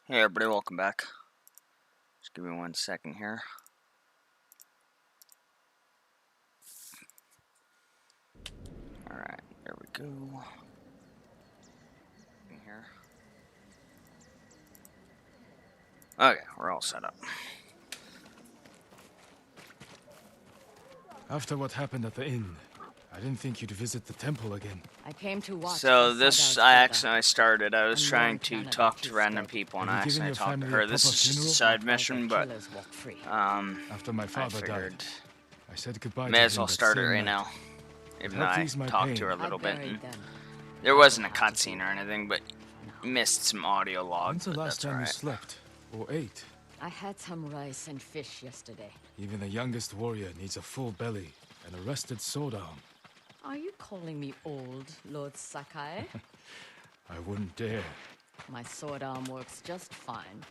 Hey everybody, welcome back. Just give me 1 second here. Alright, there we go. In here. Okay, we're all set up. After what happened at the inn, I didn't think you'd visit the temple again. I came to watch. So this, I accidentally started. I was trying to talk to random people and I accidentally talked to her. This is just a side mission, but After my father died, I said goodbye may to as him well that start it same right night. now. Even It though helped I ease my talked pain. to her a little bit. And them. there wasn't a cutscene or anything, but missed some audio logs. When's the But last that's time you alright. slept? Or ate? I had some rice and fish yesterday. Even the youngest warrior needs a full belly and a rested sword arm. Are you calling me old, Lord Sakai? I wouldn't dare. My sword arm works just fine.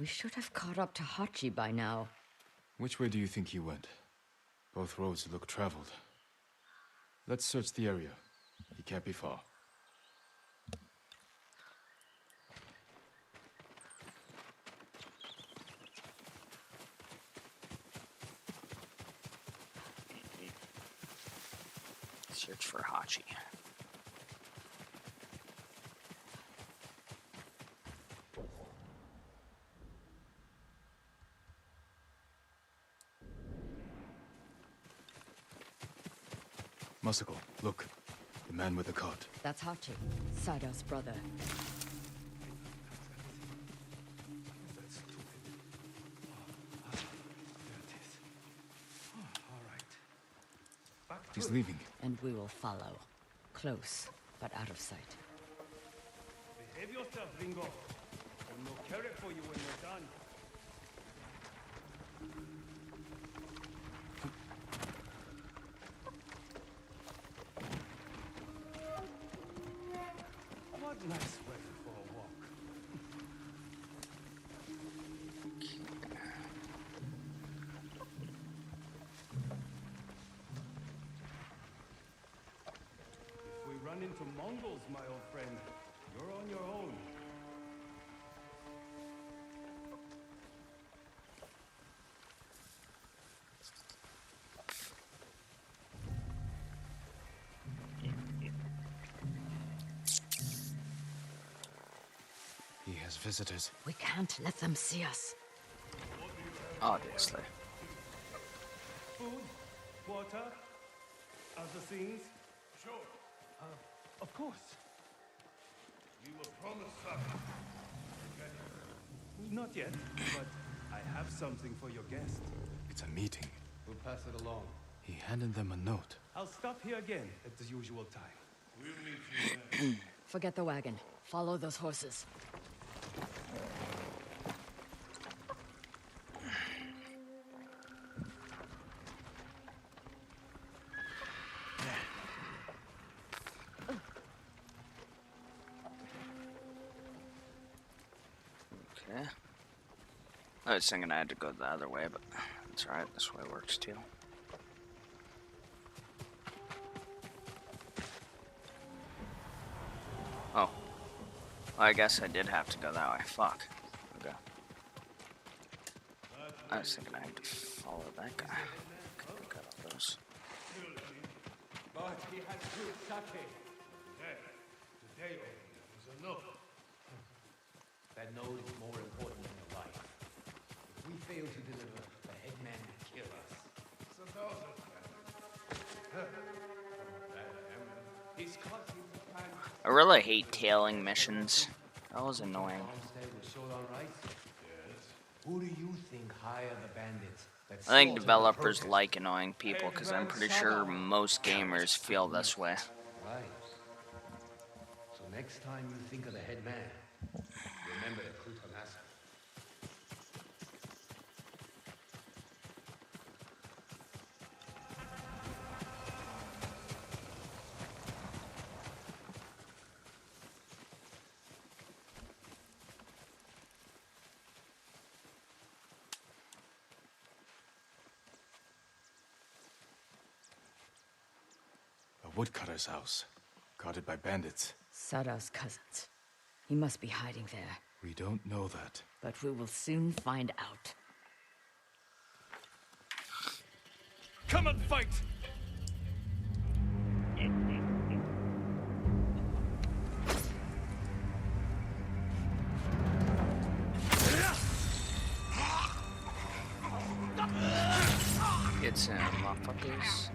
We should have caught up to Hachi by now. Which way do you think he went? Both roads look traveled. Let's search the area. He can't be far. Search for Hachi. Masako, look. The man with the cart. That's Hachi, Sada's brother. He's leaving. And we will follow. Close, but out of sight. Behave yourself, Ringo. I'll no carrot for you when you're done. What nice weather for a walk. If we run into Mongols, my old friend, you're on your own. He has visitors. We can't let them see us. Obviously. Food, water, other things? Sure. Of course. You were promised something. Not yet, but I have something for your guest. It's a meeting. We'll pass it along. He handed them a note. I'll stop here again at the usual time. We'll meet you there. Forget the wagon. Follow those horses. Okay. I was thinking I had to go the other way, but it's alright. This way works too. Oh. I guess I did have to go that way. Fuck. Okay. I was thinking I had to follow that guy. Couldn't cut off those. But he has good sake. Today was a note. That note is more important than your life. If we fail to deliver, the headman will kill us. So those are His cousin can I really hate tailing missions. That was annoying. homestead with short on rice. Yes. Who do you think hired the bandits? That I think slaughtered the developers protesters? like annoying people because I'm pretty sure most gamers feel this way. Right. So next time you think of the headman, remember the Kutanasa. A woodcutter's house. Guarded by bandits. Sada's cousins. He must be hiding there. We don't know that. But we will soon find out. Come and fight! Get some motherfuckers.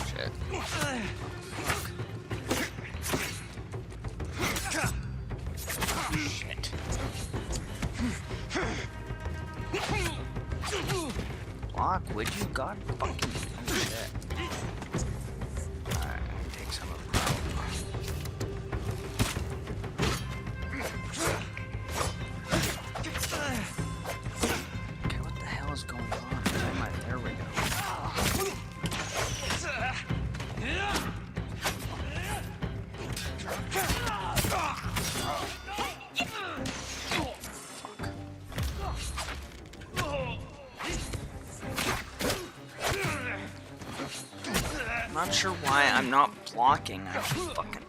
Shit. Shit. Block, would you? God fucking shit. Alright, take some of them Okay, what the hell is going on? There we go. I'm not sure why I'm not blocking. I fucking.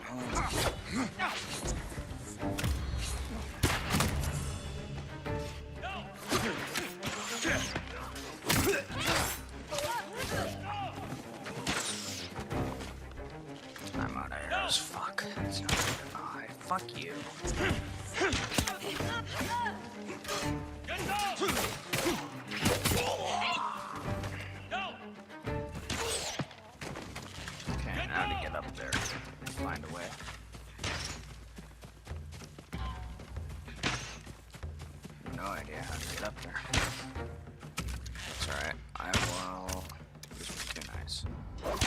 I'm out of arrows. Fuck. It's not good. Oh, fuck you. Okay, now to get up there. Find a way. No idea how to get up there. That's alright. I will. This was too nice. What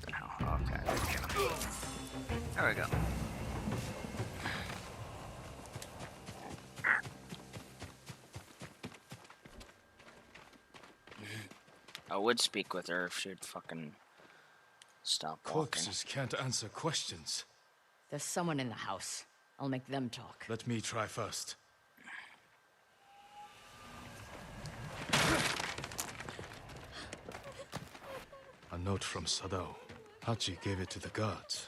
the hell? Okay, there we go. There we go. I would speak with her if she'd fucking stop walking. Corpses can't answer questions. There's someone in the house. I'll make them talk. Let me try first. A note from Sadao. Hachi gave it to the guards.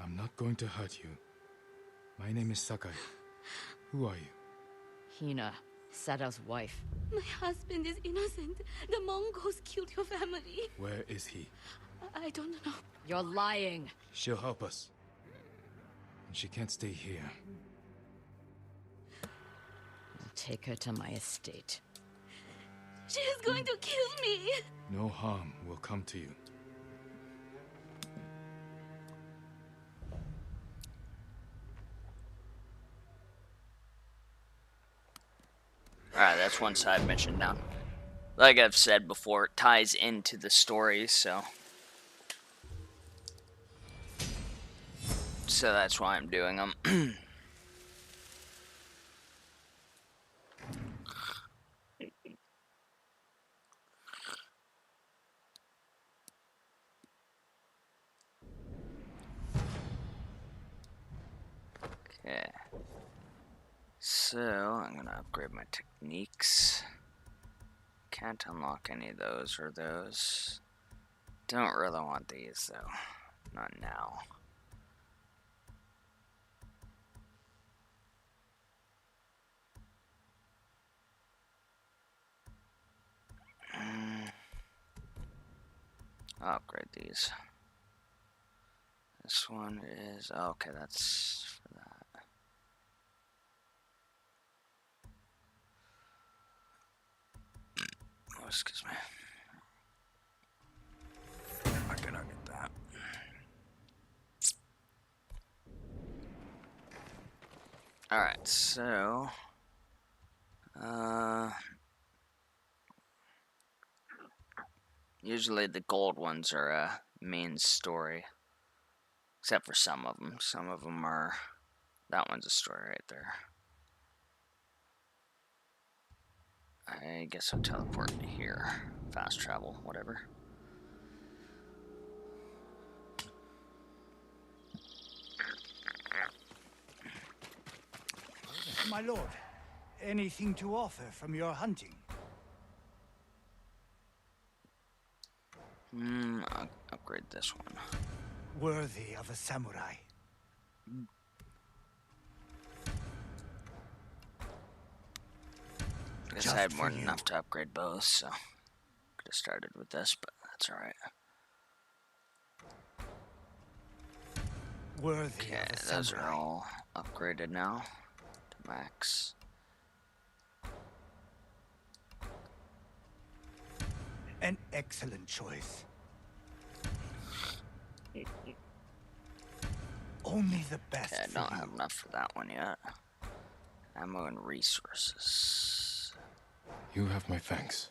I'm not going to hurt you. My name is Sakai. Who are you? Hina, Sadao's wife. My husband is innocent. The Mongols killed your family. Where is he? I don't know. You're lying. She'll help us. And she can't stay here. I'll take her to my estate. She is going to kill me. No harm will come to you. Alright, that's one side mission down. Like I've said before, it ties into the story, so... So that's why I'm doing them. Okay. So, I'm gonna upgrade my techniques. Can't unlock any of those or those. Don't really want these though. Not now. I'll upgrade these. This one is... Oh, okay, that's for that. Oh, excuse me. Okay, I'll get that. Alright, so... Usually the gold ones are a main story. Except for some of them. Some of them are... That one's a story right there. I guess I'll teleport here. Fast travel, whatever. My lord, anything to offer from your hunting? I'll upgrade this one. Worthy of a samurai. I guess Just I had more for than you. enough to upgrade both, so could have started with this, but that's alright. Worthy Okay, of a those are samurai. all upgraded now to max. An excellent choice. Only the best Okay, I for don't you. have enough for that one yet. Ammo and resources. You have my thanks.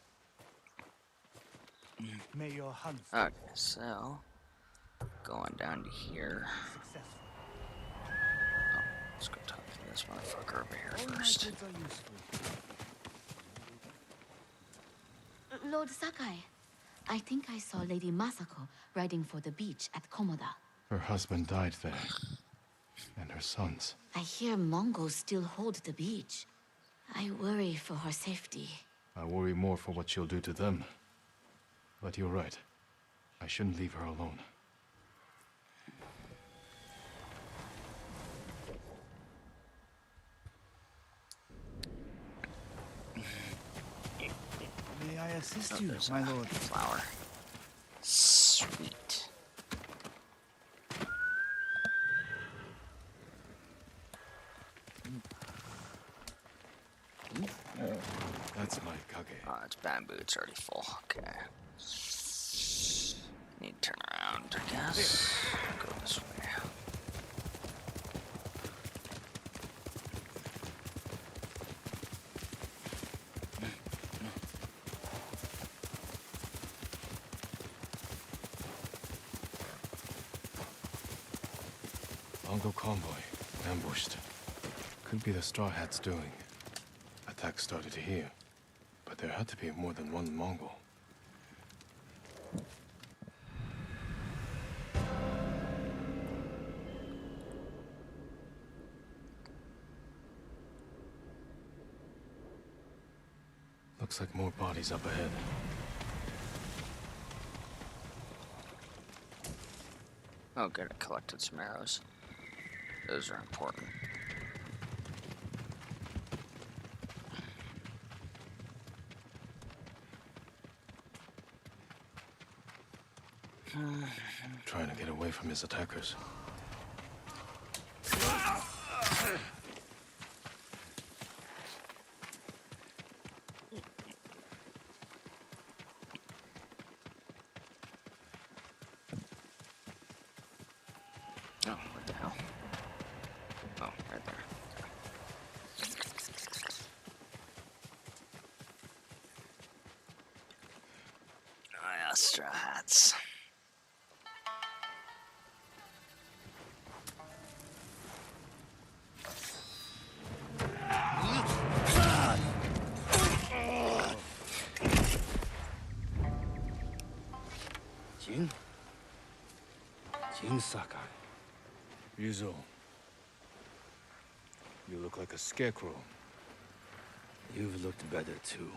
May your hunt Okay, so going down to here. be successful. Oh, let's go talk to this motherfucker over here All my first. goods are useful. Lord Sakai, I think I saw Lady Masako riding for the beach at Komoda. Her husband died there. And her sons. I hear Mongols still hold the beach. I worry for her safety. I worry more for what she'll do to them. But you're right. I shouldn't leave her alone. May I assist Oh, you, there's my a lord? flower. Sweet. That's my kage. Oh, it's bamboo. It's already full. Okay. Need to turn around, I guess. Go this way. Mongol convoy. Ambushed. Could be the Straw Hats doing. Attack started here. But there had to be more than one Mongol. Looks like more bodies up ahead. Oh, good. I collected some arrows. Those are important. Trying to get away from his attackers. Oh, what the hell? Oh, right there. Oh yeah, straw hats. Jin Sakai. Ryuzo. You look like a scarecrow. You've looked better too.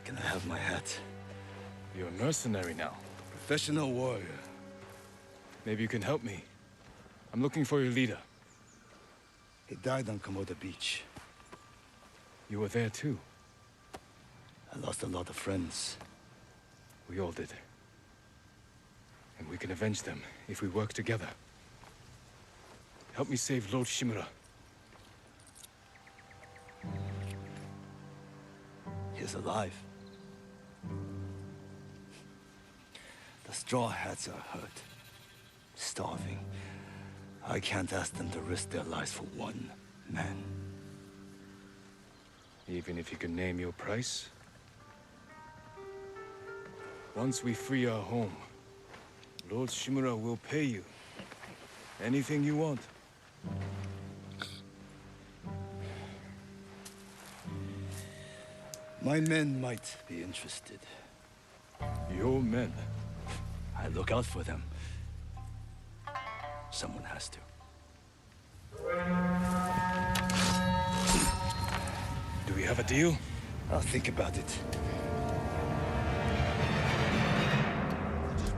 Can I have my hat? You're a mercenary now. Professional warrior. Maybe you can help me. I'm looking for your leader. He died on Komoda Beach. You were there too. I lost a lot of friends. We all did. And we can avenge them if we work together. Help me save Lord Shimura. He's alive. The Straw Hats are hurt. Starving. I can't ask them to risk their lives for one man. Even if you can name your price? Once we free our home, Lord Shimura will pay you. Anything you want. My men might be interested. Your men. I look out for them. Someone has to. Do we have a deal? I'll think about it.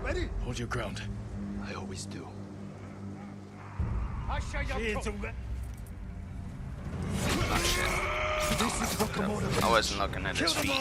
Ready? Hold your ground. I always do. Oh shit. I wasn't looking at his feet.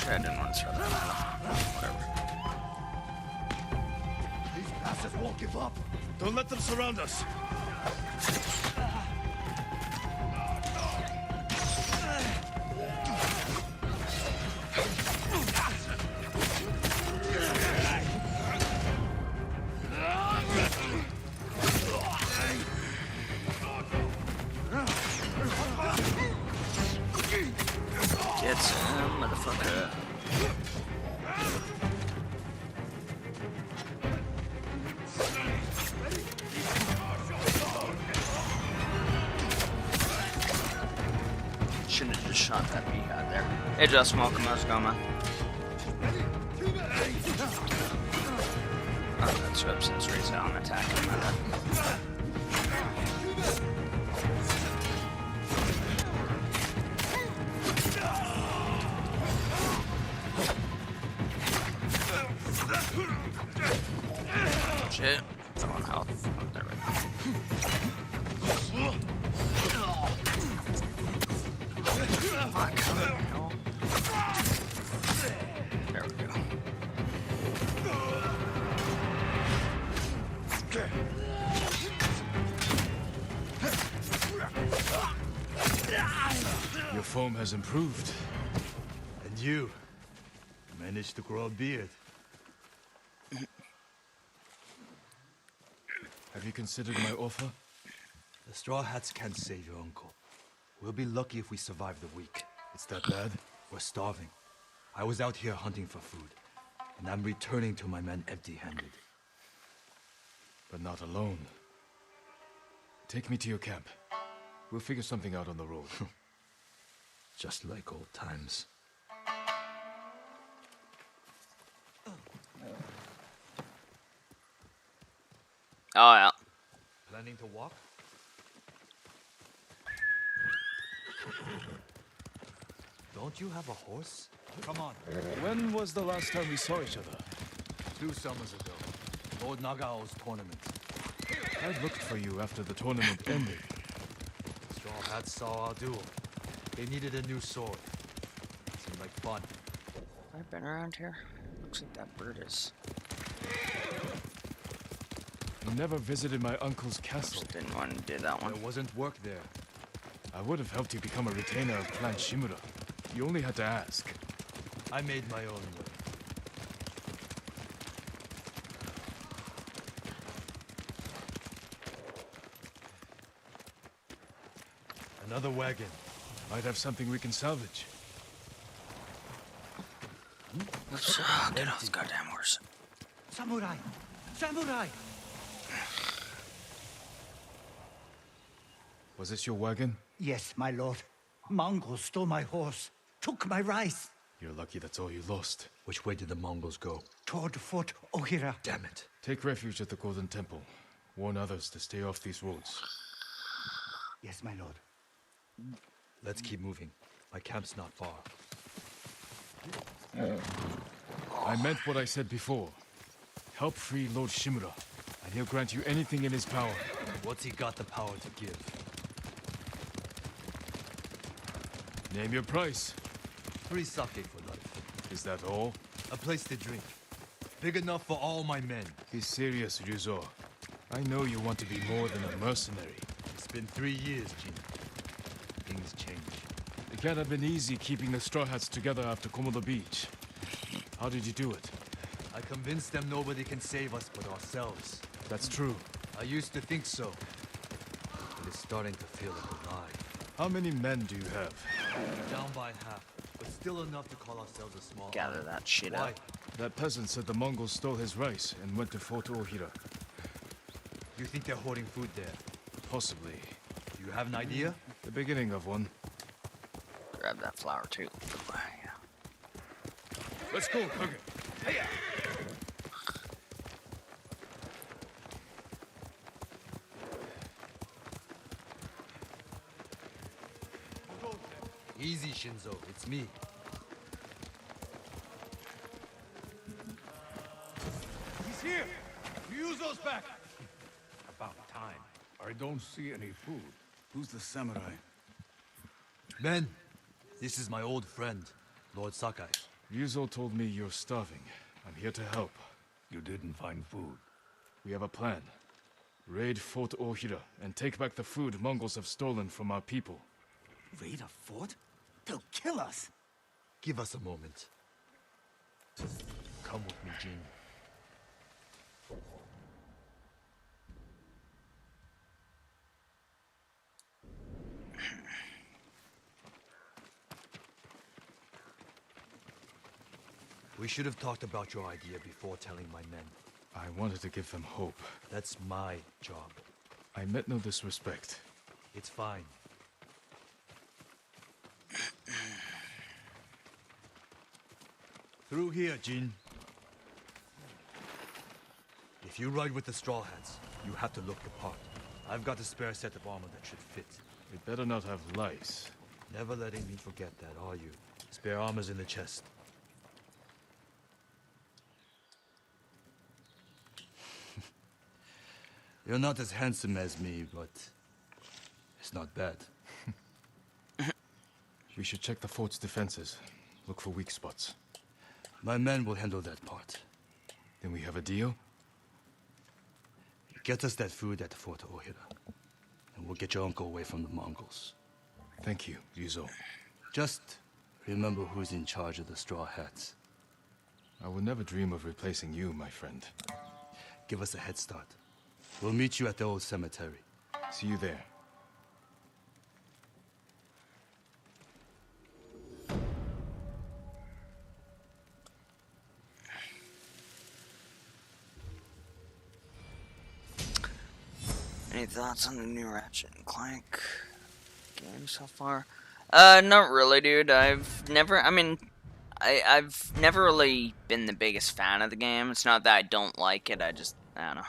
I didn't want to throw that at him. Whatever. These bastards won't give up. Don't let them surround us. Get some, motherfucker. Shouldn't have just shot that beehive there. Hey, just welcome, how's it going, man? Oh, that's up since Ray's out and attacking my head. Shit. It's on health. Oh, there we go. Fuck. No. There we go. Your form has improved. And you managed to grow a beard. Have you considered my offer? The Straw Hats can't save your uncle. We'll be lucky if we survive the week. It's that bad? We're starving. I was out here hunting for food, and I'm returning to my men empty-handed. But not alone. Take me to your camp. We'll figure something out on the road. Just like old times. Oh, yeah. Planning to walk? Don't you have a horse? Come on. When was the last time we saw each other? 2 summers ago. Lord Nagao's tournament. I looked for you after the tournament ended. Straw Hats saw our duel. They needed a new sword. Seemed like fun. Have I been around here? Looks like that bird is. You never visited my uncle's castle. Just didn't want to do that one. There wasn't work there. I would have helped you become a retainer of Clan Shimura. You only had to ask. I made my own way. Another wagon. Might have something we can salvage. Let's get off the goddamn horse. Samurai! Samurai! Was this your wagon? Yes, my lord. Mongols stole my horse, took my rice. You're lucky that's all you lost. Which way did the Mongols go? Toward Fort Ohira. Damn it. Take refuge at the Golden Temple. Warn others to stay off these roads. Yes, my lord. Let's keep moving. My camp's not far. I meant what I said before. Help free Lord Shimura, and he'll grant you anything in his power. What's he got the power to give? Name your price. 3 sake for life. Is that all? A place to drink. Big enough for all my men. Be serious, Ryuzo. I know you want to be more than a mercenary. It's been 3 years, Jin. Things change. It can't have been easy keeping the Straw Hats together after Komodo Beach. How did you do it? I convinced them nobody can save us but ourselves. That's true. I used to think so. It is starting to feel like alive. How many men do you have? Down by half, but still enough to call ourselves a small Gather army. that shit Why? up. That peasant said the Mongols stole his rice and went to Fort Ohira. You think they're hoarding food there? Possibly. Do you have an idea? The beginning of one. Grab that flower too. Yeah. Let's go, Kage. Easy, Shinzo. It's me. He's here! Ryuzo's back! About time. I don't see any food. Who's the samurai? Men, this is my old friend, Lord Sakai. Ryuzo told me you're starving. I'm here to help. You didn't find food. We have a plan. Raid Fort Ohira and take back the food Mongols have stolen from our people. Raid a fort? They'll kill us! Give us a moment. Come with me, Jin. We should have talked about your idea before telling my men. I wanted to give them hope. That's my job. I meant no disrespect. It's fine. Through here, Jin. If you ride with the Straw Hats, you have to look the part. I've got a spare set of armor that should fit. It better not have lice. Never letting me forget that, are you? Spare armor's in the chest. You're not as handsome as me, but it's not bad. We should check the fort's defenses. Look for weak spots. My men will handle that part. Then we have a deal? Get us that food at Fort Ohira, and we'll get your uncle away from the Mongols. Thank you, Ryuzo. Just remember who's in charge of the Straw Hats. I would never dream of replacing you, my friend. Give us a head start. We'll meet you at the old cemetery. See you there. Any thoughts on the new Ratchet and Clank game so far? Not really, dude. I've never really been the biggest fan of the game. It's not that I don't like it, I don't know.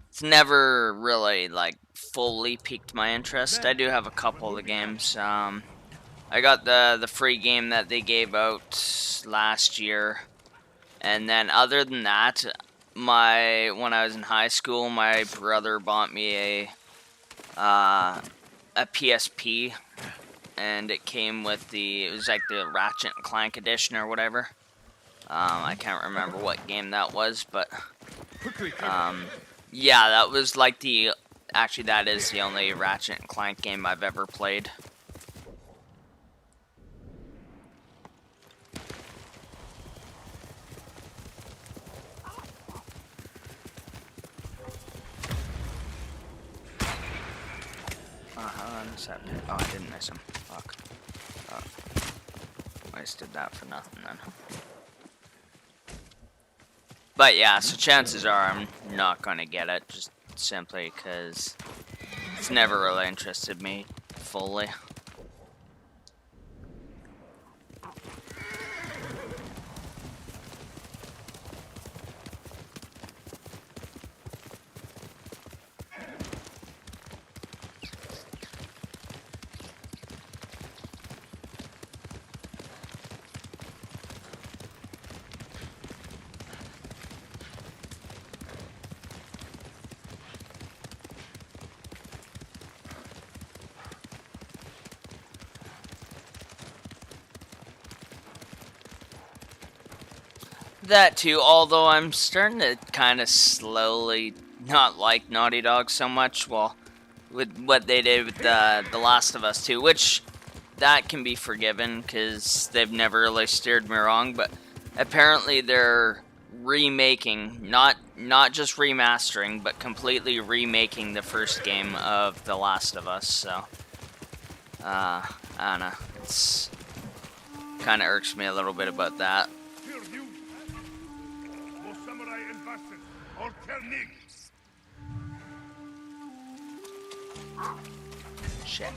It's never really, like, fully piqued my interest. I do have a couple of the games. I got the free game that they gave out last year. And then other than that, when I was in high school, my brother bought me a PSP, and it came with it was like the Ratchet and Clank edition or whatever. I can't remember what game that was, but yeah, that was like actually that is the only Ratchet and Clank game I've ever played. Oh, I didn't miss him. Fuck. Wasted that for nothing then. But yeah, so chances are I'm not gonna get it, just simply because it's never really interested me fully. That too, although I'm starting to kind of slowly not like Naughty Dog so much, well, with what they did with The Last of Us 2, which that can be forgiven because they've never really steered me wrong, but apparently they're remaking, not not just remastering, but completely remaking the first game of The Last of Us, so, I don't know, it's kind of irks me a little bit about that. Shit.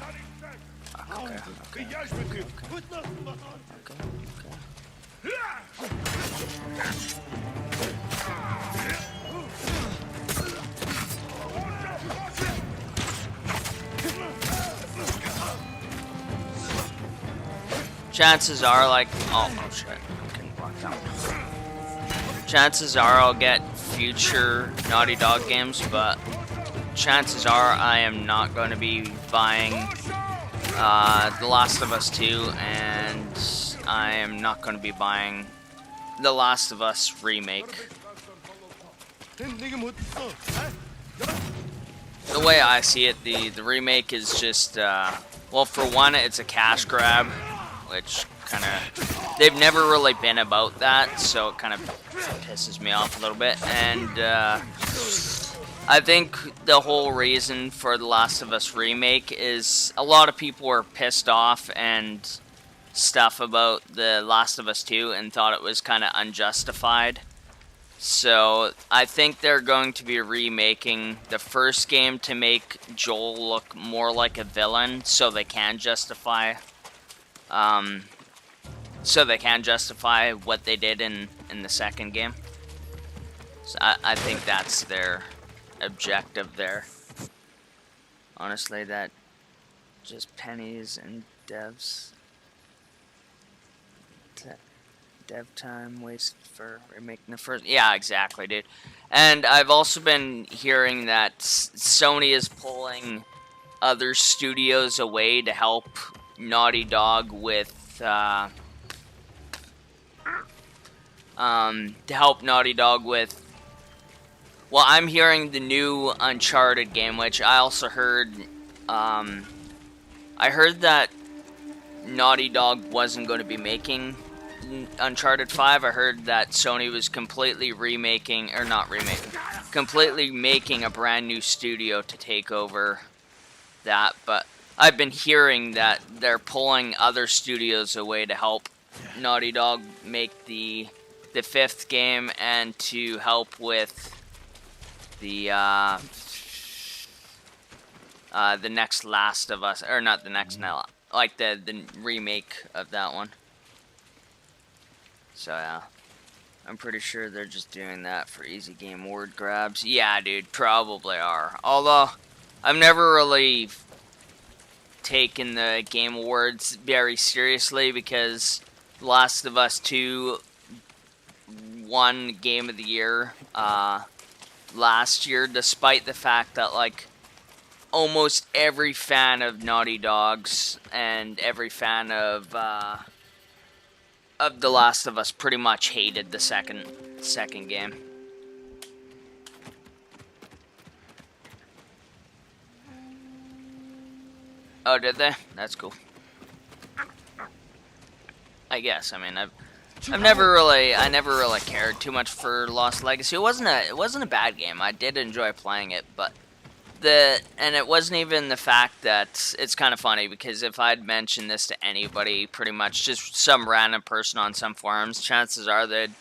Okay. Chances are, like, oh shit, I couldn't block that one. Chances are I'll get future Naughty Dog games, but chances are I am not going to be buying The Last of Us 2, and I am not going to be buying The Last of Us Remake. The way I see it, the remake is just, well, for one, it's a cash grab, which kind of, they've never really been about that, so it kind of pisses me off a little bit, and I think the whole reason for The Last of Us Remake is a lot of people were pissed off and stuff about The Last of Us 2 and thought it was kind of unjustified. So I think they're going to be remaking the first game to make Joel look more like a villain, so they can justify, what they did in the second game. So I think that's their objective there. Honestly, that just pennies and devs. Dev time wasted for remaking the first. Yeah, exactly, dude. And I've also been hearing that Sony is pulling other studios away to help Naughty Dog with well, I'm hearing the new Uncharted game, which I also heard I heard that Naughty Dog wasn't going to be making Uncharted 5. I heard that Sony was completely completely making a brand new studio to take over that, but I've been hearing that they're pulling other studios away to help Naughty Dog make the fifth game and to help with the next Last of Us, or not the next, like the remake of that one. So yeah, I'm pretty sure they're just doing that for easy game award grabs. Yeah, dude, probably are. Although, I've never really taken the game awards very seriously because Last of Us 2 won Game of the Year last year, despite the fact that, like, almost every fan of Naughty Dog's and every fan of The Last of Us pretty much hated the second game. Oh, did they? That's cool. I guess. I mean, I never really cared too much for Lost Legacy. It wasn't a bad game. I did enjoy playing it, but and it wasn't even the fact that it's kind of funny because if I'd mentioned this to anybody, pretty much just some random person on some forums, chances are they'd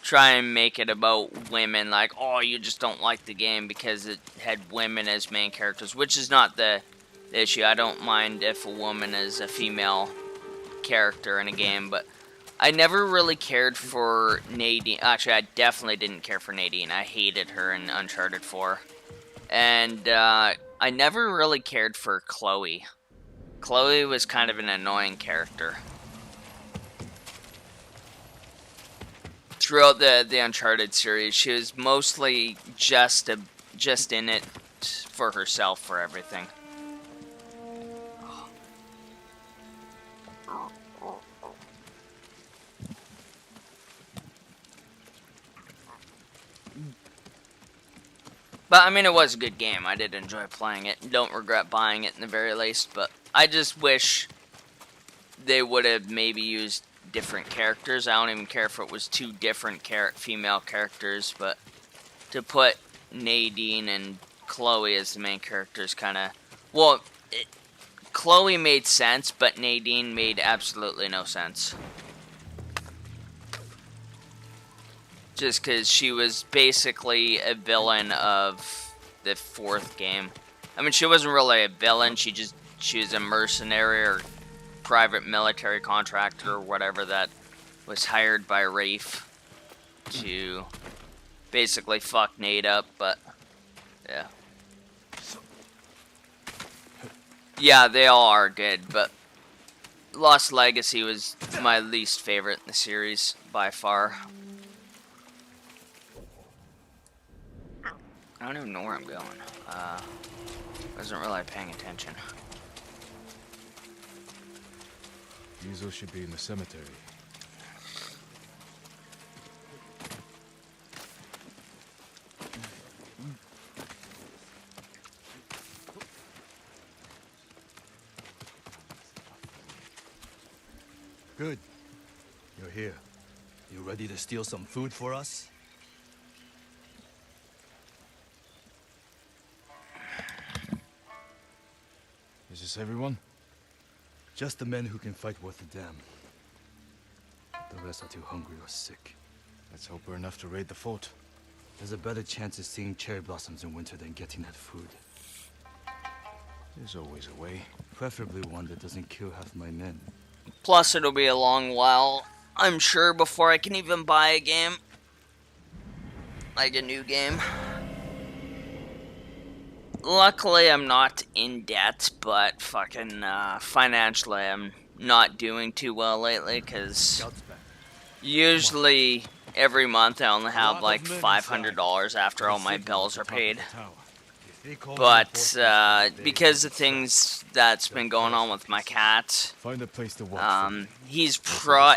try and make it about women, like, oh, you just don't like the game because it had women as main characters, which is not the issue. I don't mind if a woman is a female character in a game, but I never really cared for Nadine. Actually, I definitely didn't care for Nadine. I hated her in Uncharted 4. And I never really cared for Chloe. Chloe was kind of an annoying character. Throughout the Uncharted series, she was mostly just in it for herself for everything. But, I mean, it was a good game. I did enjoy playing it. Don't regret buying it in the very least. But I just wish they would have maybe used different characters. I don't even care if it was two different female characters. But to put Nadine and Chloe as the main characters kind of... Well, Chloe made sense, but Nadine made absolutely no sense. Just because she was basically a villain of the 4th game. I mean, she wasn't really a villain, she was a mercenary or private military contractor or whatever that was hired by Rafe to basically fuck Nate up, but yeah. Yeah, they all are good, but Lost Legacy was my least favorite in the series by far. I don't even know where I'm going. Wasn't really paying attention. Yuzo should be in the cemetery. Good. You're here. You ready to steal some food for us? Is this everyone? Just the men who can fight worth a damn. The rest are too hungry or sick. Let's hope we're enough to raid the fort. There's a better chance of seeing cherry blossoms in winter than getting that food. There's always a way. Preferably one that doesn't kill half my men. Plus, it'll be a long while, I'm sure, before I can even buy a game. Like a new game. Luckily, I'm not in debt, but fucking financially, I'm not doing too well lately, because usually every month I only have like $500 after all my bills are paid. But because of things that's been going on with my cat, Find a place to watch. he's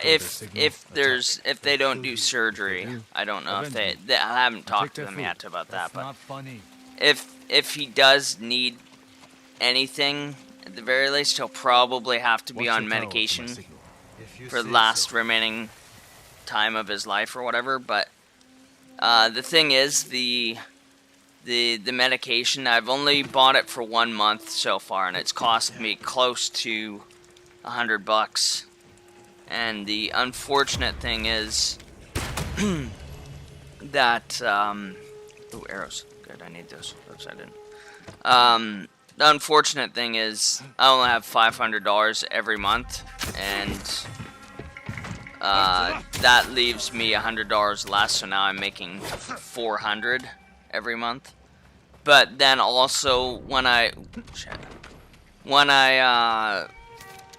if they don't do surgery, I don't know if they I haven't talked to them yet about that, but if he does need anything, at the very least, he'll probably have to be on medication for the last remaining time of his life or whatever. But the thing is, the medication, I've only bought it for 1 month so far, and it's cost me close to $100. And the unfortunate thing is that ooh, arrows. Good, I need those. Oops, I didn't. The unfortunate thing is I only have $500 every month, and that leaves me $100 less, so now I'm making $400 every month. But then also when I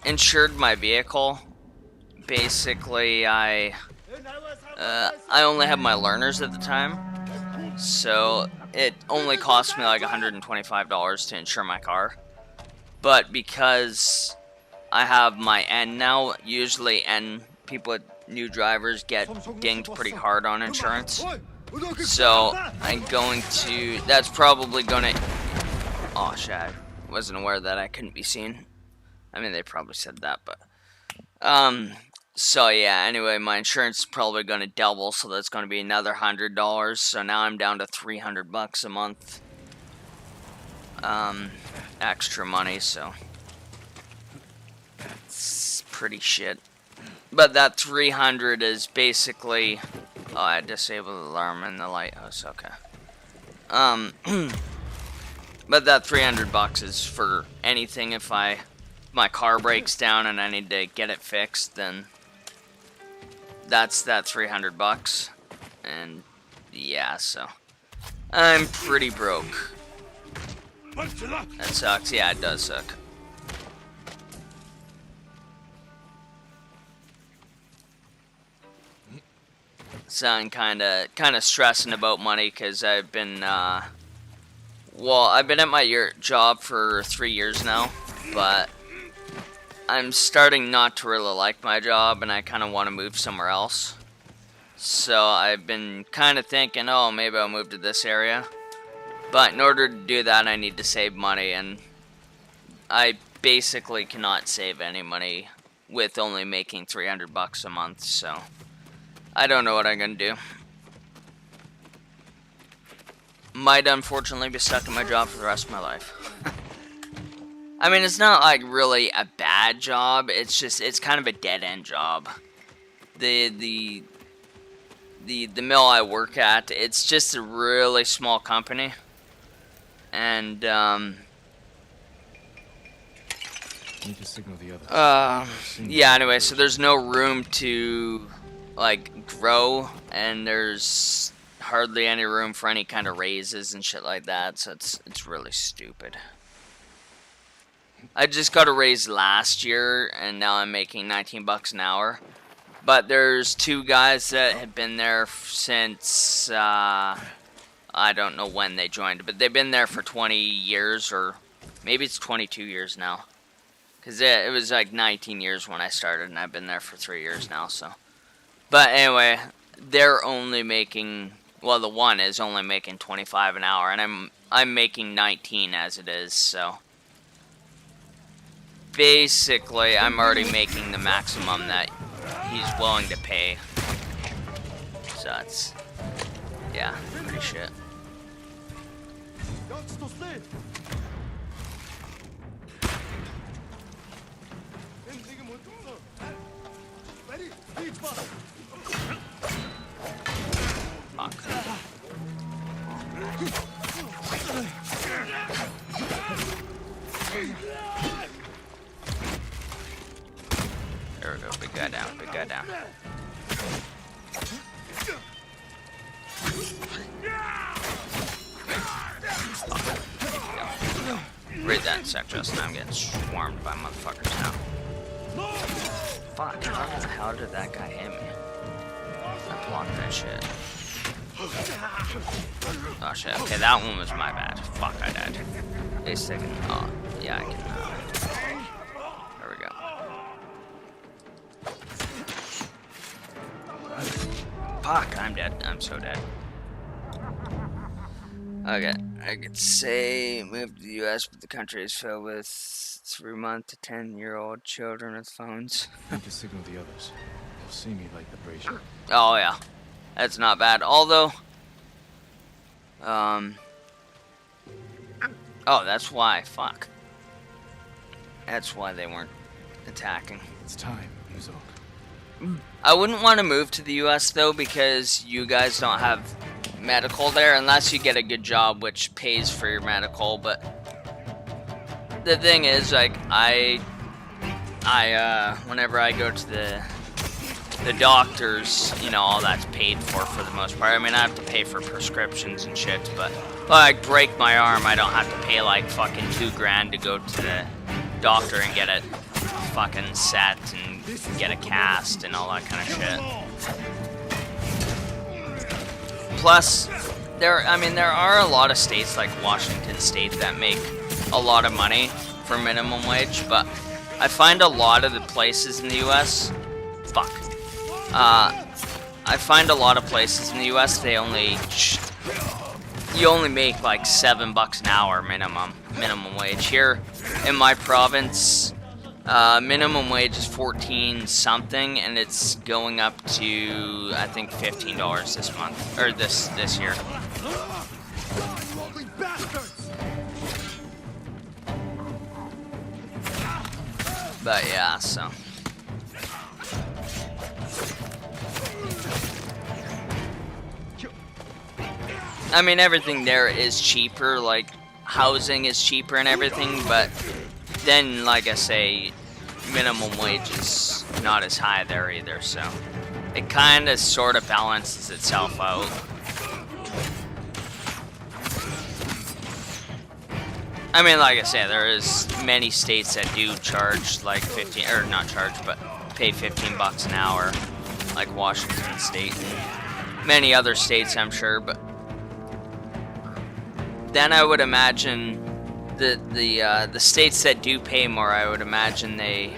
insured my vehicle, basically I only had my learners at the time, so it only cost me like $125 to insure my car. But because I have my N now, usually people, new drivers, get dinged pretty hard on insurance. So I'm going to, that's probably gonna, oh shit, I wasn't aware that I couldn't be seen. I mean, they probably said that, but, so yeah, anyway, my insurance is probably gonna double, so that's gonna be another $100, so now I'm down to $300 a month, extra money, so, it's pretty shit. But that 300 is basically, oh, I disabled the alarm in the lighthouse, okay. But that $300 is for anything. If my car breaks down and I need to get it fixed, then that's that $300. And yeah, so I'm pretty broke. That sucks. Yeah, it does suck. So I'm kind of stressing about money, because I've been well, I've been at my job for 3 years now, but I'm starting not to really like my job, and I kind of want to move somewhere else. So I've been kind of thinking, oh, maybe I'll move to this area. But in order to do that, I need to save money, and I basically cannot save any money with only making $300 a month, so I don't know what I'm gonna do. might unfortunately be stuck in my job for the rest of my life. I mean, it's not like really a bad job. It's just it's kind of a dead end job. The mill I work at, it's just a really small company, and Need to signal the others. yeah. Anyway, so there's no room to like grow, and there's hardly any room for any kind of raises and shit like that. So it's really stupid. I just got a raise last year, and now I'm making 19 bucks an hour. But there's two guys that have been there since I don't know when they joined, but they've been there for 20 years, or maybe it's 22 years now. Because it was like 19 years when I started, and I've been there for 3 years now, so. But anyway, they're only making, well, the one is only making 25 an hour, and I'm making 19 as it is, so. Basically, I'm already making the maximum that he's willing to pay. So it's, yeah, pretty shit. Fuck. There we go, big guy down, big guy down. Read that in sec, Justin. I'm getting swarmed by motherfuckers now. Fuck, how the hell did that guy hit me? I blocked that shit. Oh shit, okay, that one was my bad. Fuck, I died. They second. Oh, yeah, I can. There we go. Fuck, I'm dead. I'm so dead. Okay, I could say move to the U.S., but the country is filled with 3-month to 10-year-old children with phones. Need to signal the others. They'll see me like the brazier. Oh yeah, that's not bad. Although, oh, that's why. Fuck. That's why they weren't attacking. It's time, Yuzok. I wouldn't want to move to the U.S. though, because you guys don't have medical there unless you get a good job which pays for your medical. But the thing is, like, I whenever I go to the doctors, you know, all that's paid for the most part. I mean, I have to pay for prescriptions and shit, but like break my arm, I don't have to pay like fucking $2,000 to go to the doctor and get it fucking set and get a cast and all that kind of shit. Plus, there are a lot of states like Washington State that make a lot of money for minimum wage, but I find a lot of the places in the U.S. I find a lot of places in the U.S. you only make like $7 an hour minimum wage. Here in my province, minimum wage is 14 something, and it's going up to I think $15 this month or this year. But yeah, so. I mean, everything there is cheaper, like housing is cheaper and everything, but then, like I say, minimum wage is not as high there either, so it kind of sort of balances itself out. I mean, like I say, there is many states that do charge like 15, or not charge, but pay $15 an hour, like Washington State and many other states, I'm sure. But then I would imagine the states that do pay more, I would imagine they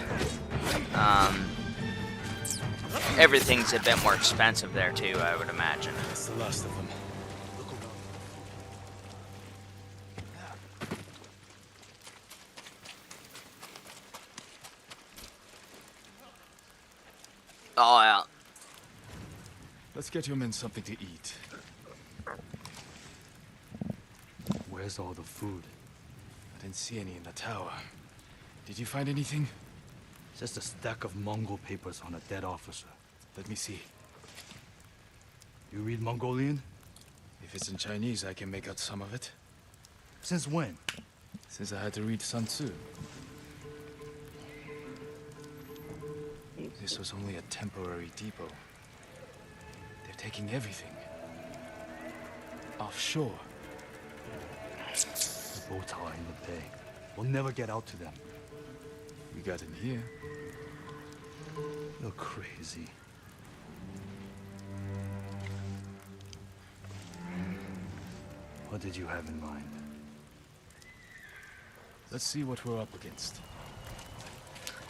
everything's a bit more expensive there too, I would imagine. That's the last of them. Oh yeah. Let's get your men something to eat. Where's all the food? I didn't see any in the tower. Did you find anything? Just a stack of Mongol papers on a dead officer. Let me see. You read Mongolian? If it's in Chinese, I can make out some of it. Since when? Since I had to read Sun Tzu. This was only a temporary depot. They're taking everything. Offshore. The boats are in the bay. We'll never get out to them. We got in here. You're crazy. What did you have in mind? Let's see what we're up against.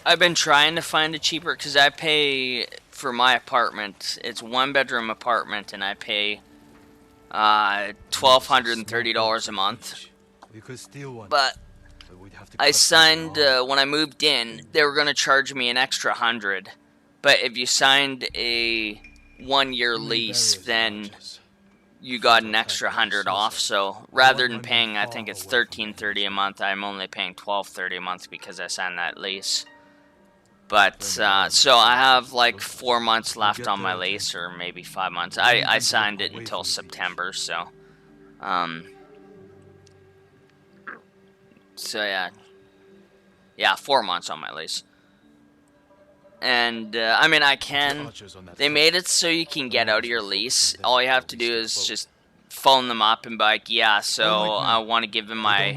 I've been trying to find a cheaper, because I pay for my apartment. It's 1-bedroom apartment, and I pay $1,230 a month. We could steal one. But we'd have to I cut signed them when I moved in. They were going to charge me an extra $100. But if you signed a 1-year lease, then you got an extra $100 off. So rather than paying, I think it's $1,330 a month, I'm only paying $1,230 a month because I signed that lease. But so I have like 4 months left on my lease, or maybe 5 months. I signed it until September, so yeah, 4 months on my lease. And I mean, they made it so you can get out of your lease. All you have to do is just phone them up and be like, yeah, so I want to give them my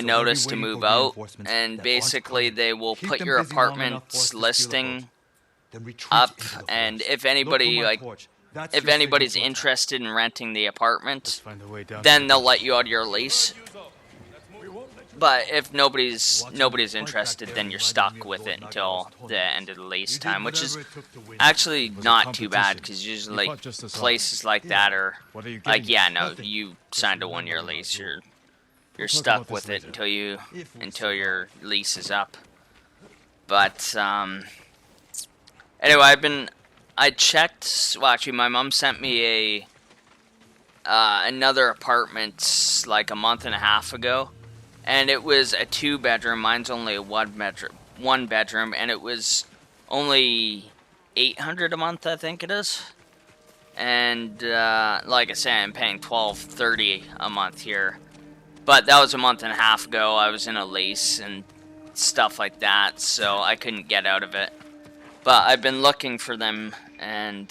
notice to move out, and basically they will put your apartment's listing up, and if anybody's interested in renting the apartment, then they'll let you out of your lease. But if nobody's interested, then you're stuck with it until the end of the lease time, which is actually not too bad, because usually places like that are like, yeah, no, you signed a 1-year lease, you're stuck with it until your lease is up. But anyway, I checked. Well, actually, my mom sent me another apartment like a month and a half ago. And it was a 2-bedroom. Mine's only a 1-bedroom, and it was only $800 a month, I think it is. And like I say, I'm paying $1,230 a month here. But that was a month and a half ago. I was in a lease and stuff like that, so I couldn't get out of it. But I've been looking for them, and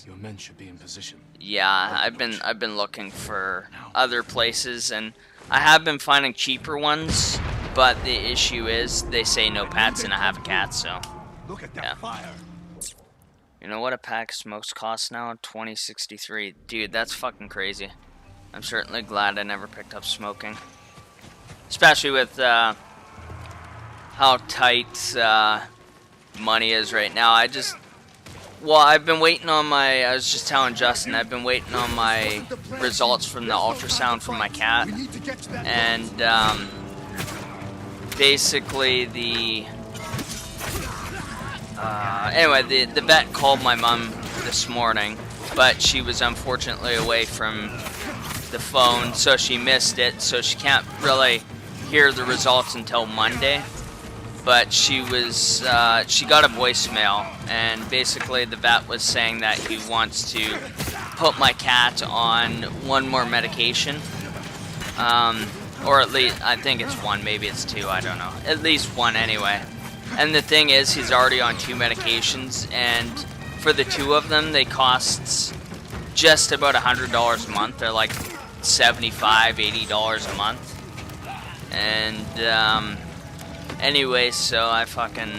your men should be in position. Yeah, I've been looking for other places, and I have been finding cheaper ones, but the issue is they say no pets, and I have a cat, so Look at that fire. You know what a pack of smokes costs now? $20.63. Dude, that's fucking crazy. I'm certainly glad I never picked up smoking, especially with how tight money is right now. I've been waiting on I was just telling Justin, I've been waiting on my results from the ultrasound from my cat. And basically anyway, the vet called my mom this morning, but she was unfortunately away from the phone, so she missed it, so she can't really hear the results until Monday. But she got a voicemail, and basically the vet was saying that he wants to put my cat on one more medication, or at least, I think it's one, maybe it's two, I don't know, at least one anyway. And the thing is, he's already on 2 medications, and for the 2 of them, they cost just about $100 a month. They're like $75, $80 a month, and anyway, so I fucking,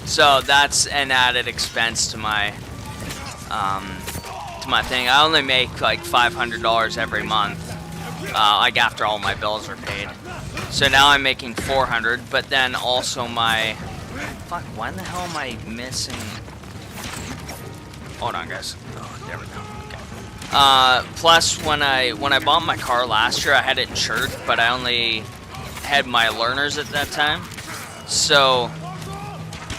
so that's an added expense to my thing. I only make like $500 every month, like after all my bills are paid. So now I'm making $400, but then also fuck, why the hell am I missing? Hold on, guys. Oh, there we go. Plus, when I bought my car last year, I had it insured, but I only had my learners at that time, so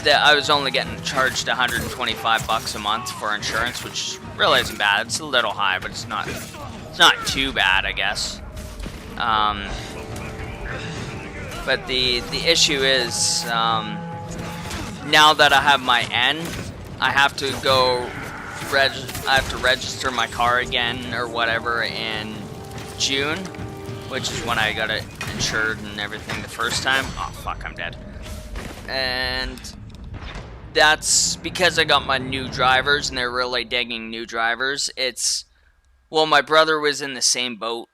I was only getting charged $125 a month for insurance, which is really isn't bad. It's a little high, but it's not too bad, I guess. But the issue is, now that I have my N, I have to go I have to register my car again or whatever in June, which is when I got it insured and everything the first time. Oh fuck, I'm dead. And that's because I got my new drivers, and they're really digging new drivers. Well, my brother was in the same boat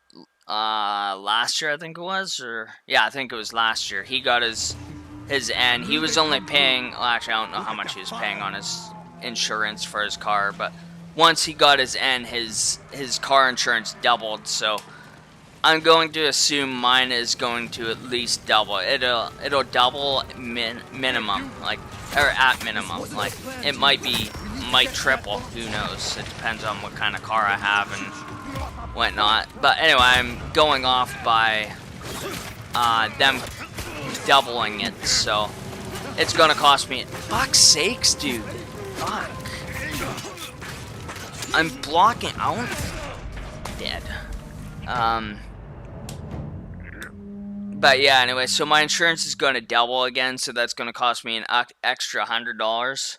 last year, I think it was, or yeah, I think it was last year. He got his N. He was only paying, well, actually I don't know how much he was paying on his insurance for his car, but once he got his N, his car insurance doubled. So I'm going to assume mine is going to at least double. It'll double minimum, like, or at minimum. Like, it might triple. Who knows? It depends on what kind of car I have and whatnot. But anyway, I'm going off by them doubling it, so it's gonna cost me. Fuck's sakes, dude. Fuck. I'm blocking out. Dead. But yeah, anyway, so my insurance is going to double again, so that's going to cost me an extra $100.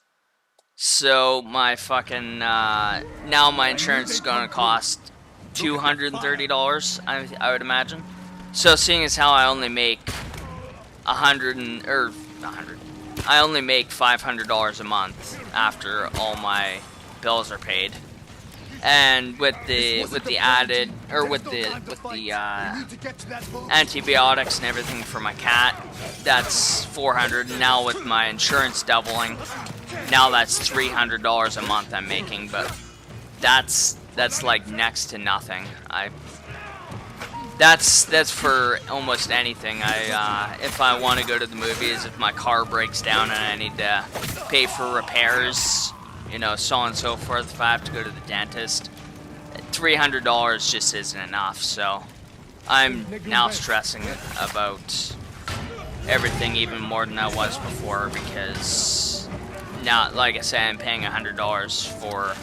So my fucking, now my insurance is going to cost $230, I would imagine. So seeing as how I only make I only make $500 a month after all my bills are paid. And with the added, or with the antibiotics and everything for my cat, that's $400. And now with my insurance doubling, now that's $300 a month I'm making. But that's like next to nothing. That's for almost anything. If I want to go to the movies, if my car breaks down and I need to pay for repairs, you know, so on and so forth. If I have to go to the dentist, $300 just isn't enough. So I'm now stressing about everything even more than I was before, because now, like I said, I'm paying $100 for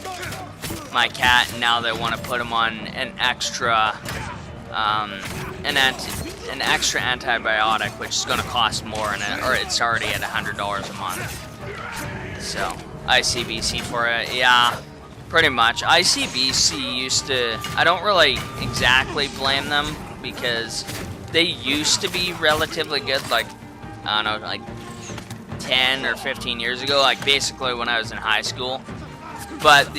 my cat, and now they want to put him on an extra an extra antibiotic, which is going to cost more, or it's already at $100 a month. So ICBC for it, yeah, pretty much. ICBC used to, I don't really exactly blame them, because they used to be relatively good, like, I don't know, like 10 or 15 years ago, like basically when I was in high school. But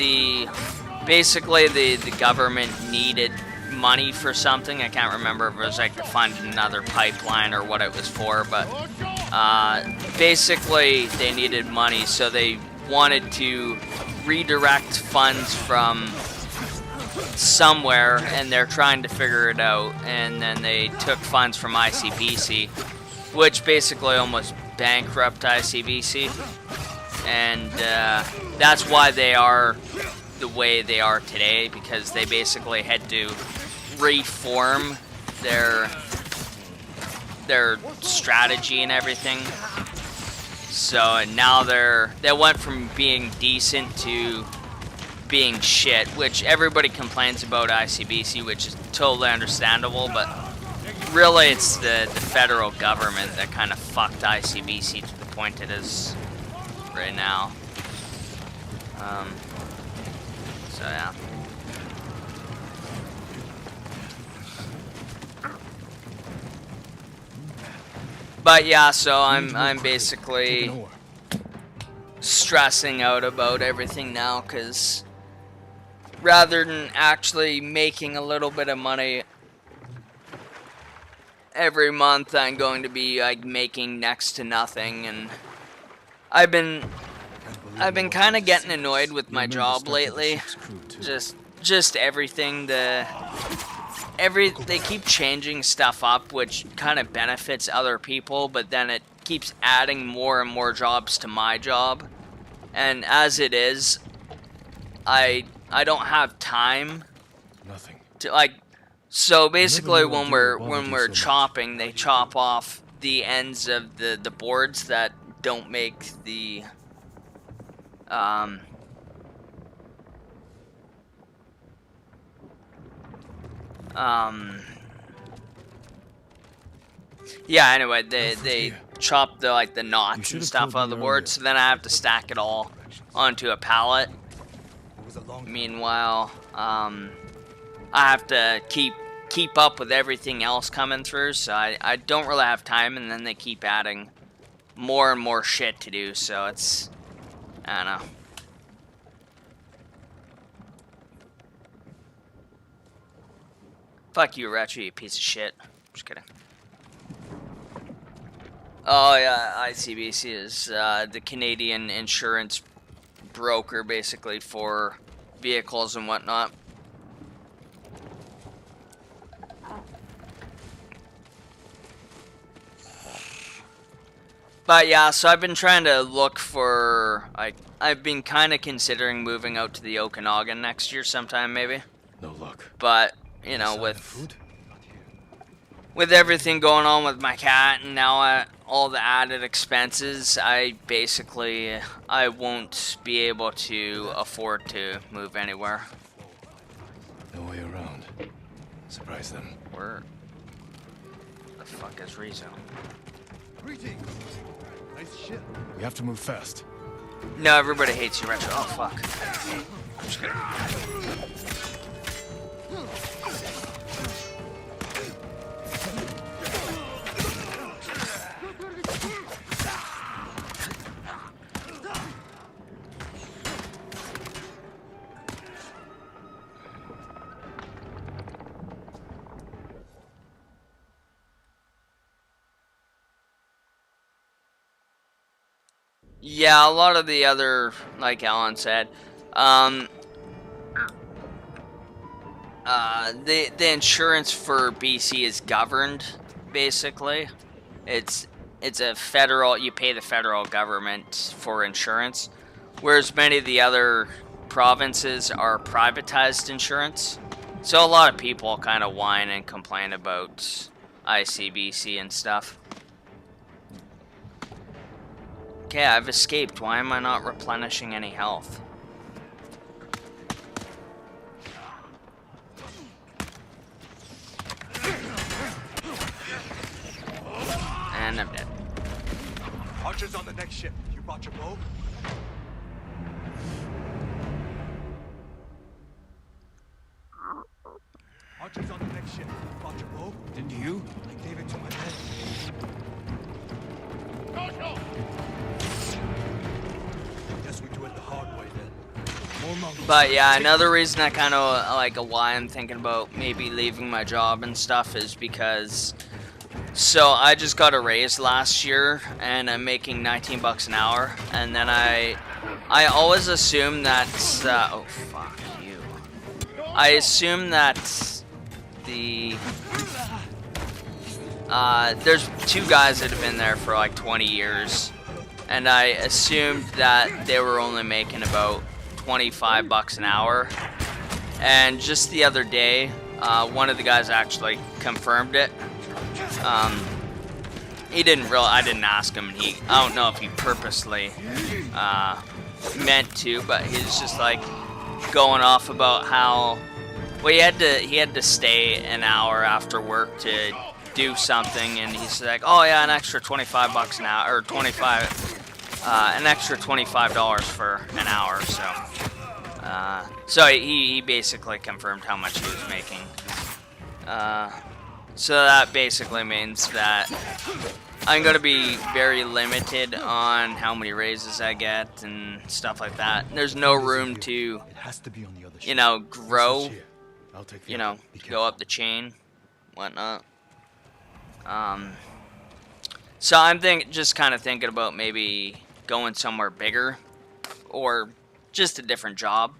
basically the government needed money for something. I can't remember if it was like to fund another pipeline or what it was for, but basically they needed money, so they wanted to redirect funds from somewhere, and they're trying to figure it out. And then they took funds from ICBC, which basically almost bankrupt ICBC, and that's why they are the way they are today, because they basically had to reform their strategy and everything. So now they went from being decent to being shit, which everybody complains about ICBC, which is totally understandable, but really it's the federal government that kind of fucked ICBC to the point it is right now. So yeah. But yeah, so I'm basically stressing out about everything now, because rather than actually making a little bit of money every month, I'm going to be like making next to nothing. And I've been kind of getting annoyed with my job lately. Just everything. They keep changing stuff up, which kind of benefits other people, but then it keeps adding more and more jobs to my job. And as it is, I don't have time. Nothing. To like, so basically when we're chopping, they chop off the ends of the boards that don't make the Yeah, anyway, they chop the like the knots and stuff out of the me board, earlier. so then I have to stack it all onto a pallet. Meanwhile, I have to keep up with everything else coming through, so I don't really have time, and then they keep adding more and more shit to do, so it's, I don't know. Fuck you, Retro, you piece of shit. Just kidding. Oh yeah, ICBC is the Canadian insurance broker, basically, for vehicles and whatnot. But yeah, so I've been trying to look for, like, I've been kind of considering moving out to the Okanagan next year sometime, maybe. No luck. But, you know, with everything going on with my cat and now all the added expenses, I won't be able to afford to move anywhere. No way around. Surprise them. Where the fuck is Rizzo? Greetings. Nice ship. We have to move fast. No, everybody hates you, Retro. Oh, fuck. I'm just kidding. Yeah, a lot of the other, like Alan said, the insurance for BC is governed, basically. It's a federal, you pay the federal government for insurance, whereas many of the other provinces are privatized insurance. So a lot of people kind of whine and complain about ICBC and stuff. Okay, I've escaped. Why am I not replenishing any health? And I'm dead. Archers on the next ship. You brought your bow? Archers on the next ship. You brought your bow? Didn't you? I gave it to my men. Guess we do it the hard way then. More monkeys. But yeah, another reason I kind of like why I'm thinking about maybe leaving my job and stuff is because, so I just got a raise last year and I'm making 19 bucks an hour, and then I always assume that oh fuck you. I assume that there's two guys that have been there for like 20 years, and I assumed that they were only making about 25 bucks an hour. And just the other day, one of the guys actually confirmed it. He didn't really, I didn't ask him, and I don't know if he purposely meant to, but he's just like going off about how, well, he had to stay an hour after work to do something, and he's like, oh yeah, an extra 25 bucks an hour, or an extra $25 for an hour, so he basically confirmed how much he was making. So that basically means that I'm going to be very limited on how many raises I get and stuff like that. There's no room to, you know, grow, you know, go up the chain, whatnot. So I'm just kind of thinking about maybe going somewhere bigger or just a different job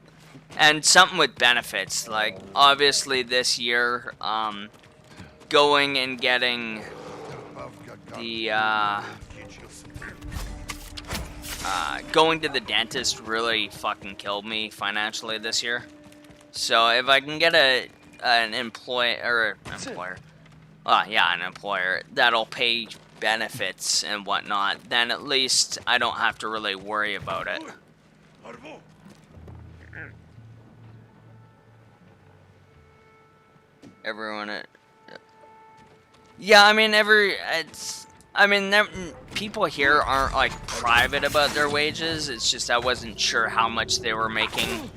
and something with benefits. Like obviously this year, going and getting the going to the dentist really fucking killed me financially this year. So if I can get an employer that'll pay benefits and whatnot, then at least I don't have to really worry about it. everyone at. Yeah, I mean, people here aren't like private about their wages. It's just I wasn't sure how much they were making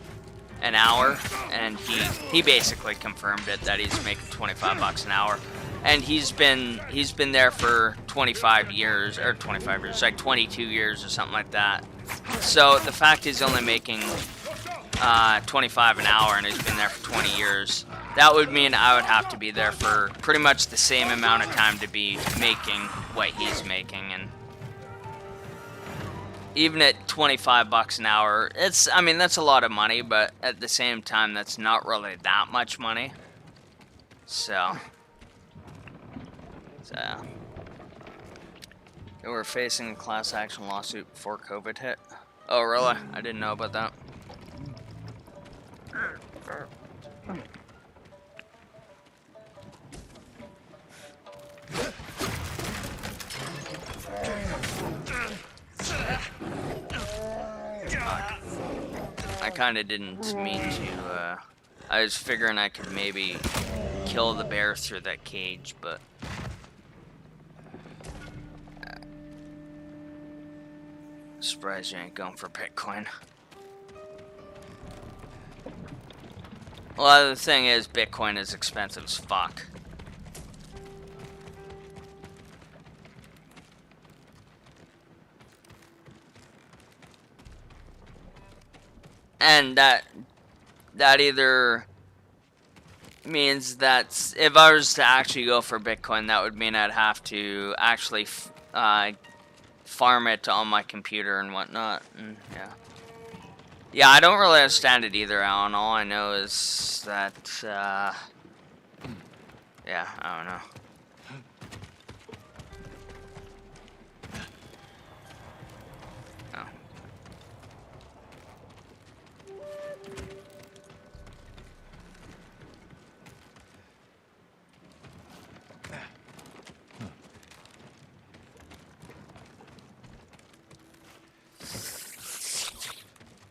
an hour, and he basically confirmed it that he's making 25 bucks an hour, and he's been there for 25 years or 25 years, like 22 years or something like that. So the fact he's only making 25 an hour and he's been there for 20 years, that would mean I would have to be there for pretty much the same amount of time to be making what he's making. And even at 25 bucks an hour, that's a lot of money, but at the same time, that's not really that much money. So they were facing a class action lawsuit before COVID hit. Oh, really? I didn't know about that. I kind of didn't mean to, I was figuring I could maybe kill the bear through that cage, but surprised you ain't going for Bitcoin. Well, the thing is, Bitcoin is expensive as fuck. And that either means that if I was to actually go for Bitcoin, that would mean I'd have to actually farm it on my computer and whatnot. And yeah, I don't really understand it either, Alan. All I know is that yeah, I don't know.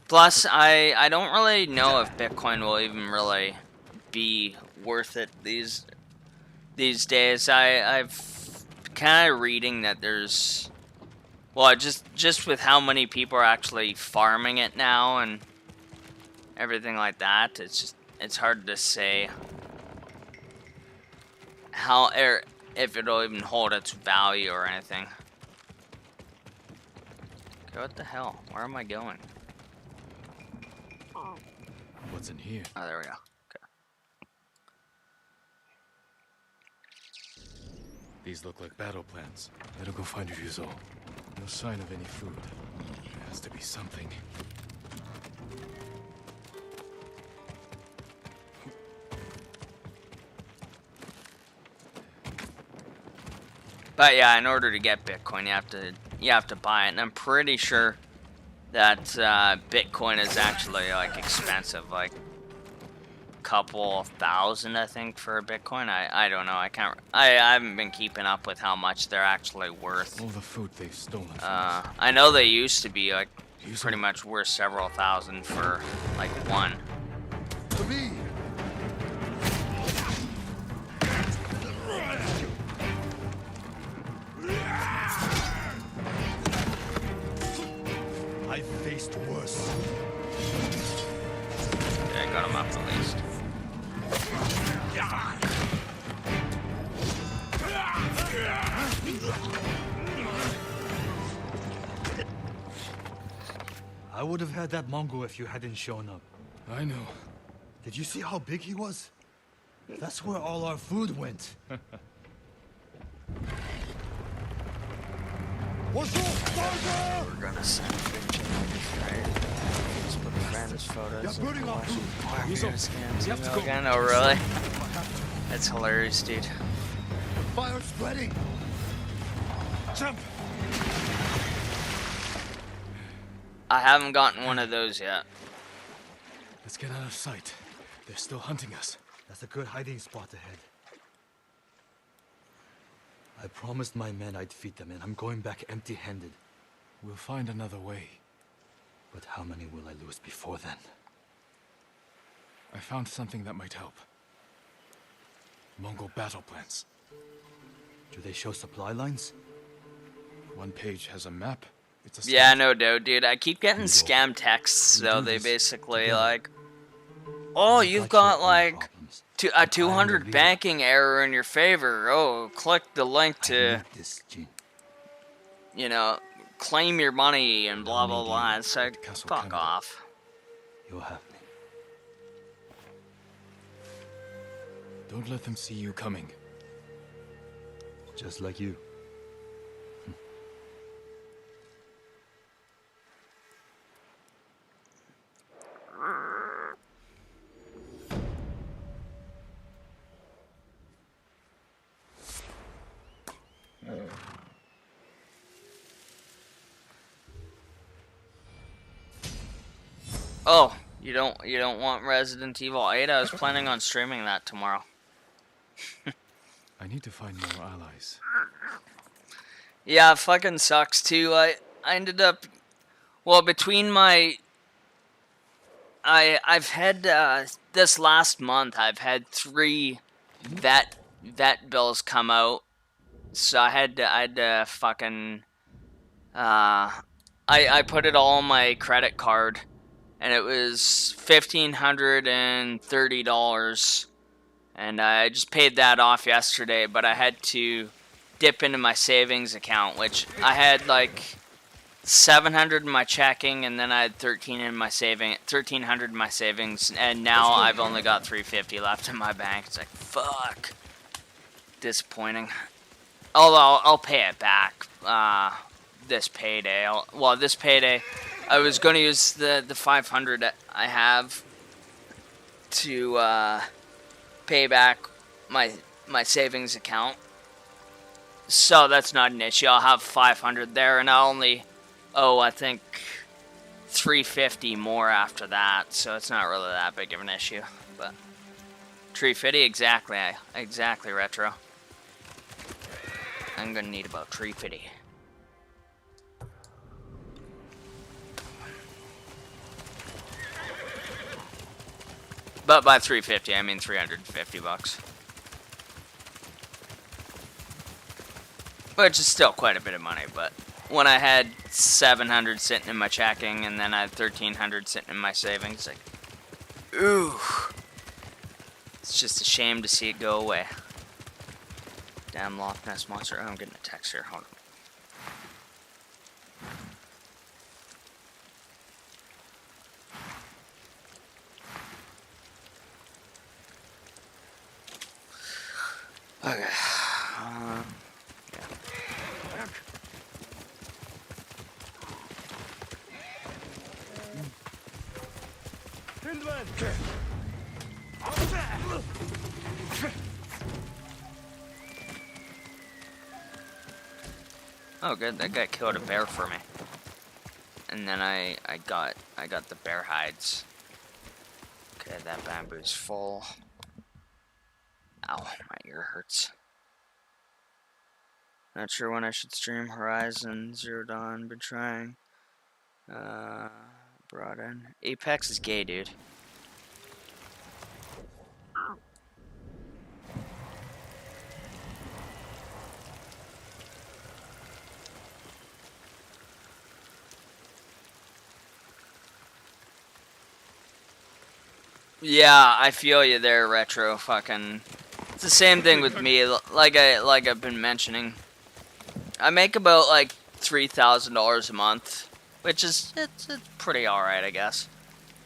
Plus, I don't really know if Bitcoin will even really be worth it these days. I've kind of reading that there's, well, just with how many people are actually farming it now and everything like that, it's hard to say how or if it'll even hold its value or anything. Okay, what the hell? Where am I going? What's in here? Oh, there we go. Okay. These look like battle plans. Better go find Ryuzo. No sign of any food. There has to be something. But yeah, in order to get Bitcoin, you have to buy it, and I'm pretty sure that Bitcoin is actually like expensive, like a couple thousand, I think, for a Bitcoin. I don't know. I haven't been keeping up with how much they're actually worth. All the food they've stolen from us. I know they used to be like pretty much worth several thousand for like one. To me. I faced worse. Yeah, I got him up at least. I would have had that Mongol if you hadn't shown up. I know. Did you see how big he was? That's where all our food went. We're gonna send pictures, right? Facebook friends, photos. Yeah, burning off food. You have to go again? Oh, really? That's hilarious, dude. Fire spreading. Jump. I haven't gotten one of those yet. Let's get out of sight. They're still hunting us. That's a good hiding spot ahead. I promised my men I'd feed them, and I'm going back empty-handed. We'll find another way. But how many will I lose before then? I found something that might help. Mongol battle plans. Do they show supply lines? One page has a map. It's a Yeah, scout. no doubt, dude. I keep getting Here you go. scam texts, We so do they this basically together. like, oh, You you've got your got own like problems, a but I am your 200 leader. banking error in your favor. Oh, click the link I to, need this, Jin. you know, claim your money and blah I'll blah need blah. you It's like, at Castle fuck Canada. off. You'll have me. Don't let them see you coming. Just like you. Oh, you don't want Resident Evil 8? I was planning on streaming that tomorrow. I need to find more allies. Yeah, it fucking sucks too. I ended up, well, between my, I've had this last month I've had 3 vet bills come out. So I had to fucking I put it all on my credit card, and it was $1,530, and I just paid that off yesterday. But I had to dip into my savings account, which I had like 700 in my checking, and then I had 1300 in my savings, and now I've only got 350 left in my bank. It's like, fuck, disappointing. Although I'll pay it back this payday. This payday, I was going to use the 500 that I have to pay back my savings account. So that's not an issue. I'll have 500 there, and I'll only owe, I think, 350 more after that. So it's not really that big of an issue. But 350, exactly, Retro. I'm gonna need about 350. But by 350, I mean 350 bucks. Which is still quite a bit of money, but when I had 700 sitting in my checking and then I had 1300 sitting in my savings, like, ooh. It's just a shame to see it go away. Damn Loch Ness Monster. Oh, I'm getting a text here. Hold on. Okay. Yeah. Oh, good. That guy killed a bear for me. And then I got the bear hides. Okay, that bamboo's full. Ow, my ear hurts. Not sure when I should stream Horizon Zero Dawn. Been trying. Brought in. Apex is gay, dude. Yeah, I feel you there, Retro. Fucking, it's the same thing with me. Like I've been mentioning, I make about like $3,000 a month, which is it's pretty alright, I guess.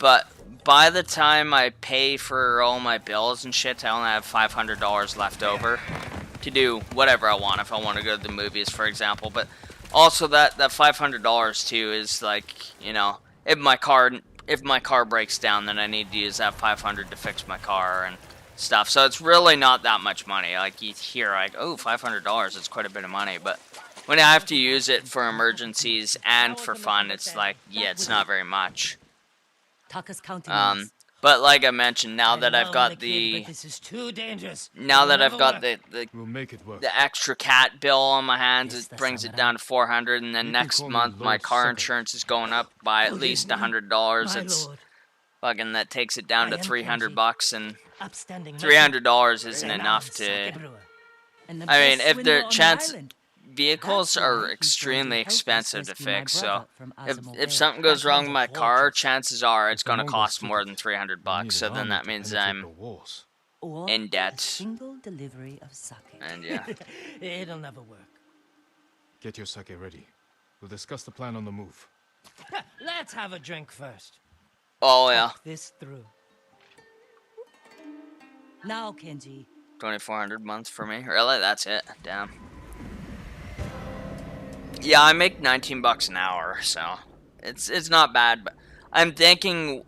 But by the time I pay for all my bills and shit, I only have $500 left over to do whatever I want. If I want to go to the movies, for example. But also that $500 too is like, you know, if my car breaks down, then I need to use that 500 to fix my car and stuff. So it's really not that much money. Like you hear like, oh, $500, it's quite a bit of money. But when I have to use it for emergencies and for fun, it's like, yeah, it's not very much. But like I mentioned, now that I've got the We'll make it work. the extra cat bill on my hands, it brings it down to 400, and then next month my car insurance is going up by at least $100. It's fucking that takes it down to I am $300, and Upstanding $300 isn't merchant, enough renowned to. sake brewer, and the I mean, best if swindler the on chance island. vehicles That's why are he's going to extremely help us expensive to rescue my fix, so brother from if Azamo something Bay. goes That wrong man's with a my car, fortress. chances are it's If the going to Mongols cost took more it, than $300, we'll need so an then army that to means penetrate I'm the walls. Or in a debt. single delivery of sake. And yeah. It'll never work. Get your sake ready. We'll discuss the plan on the move. Let's have a drink first. Oh yeah. Talk this through. Now, Kenji. 2,400 months for me. Really? That's it. Damn. Yeah, I make $19 an hour, so it's not bad. But I'm thinking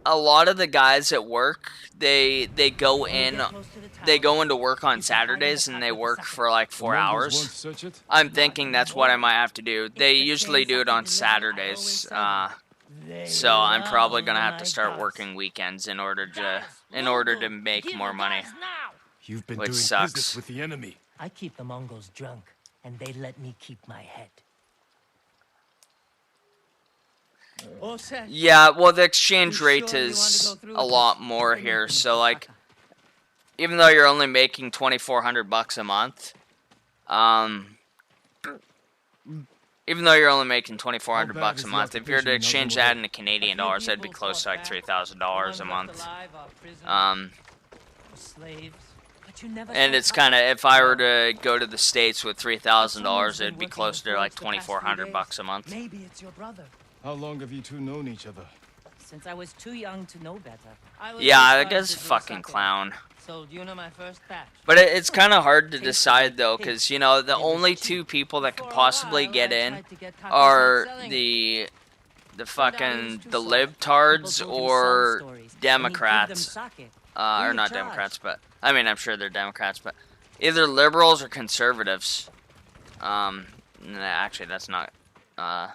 a lot of the guys at work, they go into work on Saturdays and they work for like 4 hours. I'm thinking that's what I might have to do. They usually do it on Saturdays, so I'm probably gonna have to start working weekends in order to make more money. You've been Which doing sucks. business with the enemy. I keep the Mongols drunk, and they let me keep my head. Yeah, well, the exchange rate is a lot more here, so like, even though you're only making $2,400 a month, even though you're only making $2,400 a month, if you were to exchange that into Canadian dollars, that'd be close to like $3,000 a month. And it's kind of, if I were to go to the States with $3,000, it'd be closer to like $2,400 a month. Maybe it's your brother. How long have you two known each other? Since I was too young to know better. Yeah, that guy's a fucking clown. So, you know my first batch. But it's kind of hard to decide though, because you know the only two people that could possibly get in are the libtards or Democrats. Or not Democrats, but I mean I'm sure they're Democrats, but either liberals or conservatives. Actually, that's not.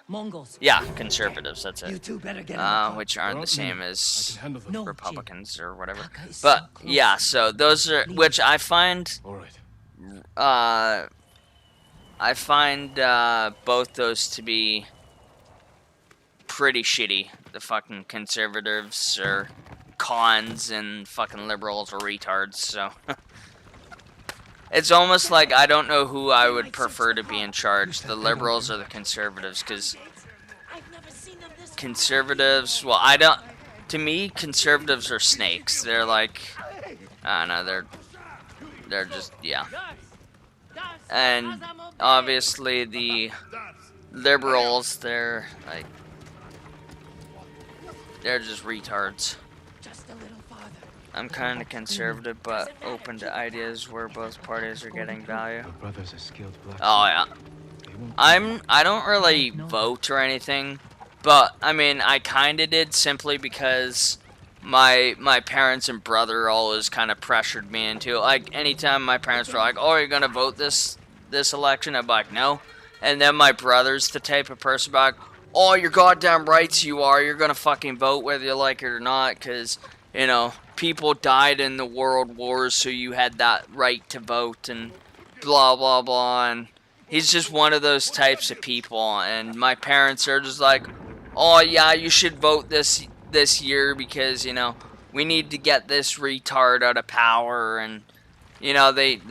Mongols. Yeah, conservatives. That's it. You two better get which aren't the same as No, Republicans or whatever. But yeah, so those are which I find. All right. I find both those to be pretty shitty. The fucking conservatives are cons and fucking liberals are retards. So it's almost like I don't know who I would prefer to be in charge, the liberals or the conservatives, because conservatives, well, I don't, to me, conservatives are snakes. They're like, I don't know, they're just, yeah. And obviously the liberals, they're like, they're just retards. I'm kind of conservative, but open to ideas where both parties are getting value. Your brother's a skilled blacksmith. Oh yeah. I don't really vote or anything, but I mean I kind of did simply because my parents and brother always kind of pressured me into it. Like anytime my parents were like, "Oh, are you gonna vote this election?" I'd be like, "No," and then my brother's the type of person like, "Oh, you're goddamn right you are. You're gonna fucking vote whether you like it or not, because you know." People died in the world wars, so you had that right to vote, and blah, blah, blah, and he's just one of those types of people, and my parents are just like, oh, yeah, you should vote this year, because, you know, we need to get this retard out of power, and, you know, they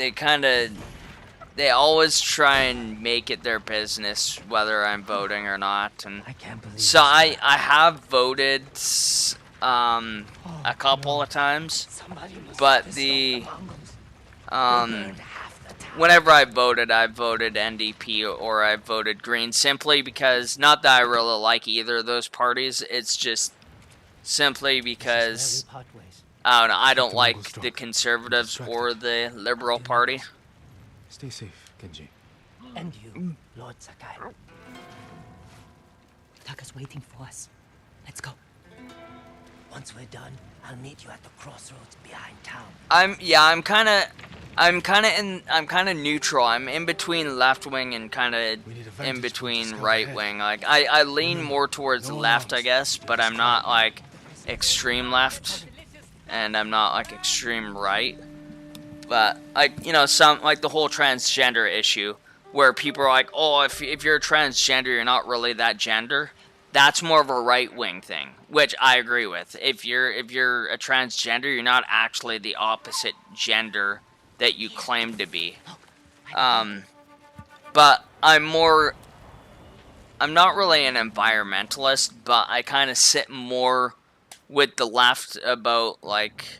always try and make it their business, whether I'm voting or not, and so I have voted a couple of times, but whenever I voted NDP or I voted Green, simply because, not that I really like either of those parties, it's just simply because, I don't know, I don't like the Conservatives or the Liberal Party. Stay safe, Kenji. And you, Lord Sakai. Taka's waiting for us. Let's go. Once we're done, I'll meet you at the crossroads behind town. I'm kind of neutral. I'm in between left wing and kind of in between right wing. Like I lean more towards left, I guess, but I'm not like extreme left, and I'm not like extreme right. But like, you know, some like the whole transgender issue, where people are like, oh, if you're a transgender, you're not really that gender. That's more of a right-wing thing, which I agree with. If you're a transgender, you're not actually the opposite gender that you claim to be. But I'm not really an environmentalist, but I kind of sit more with the left about like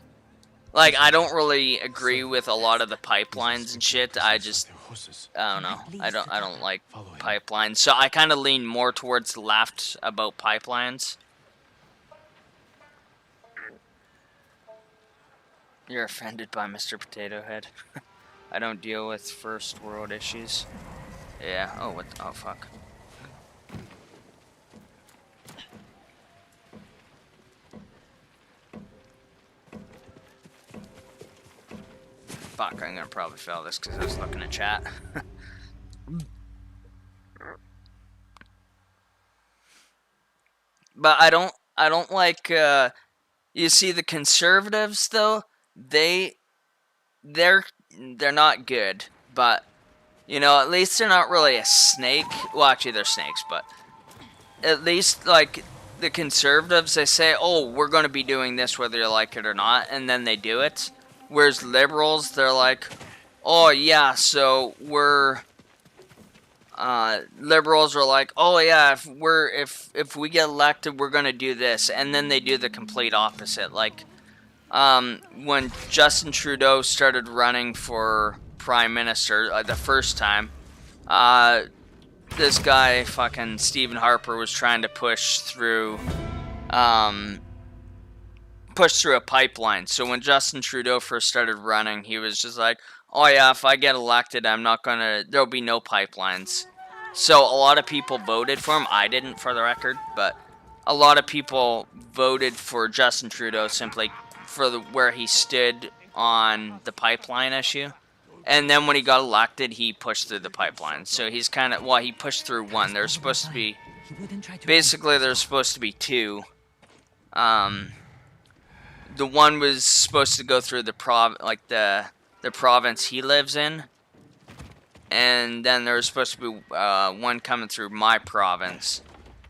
I don't really agree with a lot of the pipelines and shit. I don't know. I don't like pipelines. So I kind of lean more towards the left about pipelines. You're offended by Mr. Potato Head. I don't deal with first world issues. Yeah. Oh, what? Oh, fuck. Fuck, I'm gonna probably fail this because I was looking at chat. But I don't like, you see the conservatives though, they're not good, but, you know, at least they're not really a snake. Well, actually they're snakes, but at least, like, the conservatives, they say, oh, we're gonna be doing this whether you like it or not, and then they do it. Whereas liberals, they're like, oh yeah, so we're, liberals are like, oh yeah, if we get elected, we're gonna do this, and then they do the complete opposite. Like, when Justin Trudeau started running for prime minister the first time, this guy, fucking Stephen Harper, was trying to push through a pipeline. So when Justin Trudeau first started running, he was just like, oh yeah, if I get elected, there'll be no pipelines. So a lot of people voted for him. I didn't, for the record, but a lot of people voted for Justin Trudeau simply for where he stood on the pipeline issue. And then when he got elected, he pushed through the pipeline. So he's kind of, well, he pushed through one. There's supposed to be, basically there's supposed to be two. The one was supposed to go through the province he lives in. And then there was supposed to be one coming through my province.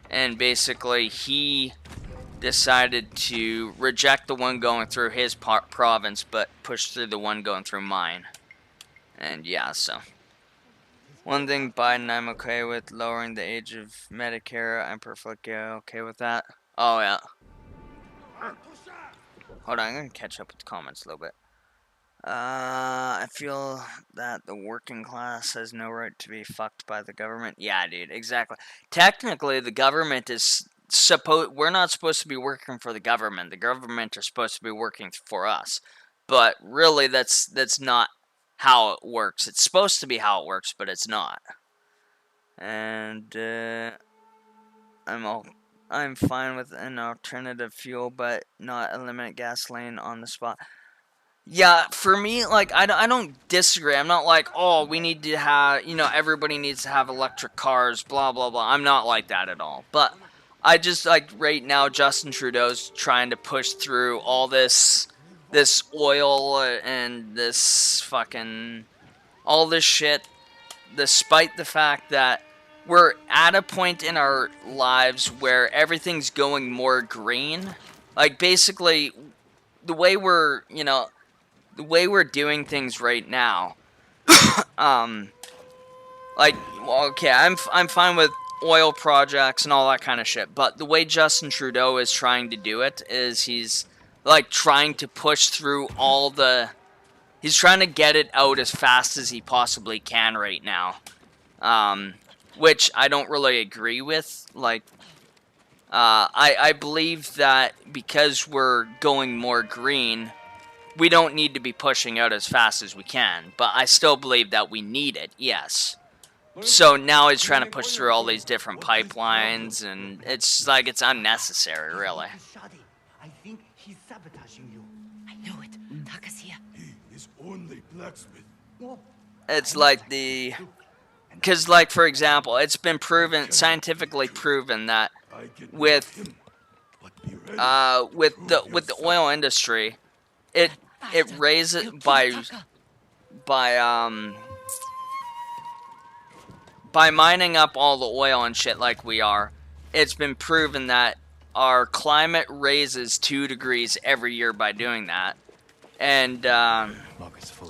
And basically he decided to reject the one going through his province, but push through the one going through mine. And yeah, so. One thing, Biden, I'm okay with lowering the age of Medicare. I'm perfectly okay with that. Oh, yeah. Hold on, I'm going to catch up with the comments a little bit. I feel that the working class has no right to be fucked by the government. Yeah, dude, exactly. Technically, the government is we're not supposed to be working for the government. The government are supposed to be working for us. But really, that's not how it works. It's supposed to be how it works, but it's not. And I'm fine with an alternative fuel, but not eliminate gasoline on the spot. Yeah, for me, like, I don't disagree. I'm not like, oh, we need to have, you know, everybody needs to have electric cars, blah, blah, blah. I'm not like that at all. But I just, like, right now, Justin Trudeau's trying to push through all this oil and this fucking, all this shit, despite the fact that we're at a point in our lives where everything's going more green. Like, basically, the way we're, you know, the way we're doing things right now, like, well, okay, I'm fine with oil projects and all that kind of shit, but the way Justin Trudeau is trying to do it is he's, like, trying to push through he's trying to get it out as fast as he possibly can right now, which I don't really agree with. Like, I believe that because we're going more green, we don't need to be pushing out as fast as we can, but I still believe that we need it, yes. So now he's trying to push through all these different pipelines, and it's like, it's unnecessary, really. I think he's sabotaging you. I knew it. Taka's here. He is only blacksmith. It's like because, like, for example, it's been scientifically proven that with the oil industry, it raises by mining up all the oil and shit like we are, it's been proven that our climate raises 2 degrees every year by doing that. And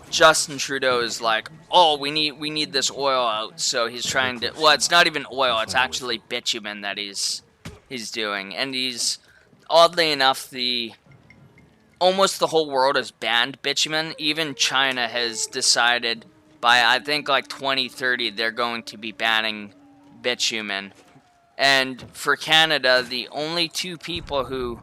Justin Trudeau is like, oh, we need this oil out, so he's trying to. Well, it's not even oil; it's actually bitumen that he's doing, and he's oddly enough almost the whole world has banned bitumen. Even China has decided by I think like 2030 they're going to be banning bitumen. And for Canada, the only two people who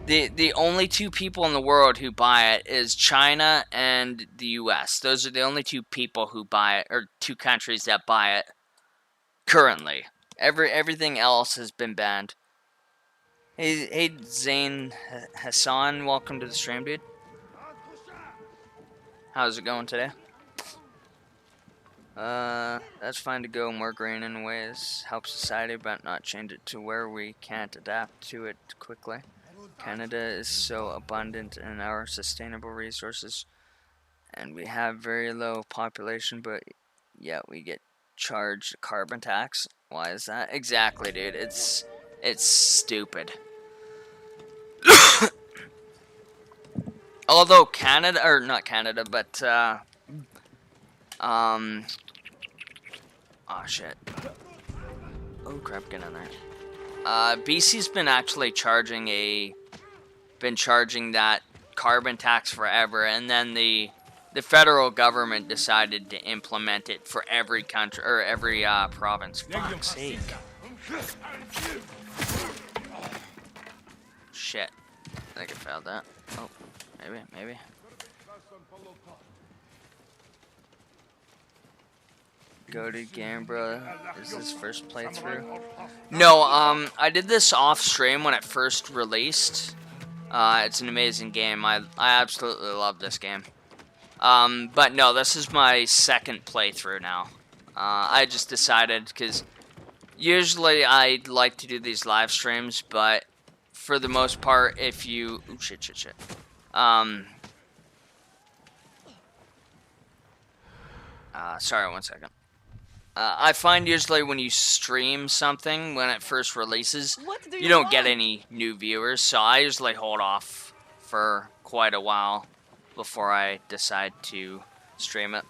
The only two people in the world who buy it is China and the US. Those are the only two people who buy it, or two countries that buy it currently. Everything else has been banned. Hey Zane Hassan, welcome to the stream, dude. How's it going today? That's fine to go more green in ways, help society, but not change it to where we can't adapt to it quickly. Canada is so abundant in our sustainable resources, and we have very low population, but yet we get charged a carbon tax. Why is that? Exactly, dude. It's stupid. Although Canada, or not Canada, but oh shit. Oh crap, get in there. BC's been actually charging that carbon tax forever, and then the federal government decided to implement it for every country or every province. Fuck's sake. Shit. I think I failed that. Oh, maybe. Go to Gambra. Is this first playthrough? No, I did this off stream when it first released. It's an amazing game. I absolutely love this game. But no, this is my second playthrough now. I just decided, because usually I like to do these live streams, but for the most part, if you... Ooh, shit. Sorry, 1 second. I find usually when you stream something, when it first releases, you don't get any new viewers, so I usually hold off for quite a while before I decide to stream it.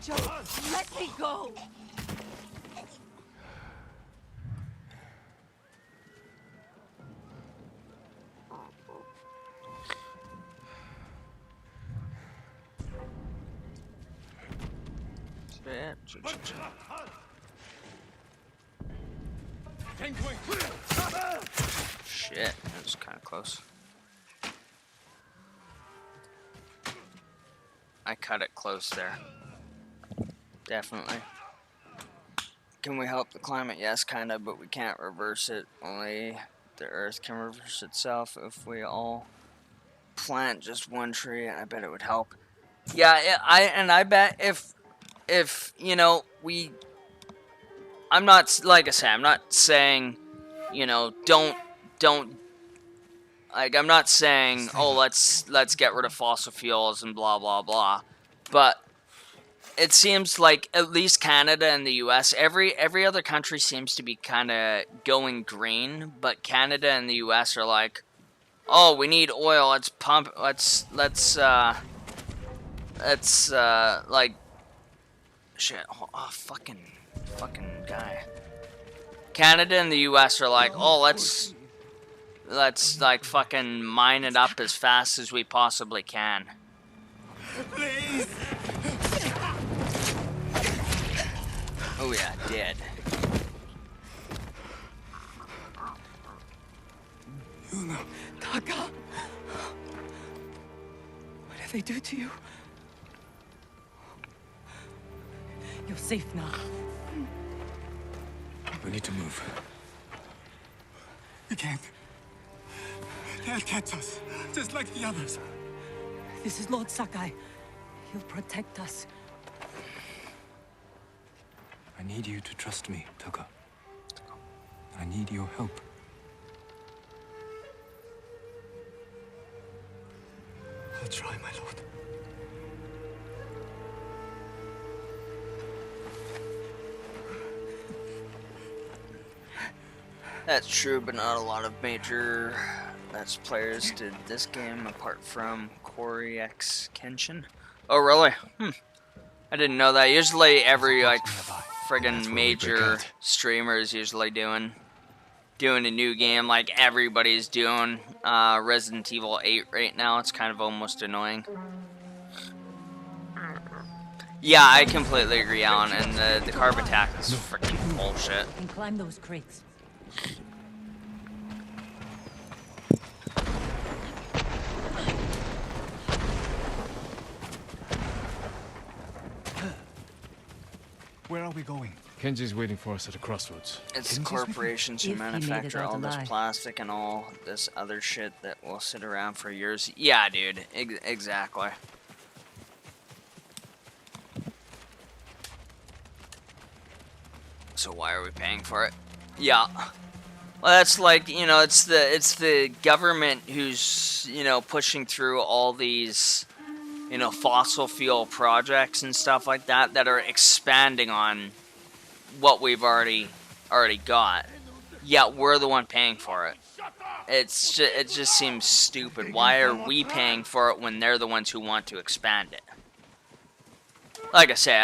Joe, let me go! Shit, that was kind of close. I cut it close there. Definitely. Can we help the climate? Yes, kind of, but we can't reverse it. Only the Earth can reverse itself. If we all plant just one tree, I bet it would help. Yeah, I bet if you know, I'm not, like I say, I'm not saying, you know, don't like, I'm not saying, oh, let's get rid of fossil fuels and blah blah blah, but it seems like at least Canada and the US, every other country seems to be kind of going green, but Canada and the US are like, oh, we need oil, let's pump, let's like, shit, oh, fucking guy. Canada and the US are like, oh, let's like fucking mine it up as fast as we possibly can. Please. Oh yeah, dead. Taka! What did they do to you? You're safe now. We need to move. We can't. They'll catch us, just like the others. This is Lord Sakai. He'll protect us. I need you to trust me, Taka. I need your help. try, my lord. That's true, but not a lot of major Let's players did this game apart from Corey X Kenshin. Oh, really? I didn't know that. Usually every like friggin' major streamer is usually doing a new game. Like everybody's doing Resident Evil 8 right now. It's kind of almost annoying. Yeah, I completely agree, Alan. And the carb attack is freaking bullshit. You can climb those crates. Where are we going? Kenji's waiting for us at a crossroads. It's corporations who manufacture all this plastic and all this other shit that will sit around for years. Yeah, dude. Exactly. So why are we paying for it? Yeah. Well, that's like, you know, it's the government who's, you know, pushing through all these, you know, fossil fuel projects and stuff like that that are expanding on what we've already got. Yet we're the one paying for it. It just seems stupid. Why are we paying for it when they're the ones who want to expand it? Like I say,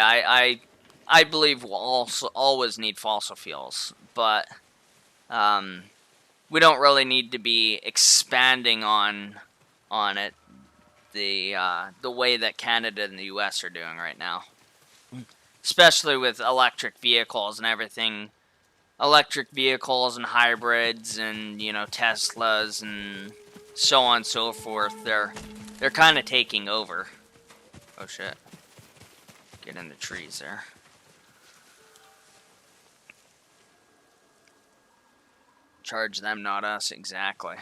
I believe we'll also always need fossil fuels, but we don't really need to be expanding on it the way that Canada and the US are doing right now. Especially with electric vehicles and everything. Electric vehicles and hybrids and, you know, Teslas and so on and so forth. They're kind of taking over. Oh shit. Get in the trees there. Charge them, not us. Exactly.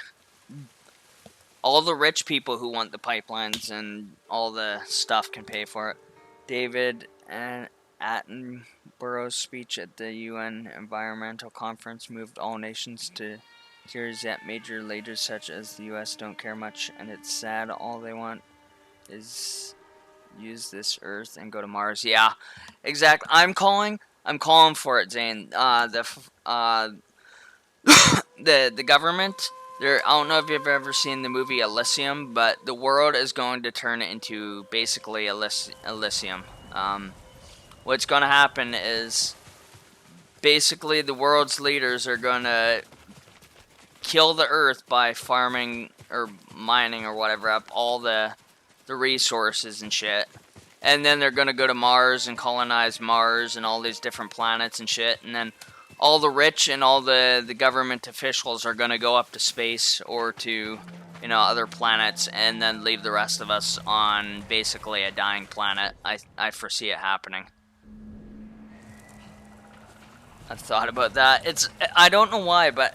All the rich people who want the pipelines and all the stuff can pay for it. David Attenborough's speech at the UN Environmental Conference moved all nations to tears, yet major leaders such as the US don't care much, and it's sad. All they want is use this Earth and go to Mars. Yeah, exactly. I'm calling for it, Zane. The government. I don't know if you've ever seen the movie Elysium, but the world is going to turn into basically Elysium. What's going to happen is basically the world's leaders are going to kill the Earth by farming or mining or whatever up all the resources and shit. And then they're going to go to Mars and colonize Mars and all these different planets and shit. And then all the rich and all the government officials are going to go up to space or to, you know, other planets and then leave the rest of us on basically a dying planet. I foresee it happening. I've thought about that. I don't know why, but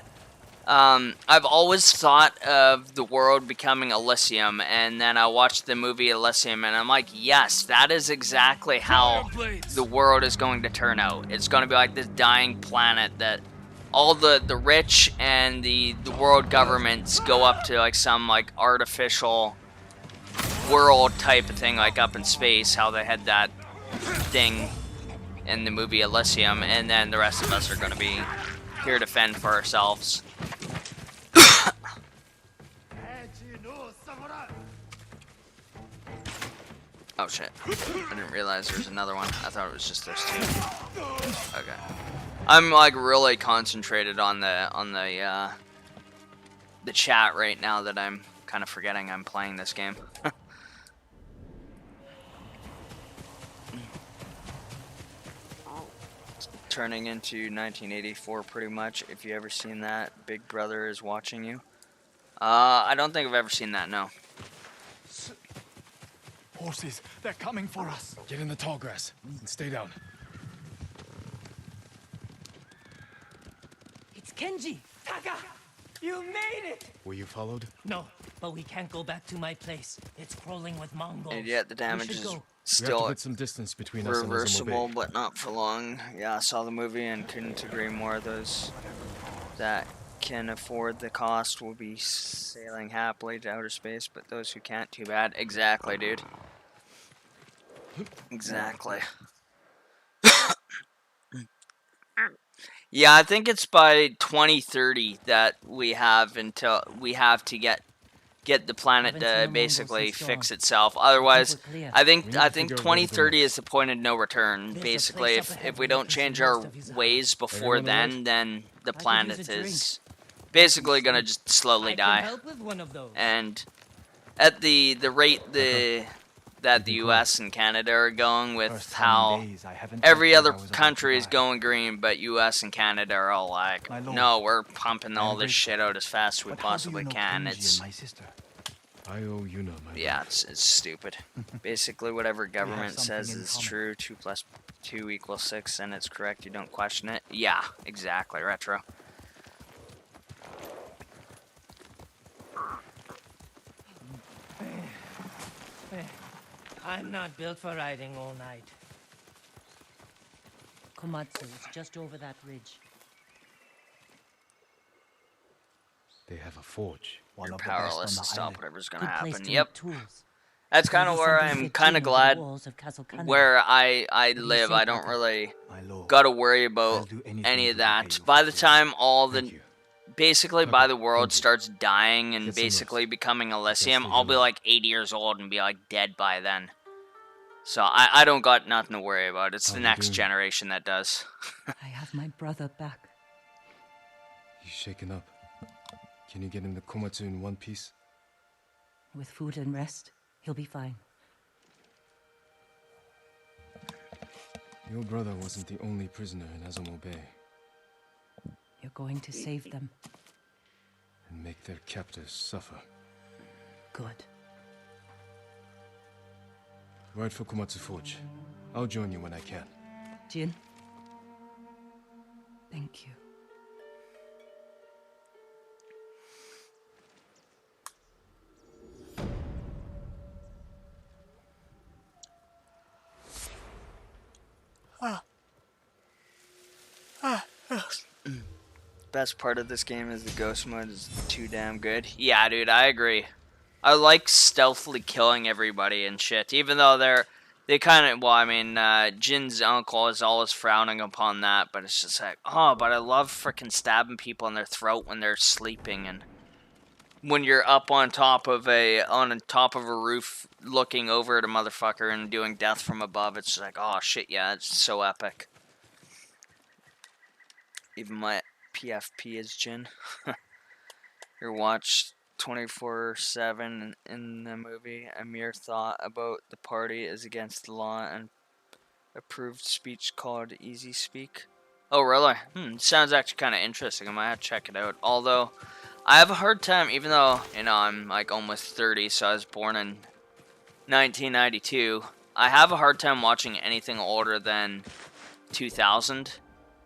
I've always thought of the world becoming Elysium, and then I watched the movie Elysium, and I'm like, yes, that is exactly how the world is going to turn out. It's going to be like this dying planet that all the rich and the world governments go up to like some like artificial world type of thing, like up in space, how they had that thing in the movie Elysium, and then the rest of us are going to be here to fend for ourselves. Oh shit. I didn't realize there was another one. I thought it was just those two. Okay. I'm like really concentrated on the chat right now that I'm kind of forgetting I'm playing this game. Turning into 1984 pretty much. If you ever seen that, Big Brother is watching you. I don't think I've ever seen that, no. Horses, they're coming for us. Get in the tall grass and stay down. It's Kenji! Taka! You made it! Were you followed? No, but we can't go back to my place. It's crawling with Mongols. And yet the damage is We have to still put some distance between us and reversible, Azuma but not for long. Yeah, I saw the movie and couldn't agree more. That can afford the cost will be sailing happily to outer space, but those who can't, too bad. Exactly, dude. Exactly. Yeah, I think it's by 2030 that we have to get the planet Haven't seen to a basically Mongol since dawn. fix itself. I think Otherwise, we're clear. I We think need I to think figure out where to go 2030 is next. the point of no return. There's a Basically, place up ahead if we where you don't can see change most our of his ways before Everyone alright? then the I could use a planet drink. is basically gonna Sleep. just slowly I die. can help with one of those. And at the rate that You the can U.S. and Canada are going, with First time in how days I haven't every felt like other I was about country to is die. going green, but U.S. and Canada are all like, My lord, no, we're pumping I am all this grateful. shit out as fast as we But how do possibly you know can. Kenji It's and my sister? I owe Yuna, my yeah, love. it's stupid. Basically, whatever government something says in is common. true. 2 plus 2 equals 6, and it's correct. You don't question it. Yeah, exactly. Retro. I'm not built for riding all night. Komatsu is just over that ridge. They have a forge. One You're of the best on powerless the to stop island. whatever's gonna Good place happen. to Yep. make tools. That's kind of Maybe where something I'm fit kind Jin of over the glad walls of Castle Canada. where I What do you live. say, I don't Parker? really My lord. gotta worry I'll about do anything any of to repay that. you By for the saving time all Thank the you. basically by the Parker, world Kenji, starts dying and get some basically rest. becoming Elysium, stay I'll here be long. like 80 years old and be like dead by then. So I don't got nothing to worry about. It's How the you next doing? generation that does. I have my brother back. He's shaken up. Can you get him to Komatsu in one piece? With food and rest, he'll be fine. Your brother wasn't the only prisoner in Azamo Bay. You're going to save them. And make their captors suffer. Good. Ride for Komatsu Forge. I'll join you when I can. Jin? Thank you. Best part of this game is the ghost mode is too damn good. Yeah, dude, I agree. I like stealthily killing everybody and shit, even though they kind of, well, I mean, Jin's uncle is always frowning upon that, but it's just like, oh, but I love freaking stabbing people in their throat when they're sleeping, and when you're up on top of a roof looking over at a motherfucker and doing death from above, it's just like, oh shit, yeah, it's so epic. Even my PFP is Jin. Your watch 24/7 in the movie. A mere thought about the party is against the law and approved speech called easy speak. Oh really? Sounds actually kind of interesting. I might have to check it out. Although I have a hard time, even though I'm like almost 30, so I was born in 1992. I have a hard time watching anything older than 2000,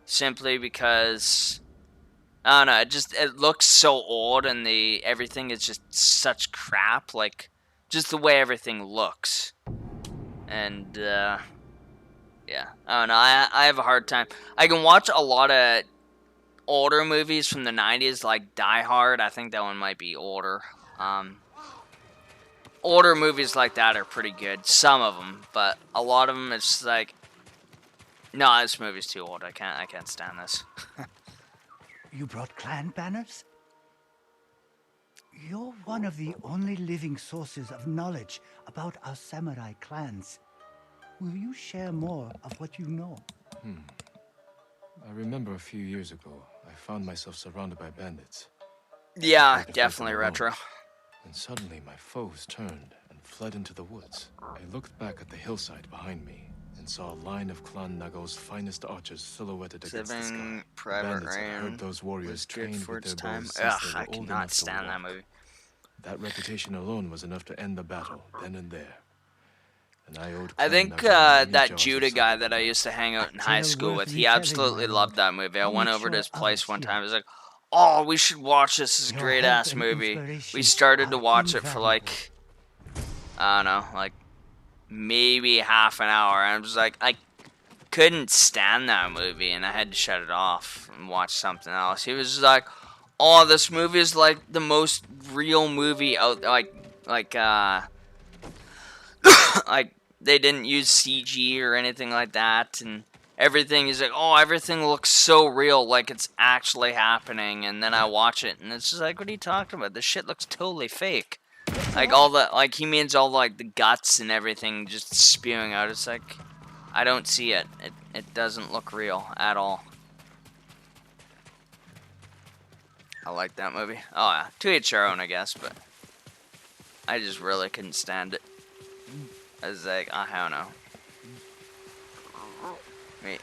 simply because I don't know. It looks so old, and everything is just such crap. Like just the way everything looks, and yeah, I don't know. I have a hard time. I can watch a lot of older movies from the 90s, like Die Hard. I think that one might be older. Older movies like that are pretty good. Some of them, but a lot of them, it's like, no, this movie's too old. I can't stand this. You brought clan banners? You're one of the only living sources of knowledge about our samurai clans. Will you share more of what you know? I remember a few years ago, I found myself surrounded by bandits. Yeah, Tried to fight definitely them alone. retro. And suddenly my foes turned and fled into the woods. I looked back at the hillside behind me and saw a line of Clan Nago's finest archers silhouetted against the sky. Saving The Private bandits had Ryan heard those warriors was good trained for with its their time. bows since Ugh, they were I old cannot enough to stand that walk. movie. That reputation alone was enough to end the battle then and there. And I owed I Clan think Nago many that jars Judah of guy supper that for I that. used to hang out in A high tale school worth with, he retelling, absolutely my loved lord. that movie. I I'll went make over to sure his place others one hear time. I it. was like, oh, we should watch this. This is a Your great help ass and movie. We inspiration started to are watch it for invaluable. like, I don't know, like maybe half an hour. And I was like, I couldn't stand that movie, and I had to shut it off and watch something else. He was just like, oh, this movie is like the most real movie out, like like they didn't use CG or anything like that, and everything is like, oh, everything looks so real, like it's actually happening. And then I watch it, and it's just like, what are you talking about? This shit looks totally fake. Like all the, like he means all like the guts and everything just spewing out. It's like, I don't see it. It doesn't look real at all. I like that movie. Oh yeah, to each our own, I guess, but I just really couldn't stand it. I was like, I don't know. Wait.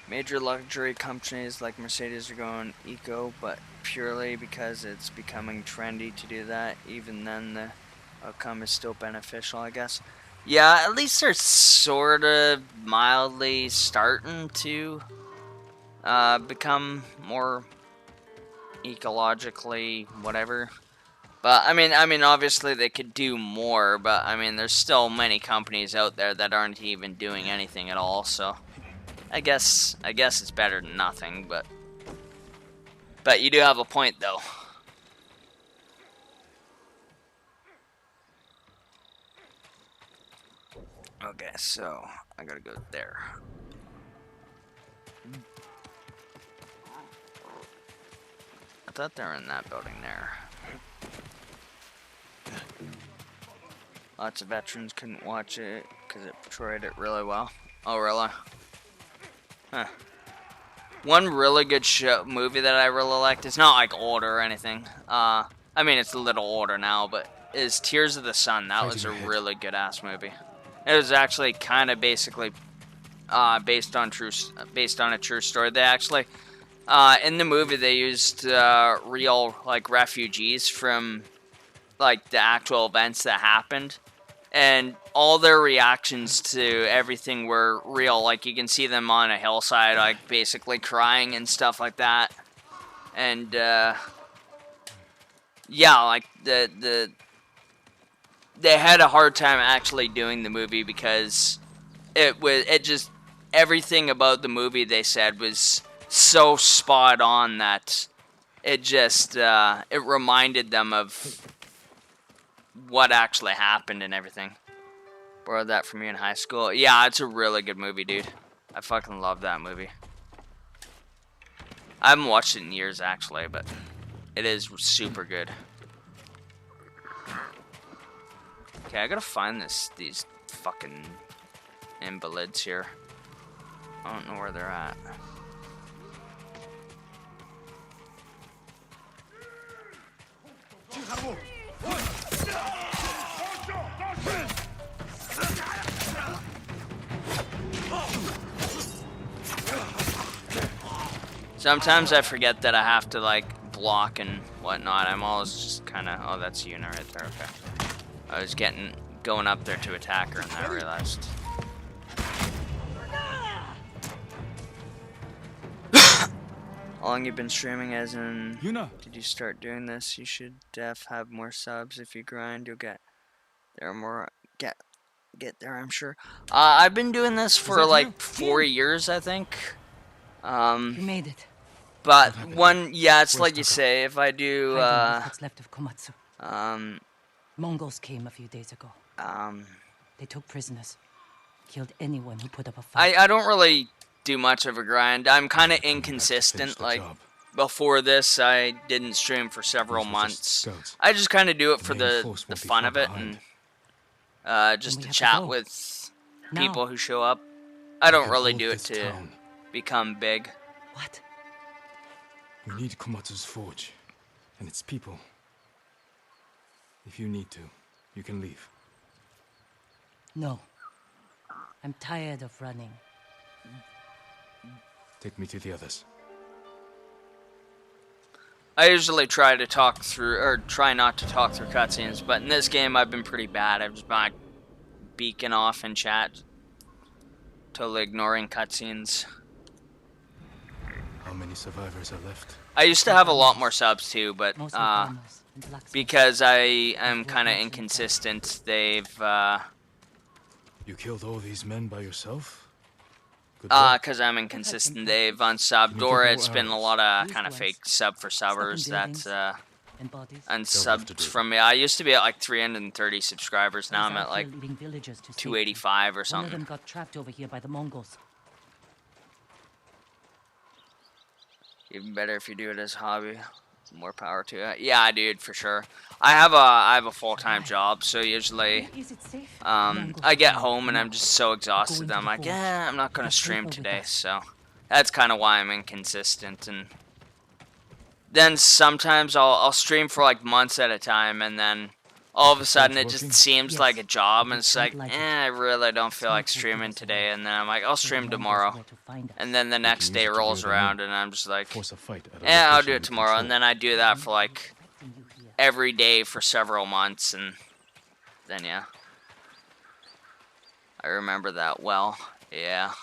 Major luxury companies like Mercedes are going eco, but purely because it's becoming trendy to do that. Even then, the outcome is still beneficial, I guess. Yeah, at least they're sort of mildly starting to become more ecologically whatever. But I mean, obviously they could do more. But I mean, there's still many companies out there that aren't even doing anything at all. So I guess it's better than nothing. But you do have a point, though. Okay, so I gotta go there. I thought they were in that building there. Lots of veterans couldn't watch it because it portrayed it really well. Oh, really? Huh. One really good movie that I really liked, it's not like older or anything. I mean, it's a little older now, but is Tears of the Sun. That was a really good ass movie. It was actually kind of basically based on a true story. They actually in the movie they used real like refugees from like the actual events that happened, and all their reactions to everything were real. Like you can see them on a hillside, like basically crying and stuff like that. And yeah, like they had a hard time actually doing the movie because it just everything about the movie they said was so spot on that it just it reminded them of what actually happened and everything. Borrowed that from you in high school. Yeah, it's a really good movie, dude. I fucking love that movie. I haven't watched it in years, actually, but it is super good. Okay, I gotta find these fucking invalids here. I don't know where they're at. Sometimes I forget that I have to like block and whatnot. I'm always just kind of, oh, that's Yuna right there. Okay, I was going up there to attack her, and then I realized. How long you been streaming? As in, Yuna, did you start doing this? You should have more subs. If you grind, you'll get there more. Get there, I'm sure. I've been doing this for like 4 years, I think. You made it. But yeah, it's like you say, if I do, Hiding with what's left of Komatsu. um, Mongols came a few days ago. They took prisoners, killed anyone who put up a fight. I don't really do much of a grind. I'm kind of inconsistent. Like before this, I didn't stream for several months. I just kind of do it for the fun of it and just to chat with people who show up. I don't really do it to become big. What? We need Komatsu's forge and its people. If you need to, you can leave. No. I'm tired of running. Take me to the others. I usually try to talk through, or try not to talk through cutscenes, but in this game I've been pretty bad. I've just been like beaking off in chat, totally ignoring cutscenes. How many survivors are left? I used to have a lot more subs too, but because I am kind of inconsistent, they've You killed all these men by yourself? Because I'm inconsistent. They've unsubbed, or it's been a lot of kind of fake sub for subbers that unsubbed from me. I used to be at like 330 subscribers. Now I'm at like 285 or something. One of them got trapped over here by the Mongols. Even better if you do it as a hobby. More power to it. Yeah, dude, for sure. I have a full-time job, so usually I get home and I'm just so exhausted that I'm like, yeah, I'm not gonna stream today. So that's kind of why I'm inconsistent. And then sometimes I'll stream for like months at a time, and then all of a sudden it just seems like a job, and it's like, I really don't feel like streaming today. And then I'm like, I'll stream tomorrow. And then the next day rolls around, and I'm just like, I'll do it tomorrow. And then I do that for like every day for several months, and then yeah. I remember that well. Yeah.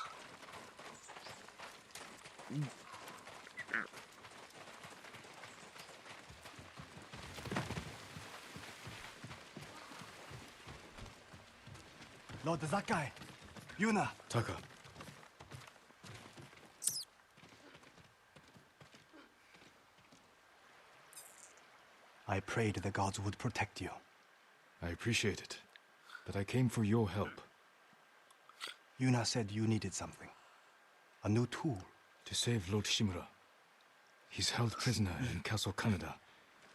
Lord Zakai, Yuna. Taka. I prayed the gods would protect you. I appreciate it, but I came for your help. Yuna said you needed something. A new tool. To save Lord Shimura. He's held prisoner in Castle Kaneda,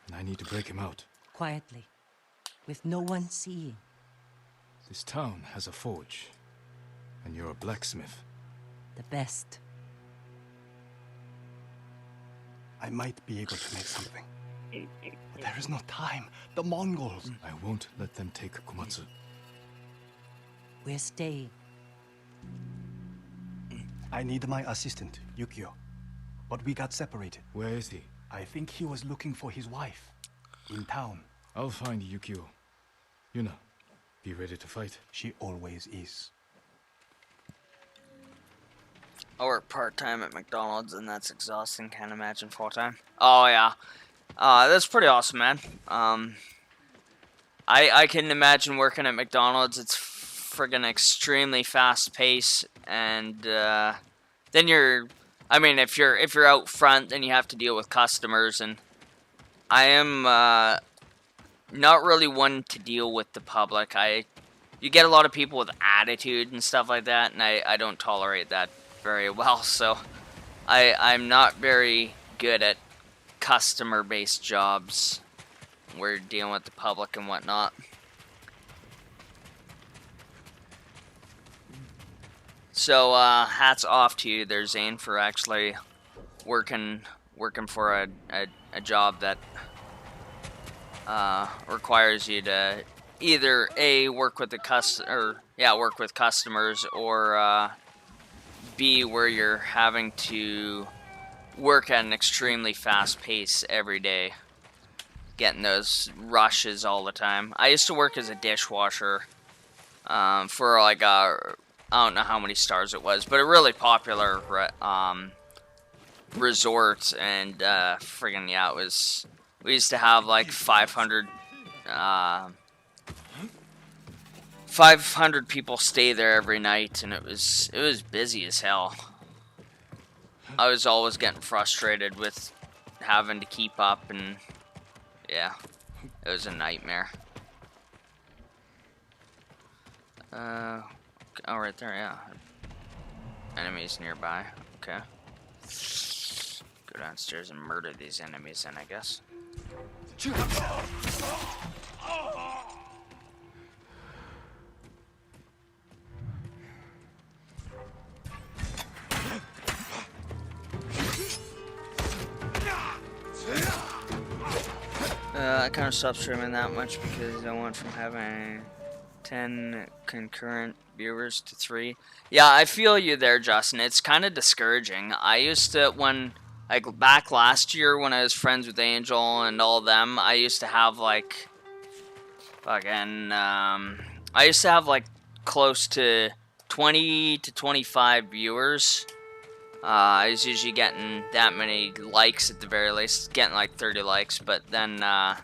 and I need to break him out. Quietly, with no one seeing. This town has a forge, and you're a blacksmith. The best. I might be able to make something. But there is no time. The Mongols. I won't let them take Komatsu. We're staying. I need my assistant, Yukio. But we got separated. Where is he? I think he was looking for his wife. In town. I'll find Yukio. Yuna, be ready to fight. She always is. I work part-time at McDonald's, and that's exhausting. Can't imagine full-time. Oh, yeah. That's pretty awesome, man. I can imagine working at McDonald's. It's friggin' extremely fast-paced, and then you're... I mean, if you're out front, then you have to deal with customers, and I am not really one to deal with the public. You get a lot of people with attitude and stuff like that, and I don't tolerate that very well, so I'm not very good at customer-based jobs where you're dealing with the public and whatnot. So hats off to you there, Zane, for actually working for a job that requires you to either work with work with customers, or B, where you're having to work at an extremely fast pace every day, getting those rushes all the time. I used to work as a dishwasher for like I don't know how many stars it was, but a really popular resort, and friggin' yeah, it was. We used to have like 500 people stay there every night, and it was busy as hell. I was always getting frustrated with having to keep up, and yeah, it was a nightmare. Oh, right there, yeah. Enemies nearby. Okay. Go downstairs and murder these enemies then, I guess. I kind of stopped streaming that much because I went from having 10 concurrent viewers to 3. Yeah, I feel you there, Justin. It's kind of discouraging. I used to, like back last year when I was friends with Angel and all them, I used to have like I used to have like close to 20 to 25 viewers. I was usually getting that many likes at the very least, getting like 30 likes, but then I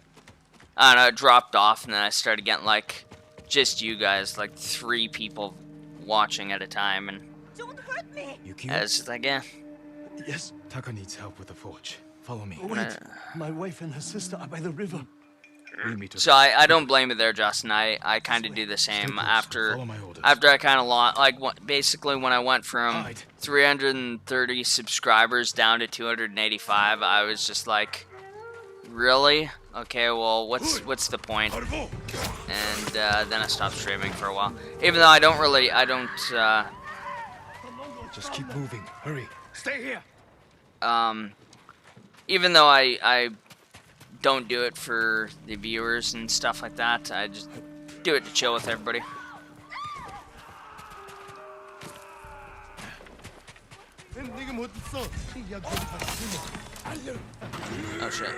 don't know, it dropped off, and then I started getting like just you guys, like 3 people watching at a time, and Don't hurt me! It's just like, yeah. Yes. Taka needs help with the forge. Follow me. Wait, my wife and her sister are by the river. We meet So I don't blame you there, Justin. I kind of do the same after I kind of lost, like, basically when I went from 330 subscribers down to 285, I was just like, really? Okay, well, what's the point? And then I stopped streaming for a while. Even though I don't just keep moving. Hurry. Stay here. even though I don't do it for the viewers and stuff like that, I just do it to chill with everybody. Oh shit.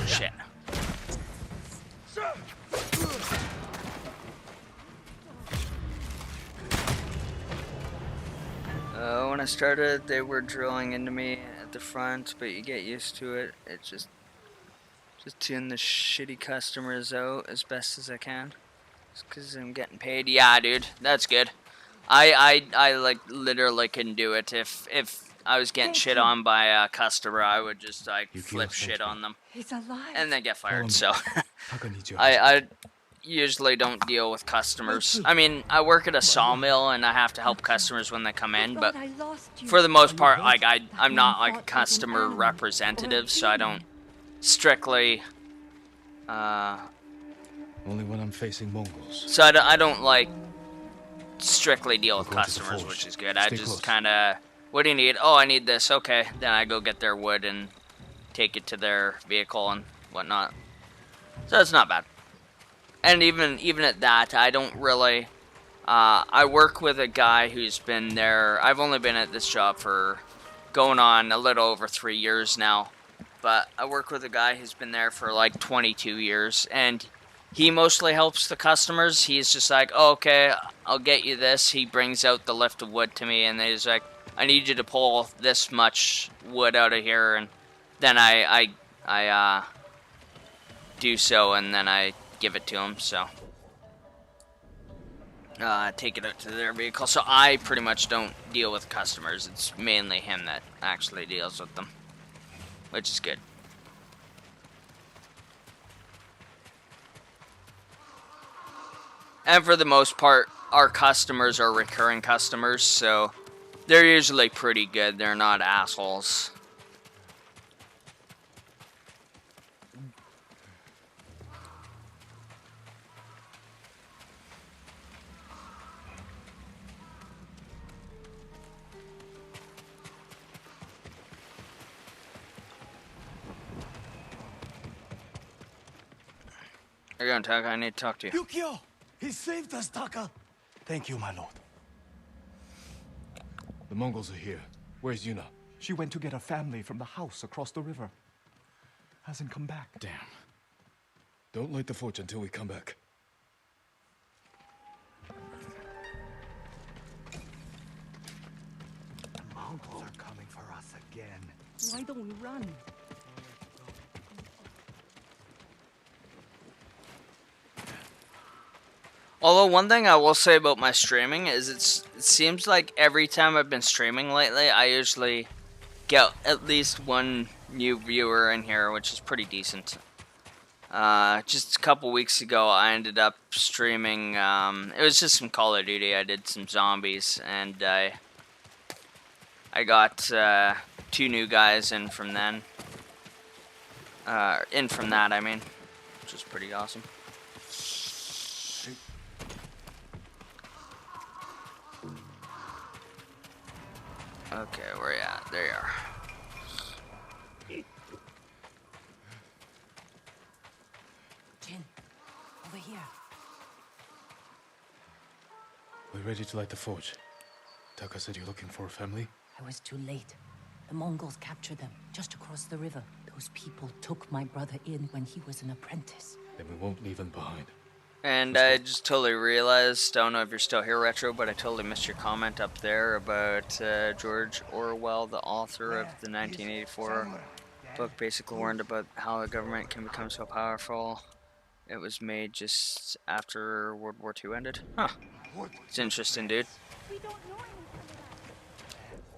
Shit. When I started, they were drilling into me at the front, but you get used to it. It's just tune the shitty customers out as best as I can. Just 'cause I'm getting paid. Yeah, dude, that's good. I like literally couldn't do it if I was getting shit on by a customer. I would just like flip shit on them. He's alive. And then get fired. So I usually don't deal with customers. I mean, I work at a sawmill and I have to help customers when they come in, but for the most part, like I'm not like a customer representative, so I don't strictly only when I'm facing Mongols. So I don't like strictly deal with customers, which is good. I just kind of, what do you need? Oh, I need this. Okay, then I go get their wood and take it to their vehicle and whatnot. So it's not bad. And even at that, I don't really. I work with a guy who's been there. I've only been at this job for going on a little over 3 years now. But I work with a guy who's been there for like 22 years. And he mostly helps the customers. He's just like, oh, okay, I'll get you this. He brings out the lift of wood to me. And he's like, I need you to pull this much wood out of here. And then I do so. And then I give it to him. So take it out to their vehicle. So I pretty much don't deal with customers. It's mainly him that actually deals with them, which is good. And for the most part, our customers are recurring customers, so they're usually pretty good. They're not assholes. You're going, Taka. I need to talk to you. Yukio! He saved us, Taka! Thank you, my lord. The Mongols are here. Where's Yuna? She went to get her family from the house across the river. Hasn't come back. Damn. Don't light the forge until we come back. The Mongols are coming for us again. Why don't we run? Although one thing I will say about my streaming is it seems like every time I've been streaming lately, I usually get at least one new viewer in here, which is pretty decent. Just a couple weeks ago, I ended up streaming, it was just some Call of Duty. I did some zombies, and I got 2 new guys in from then. I mean, which was pretty awesome. Okay, where you at? There you are. Jin, over here. We're ready to light the forge. Taka said you're looking for a family? I was too late. The Mongols captured them just across the river. Those people took my brother in when he was an apprentice. Then we won't leave him behind. And I just totally realized, don't know if you're still here, Retro, but I totally missed your comment up there about George Orwell, the author of the 1984 book, basically warned about how the government can become so powerful. It was made just after World War II ended. Huh. It's interesting, dude.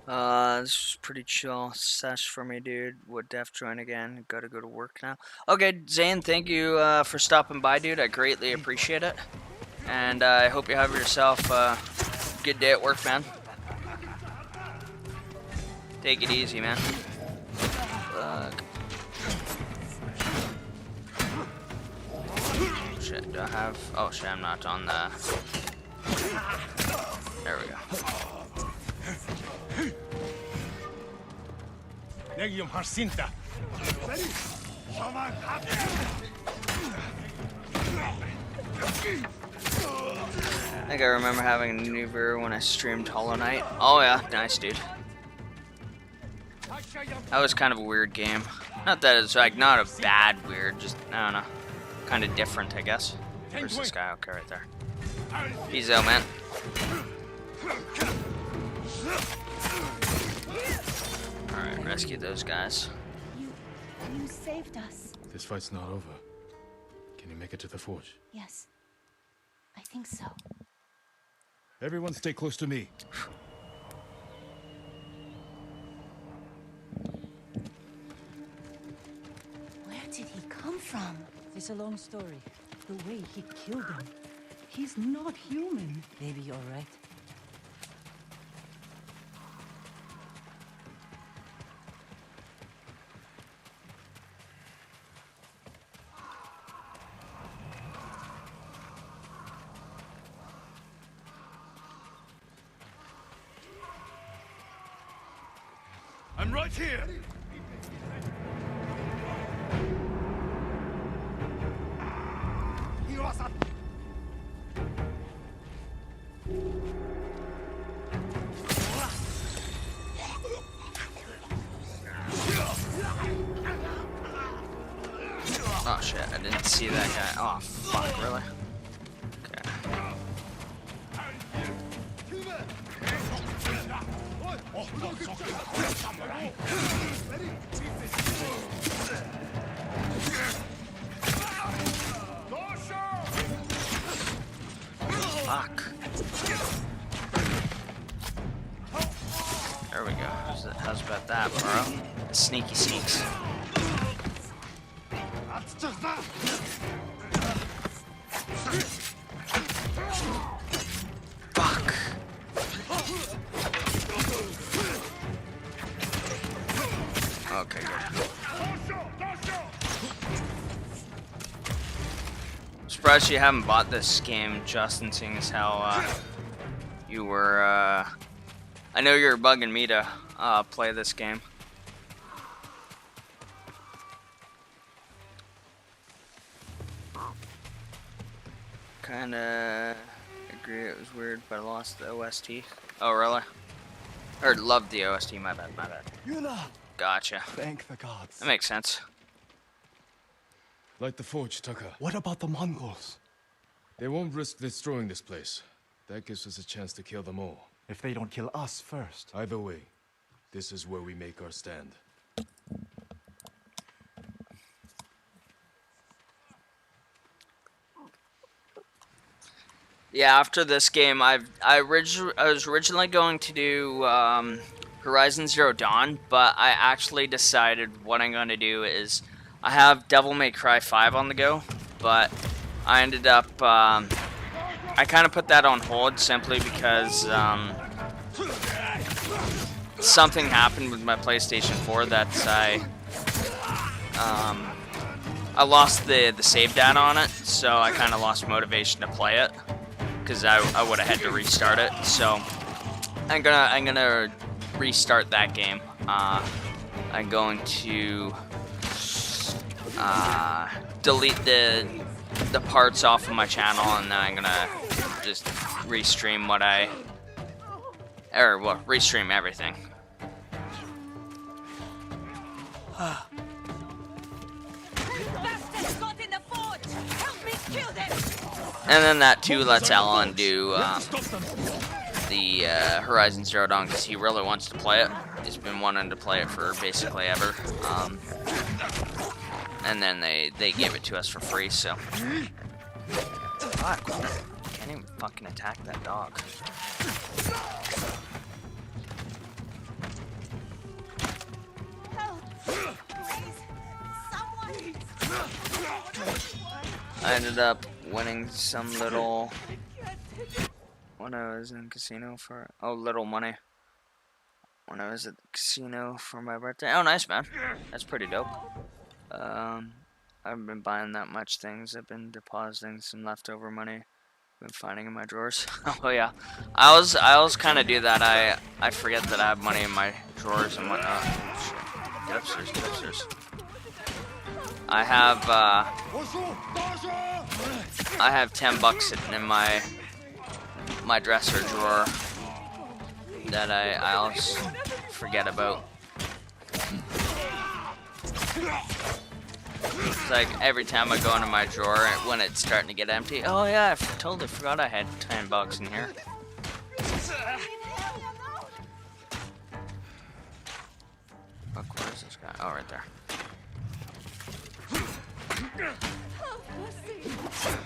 This was pretty chill sesh for me, dude. Would def join again. Gotta go to work now. Okay, Zane, thank you for stopping by, dude. I greatly appreciate it. And I hope you have yourself a good day at work, man. Take it easy, man. Fuck. Shit, do I have... Oh, shit, I'm not on the... There we go. Legium Harsinta. I think I remember having a new viewer when I streamed Hollow Knight. Oh yeah, nice, dude. That was kind of a weird game. Not that it's like not a bad weird, just I don't know, kind of different, I guess. Where's this guy? Okay, right there. He's out, man. All right, rescue those guys. You saved us. This fight's not over. Can you make it to the forge? Yes, I think so. Everyone stay close to me. Where did he come from? It's a long story. The way he killed him. He's not human. Maybe you're right. I'm right here! Oh shit, I didn't see that guy. Oh fuck, really? Okay. Fuck. There we go. How's about that, bro? Sneaky sneaks. Fuck. Okay, good. Surprised you haven't bought this game, Justin, seeing as how you were, I know you're bugging me to play this game. Kinda agree it was weird, but I lost the OST. Oh, really? Or loved the OST, my bad, my bad. Yuna! Gotcha. Thank the gods. That makes sense. Light the forge, Tucker. What about the Mongols? They won't risk destroying this place. That gives us a chance to kill them all. If they don't kill us first. Either way, this is where we make our stand. Yeah, after this game, I was originally going to do Horizon Zero Dawn, but I actually decided what I'm going to do is I have Devil May Cry 5 on the go, but I ended up I kind of put that on hold simply because something happened with my PlayStation 4 that I lost the save data on it, so I kind of lost motivation to play it because I would have had to restart it. So I'm gonna restart that game. I'm going to delete the parts off of my channel, and then I'm gonna just restream restream everything. Bastards got in the forge! Help me kill them! And then that too lets Alan do the Horizon Zero Dawn because he really wants to play it. He's been wanting to play it for basically ever. And then they gave it to us for free, so. Fuck, can't even fucking attack that dog. I ended up winning some little when I was in casino for little money when I was at the casino for my birthday. Oh, nice, man. That's pretty dope. I haven't been buying that much things. I've been depositing some leftover money. Been finding in my drawers. Oh yeah, I always kind of do that. I forget that I have money in my drawers and whatnot. Get upstairs, get upstairs. I have $10 sitting in my dresser drawer that I always forget about. It's like every time I go into my drawer when it's starting to get empty. Oh yeah, I totally forgot I had $10 in here. Fuck, where is this guy? Oh, right there.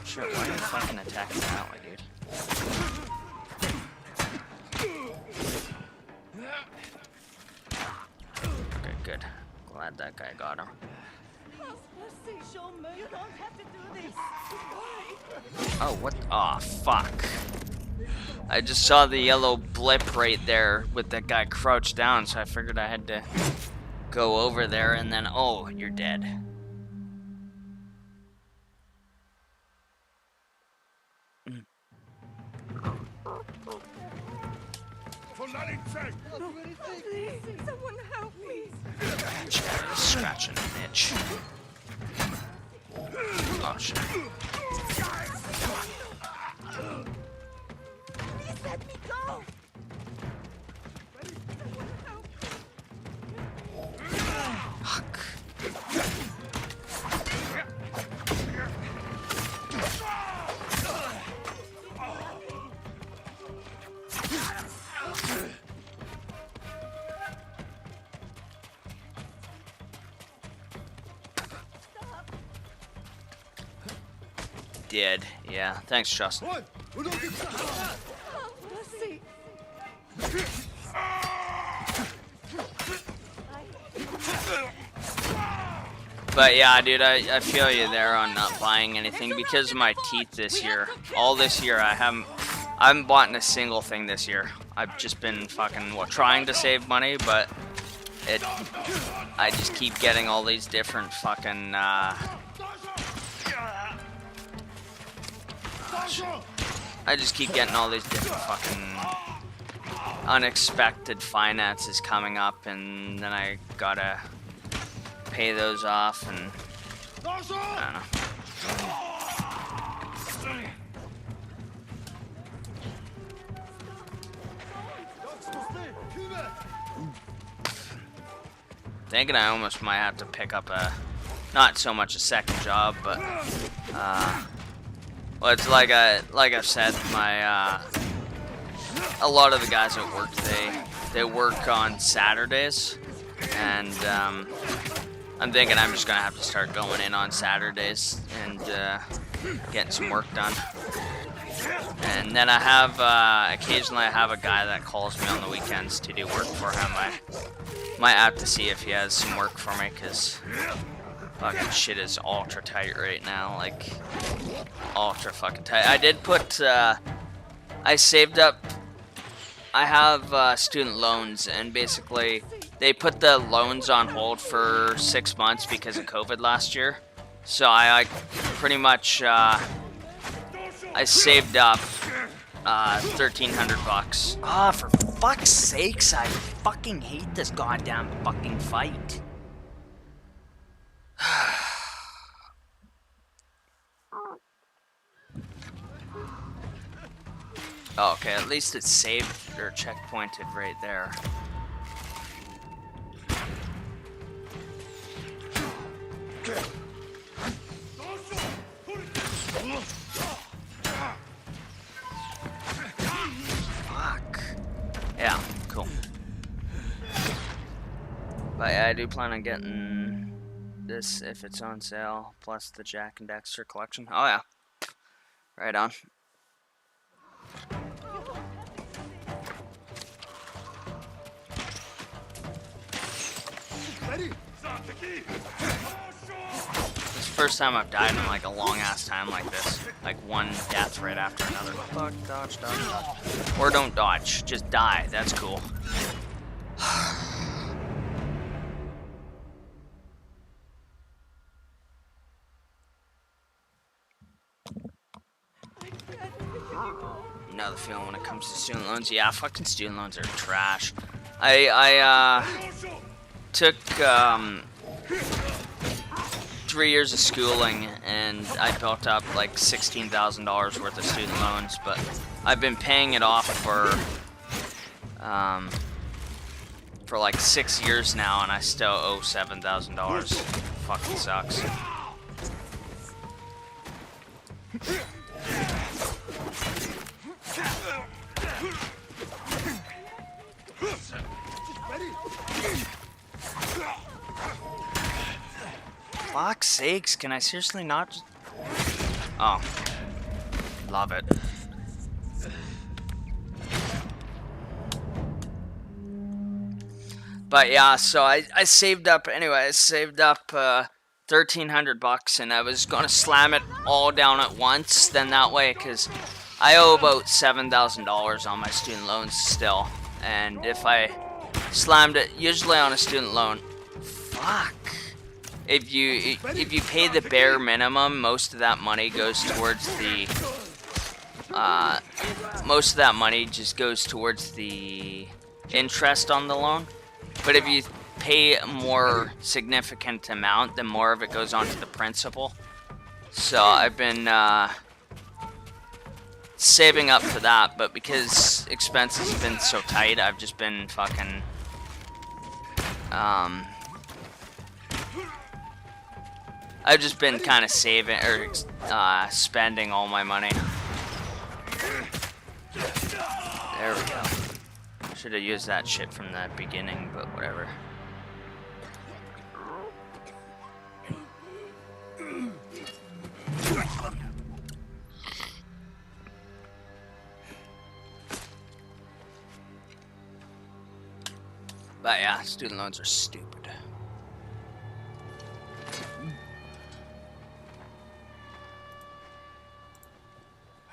Shit, why are you fucking attacking that way, dude? Okay, good. Glad that guy got him. Oh, what? Oh, fuck. I just saw the yellow blip right there with that guy crouched down, so I figured I had to go over there and then, oh, you're dead. Please, someone help me. Scratching an itch. Oh shit. Please let me go. Fuck. Did, yeah. Thanks, Justin. But yeah, dude, I feel you there on not buying anything because of my teeth this year. All this year, I haven't bought a single thing this year. I've just been fucking trying to save money, but I just keep getting all these different fucking I just keep getting all these different fucking unexpected finances coming up, and then I gotta pay those off, and I don't know. Thinking I almost might have to pick up not so much a second job, but well, it's like I've said, a lot of the guys at work, they work on Saturdays, and I'm thinking I'm just gonna have to start going in on Saturdays and getting some work done. And then I have occasionally I have a guy that calls me on the weekends to do work for him. I might have to see if he has some work for me, because fucking shit is ultra tight right now, like ultra fucking tight. I did put I saved up. I have student loans, and basically they put the loans on hold for 6 months because of COVID last year. So I pretty much I saved up $1,300. Ah, for fuck's sakes! I fucking hate this goddamn fucking fight. Oh, okay, at least it's saved or checkpointed right there. But yeah, I do plan on getting this if it's on sale, plus the Jack and Dexter collection. Oh yeah, right on. It's the first time I've died in like a long ass time like this. Like one death right after another. Fuck, dodge, dodge, dodge. Or don't dodge, just die. That's cool. Another feeling when it comes to student loans. Yeah, fucking student loans are trash. I took 3 years of schooling and I built up like $16,000 worth of student loans, but I've been paying it off for like 6 years now and I still owe $7,000. Fucking sucks. Fuck's sakes, can I seriously not just... Oh. Love it. But yeah, so I saved up, anyway, I saved up $1,300 and I was gonna slam it all down at once, then that way, because I owe about $7,000 on my student loans still. And if I slammed it, usually on a student loan, fuck. If you pay the bare minimum, most of that money goes towards the most of that money just goes towards the interest on the loan. But if you pay a more significant amount, then more of it goes on to the principal. So I've been saving up for that, but because expenses have been so tight, I've just been fucking I've just been kind of saving or spending all my money. There we go. Should have used that shit from the beginning, but whatever. But yeah, student loans are stupid.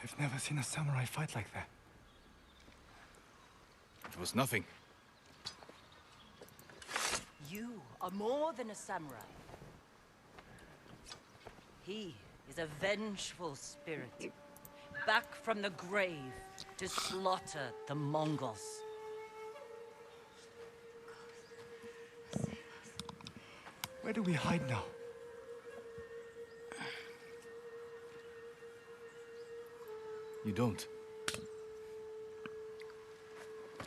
I've never seen a samurai fight like that. It was nothing. You are more than a samurai. He is a vengeful spirit, back from the grave to slaughter the Mongols. Where do we hide now? You don't.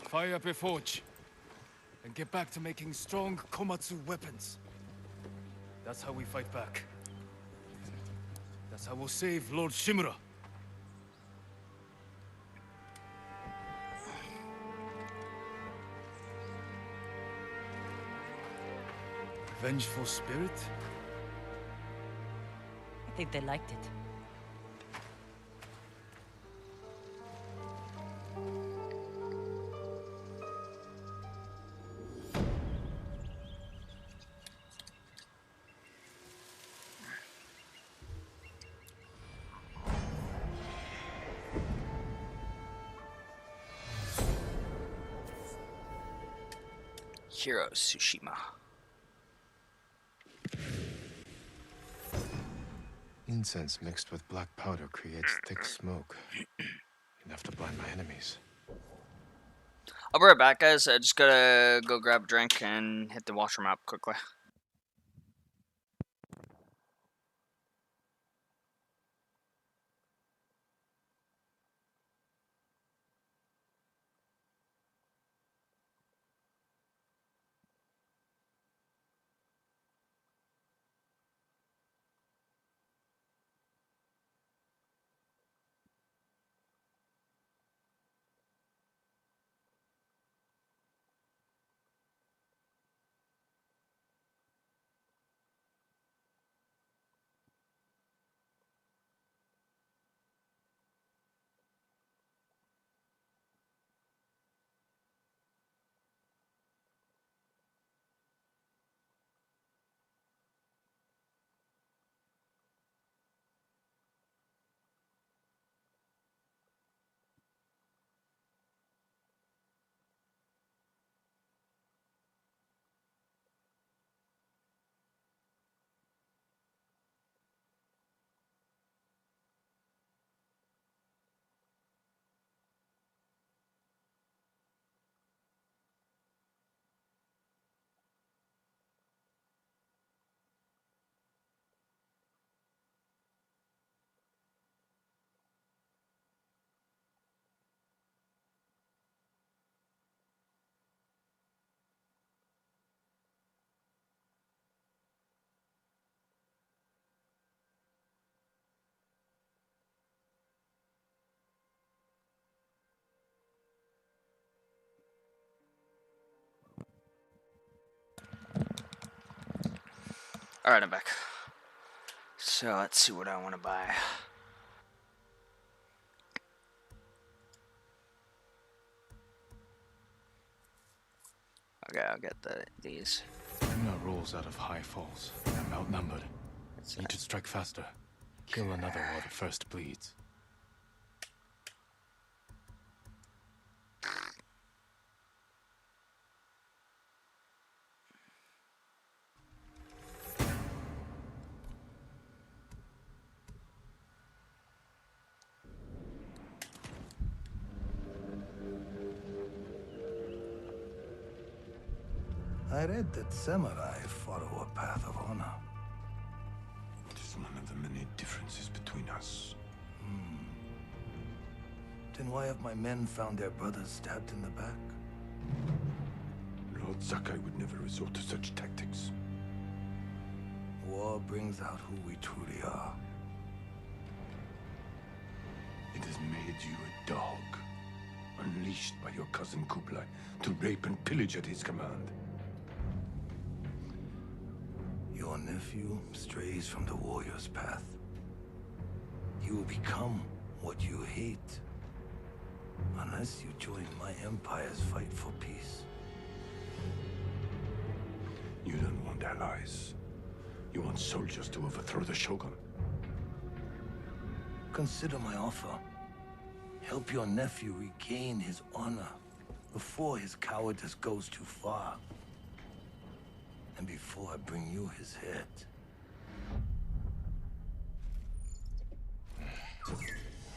Fire up your forge. And get back to making strong Komatsu weapons. That's how we fight back. That's how we'll save Lord Shimura. Vengeful spirit? I think they liked it. Tsushima. Incense mixed with black powder creates thick smoke. Enough to blind my enemies. I'll be right back, guys. I just gotta go grab a drink and hit the washroom up quickly. Alright, I'm back. So let's see what I want to buy. Okay, I'll get these. Yuna rolls out of high falls. I'm outnumbered. Need to strike faster. Kill another while the first bleeds. I read that samurai follow a path of honor. It is one of the many differences between us. Then why have my men found their brothers stabbed in the back? Lord Sakai would never resort to such tactics. War brings out who we truly are. It has made you a dog, unleashed by your cousin Kublai to rape and pillage at his command. Your nephew strays from the warrior's path. He will become what you hate. Unless you join my empire's fight for peace. You don't want allies. You want soldiers to overthrow the Shogun. Consider my offer. Help your nephew regain his honor before his cowardice goes too far. And before I bring you his head.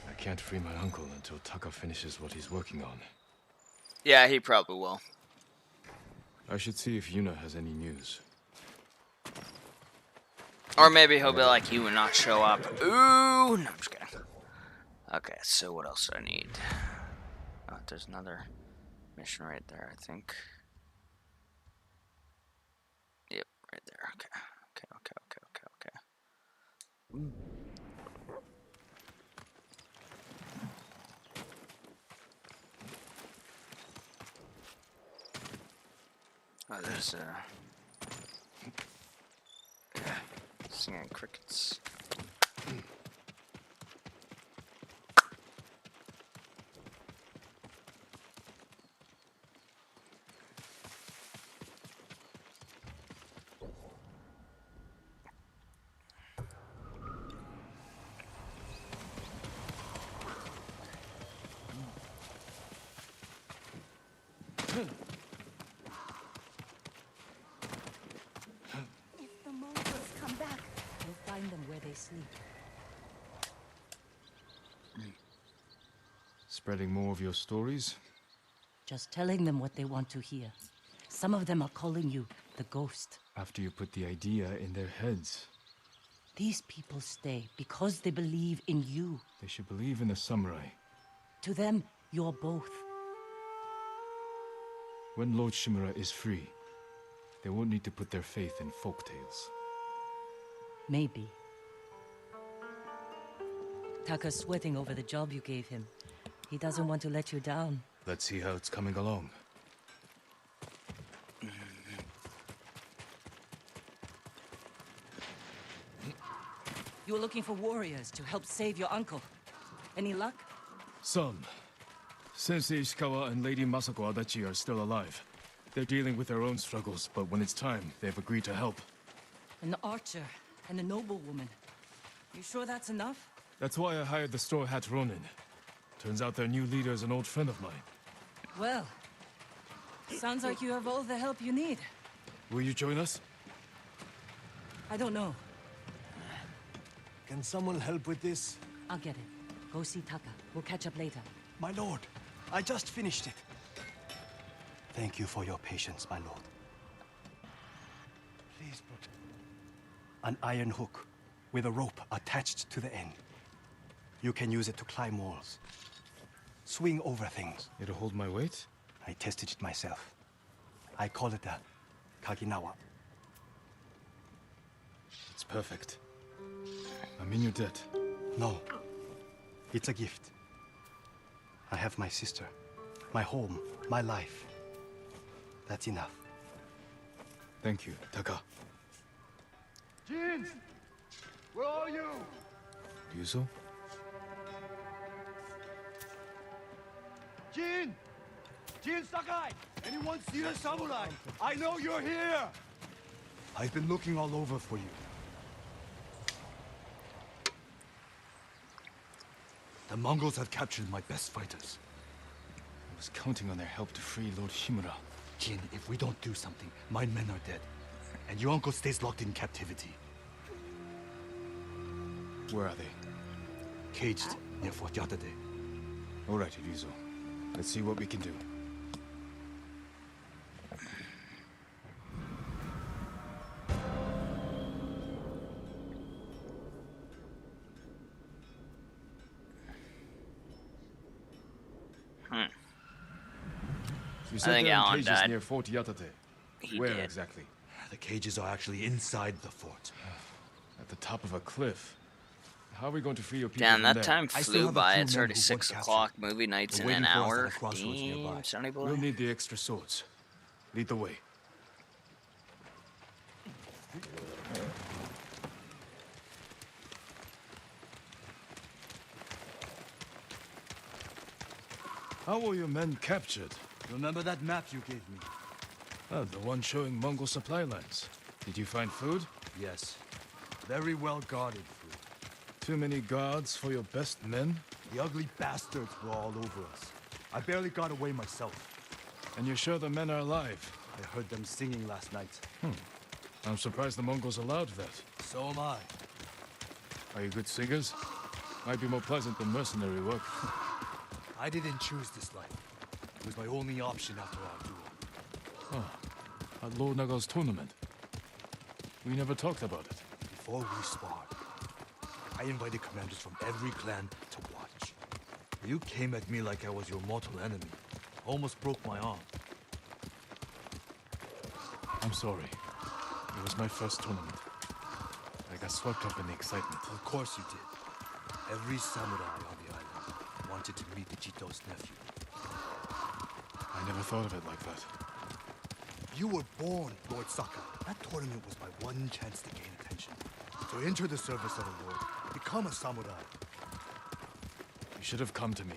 I can't free my uncle until Taka finishes what he's working on. Yeah, he probably will. I should see if Yuna has any news. Or maybe he'll be like you and not show up. Ooh, no, I'm just kidding. Okay, so what else do I need? Oh, there's another mission right there, I think. Yep, right there. Okay. Oh, there's singing crickets. If the monsters come back, We'll find them where they sleep. Spreading more of your stories? Just telling them what they want to hear. Some of them are calling you the ghost. After you put the idea in their heads. These people stay because they believe in you. They should believe in the samurai. To them, you're both. When Lord Shimura is free, they won't need to put their faith in folktales. Maybe. Taka's sweating over the job you gave him. He doesn't want to let you down. Let's see how it's coming along. You were looking for warriors to help save your uncle. Any luck? Some. Sensei Ishikawa and Lady Masako Adachi are still alive. They're dealing with their own struggles, but when it's time, they've agreed to help. An archer and a noblewoman. You sure that's enough? That's why I hired the Straw Hat Ronin. Turns out their new leader is an old friend of mine. Well, sounds like you have all the help you need. Will you join us? I don't know. Can someone help with this? I'll get it. Go see Taka. We'll catch up later. My lord, I just finished it. Thank you for your patience, my lord. Please put an iron hook with a rope attached to the end. You can use it to climb walls. Swing over things. It'll hold my weight? I tested it myself. I call it a Kaginawa. It's perfect. I'm in your debt. No. It's a gift. I have my sister, my home, my life. That's enough. Thank you, Taka. Jeans! Where are you? Ryuzo? Jin! Jin Sakai! Anyone see a samurai? I know you're here! I've been looking all over for you. The Mongols have captured my best fighters. I was counting on their help to free Lord Shimura. Jin, if we don't do something, my men are dead. And your uncle stays locked in captivity. Where are they? Caged near Fort Yatate. All right, Ryuzo. Let's see what we can do. You said I think there are Alan cages died. near Fort Yatate. He Where did. exactly? The cages are actually inside the fort. At the top of a cliff. How are we going to free your people Damn, from that there? time I still flew have a by. few It's men already who 6 weren't o'clock. captured. Movie night's They're in an waiting for us at hour. a crossroads nearby. Damn, Sonny boy. We'll need the extra swords. Lead the way. How were your men captured? Remember that map you gave me? Ah, the one showing Mongol supply lines. Did you find food? Yes. Very well guarded food. Too many guards for your best men? The ugly bastards were all over us. I barely got away myself. And you're sure the men are alive? I heard them singing last night. I'm surprised the Mongols allowed that. So am I. Are you good singers? Might be more pleasant than mercenary work. I didn't choose this life. It was my only option after our duel. At Lord Naga's tournament. We never talked about it. Before we sparred, I invited commanders from every clan to watch. You came at me like I was your mortal enemy. Almost broke my arm. I'm sorry. It was my first tournament. I got swept up in the excitement. Of course you did. Every samurai on the island wanted to meet the Chito's nephew. I never thought of it like that. You were born, Lord Sakai. That tournament was my one chance to gain attention. To enter the service of a lord, become a samurai. You should have come to me.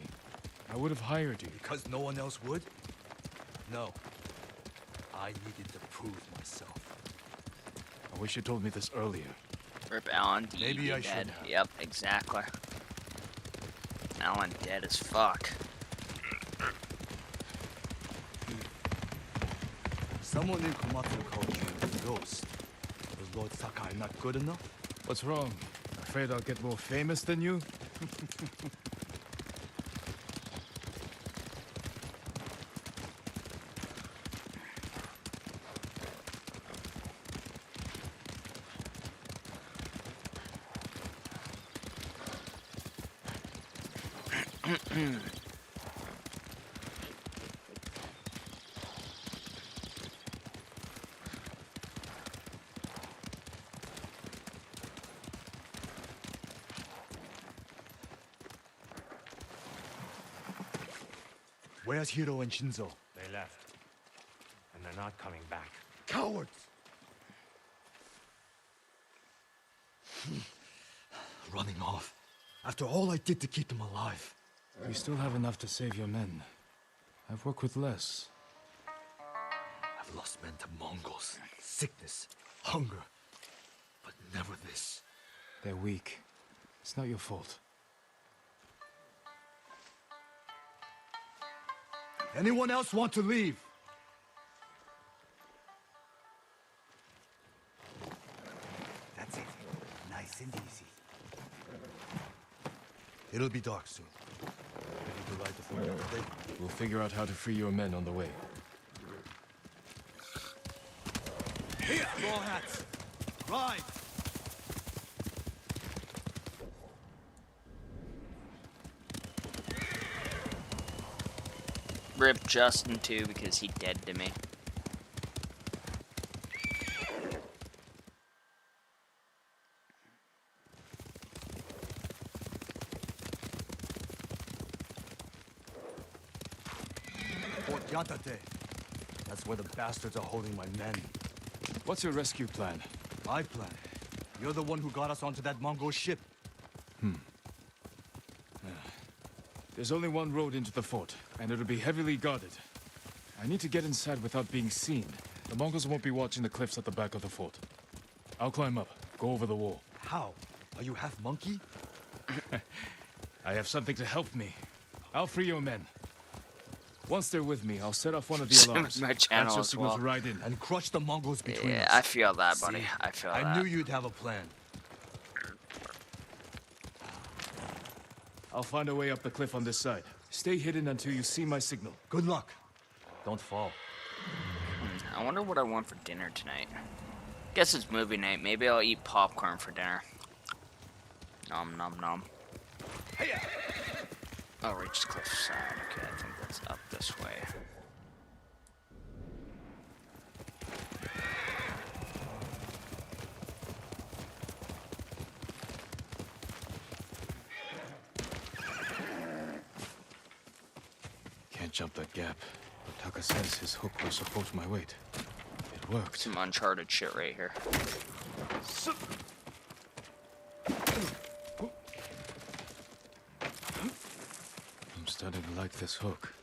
I would have hired you. Because no one else would? No. I needed to prove myself. I wish you told me this earlier. Rip Alan. Maybe I dead. should have. Yep, exactly. Alan dead as fuck. Someone in Komatsu called you a ghost. Was Lord Sakai not good enough? What's wrong? Afraid I'll get more famous than you? Where's Hiro and Shinzo? They left. And they're not coming back. Cowards! Running off. After all I did to keep them alive. We still have enough to save your men. I've worked with less. I've lost men to Mongols, sickness, hunger. But never this. They're weak. It's not your fault. Anyone else want to leave? That's it. Nice and easy. It'll be dark soon. Ready to ride the Fort Yatate? We'll figure out how to free your men on the way. Here, straw hats! Ride! Rip Justin too because he dead to me. Fort Yatate. That's where the bastards are holding my men. What's your rescue plan? My plan You're the one who got us onto that Mongol ship. There's only one road into the fort, and it'll be heavily guarded. I need to get inside without being seen. The Mongols won't be watching the cliffs at the back of the fort. I'll climb up, go over the wall. How? Are you half monkey? I have something to help me. I'll free your men. Once they're with me, I'll set off one of the alarms. My channel That's your as signal well. to ride in. And crush the Mongols between us. Yeah, I feel that, buddy. See? I feel that. I knew you'd have a plan. I'll find a way up the cliff on this side. Stay hidden until you see my signal. Good luck. Don't fall. I wonder what I want for dinner tonight. Guess it's movie night. Maybe I'll eat popcorn for dinner. Nom nom nom. I'll reach the cliff side. Okay, I think that's up this way. Can't jump that gap, but Taka says his hook will support my weight. It worked. Some uncharted shit right here. I'm starting to like this hook.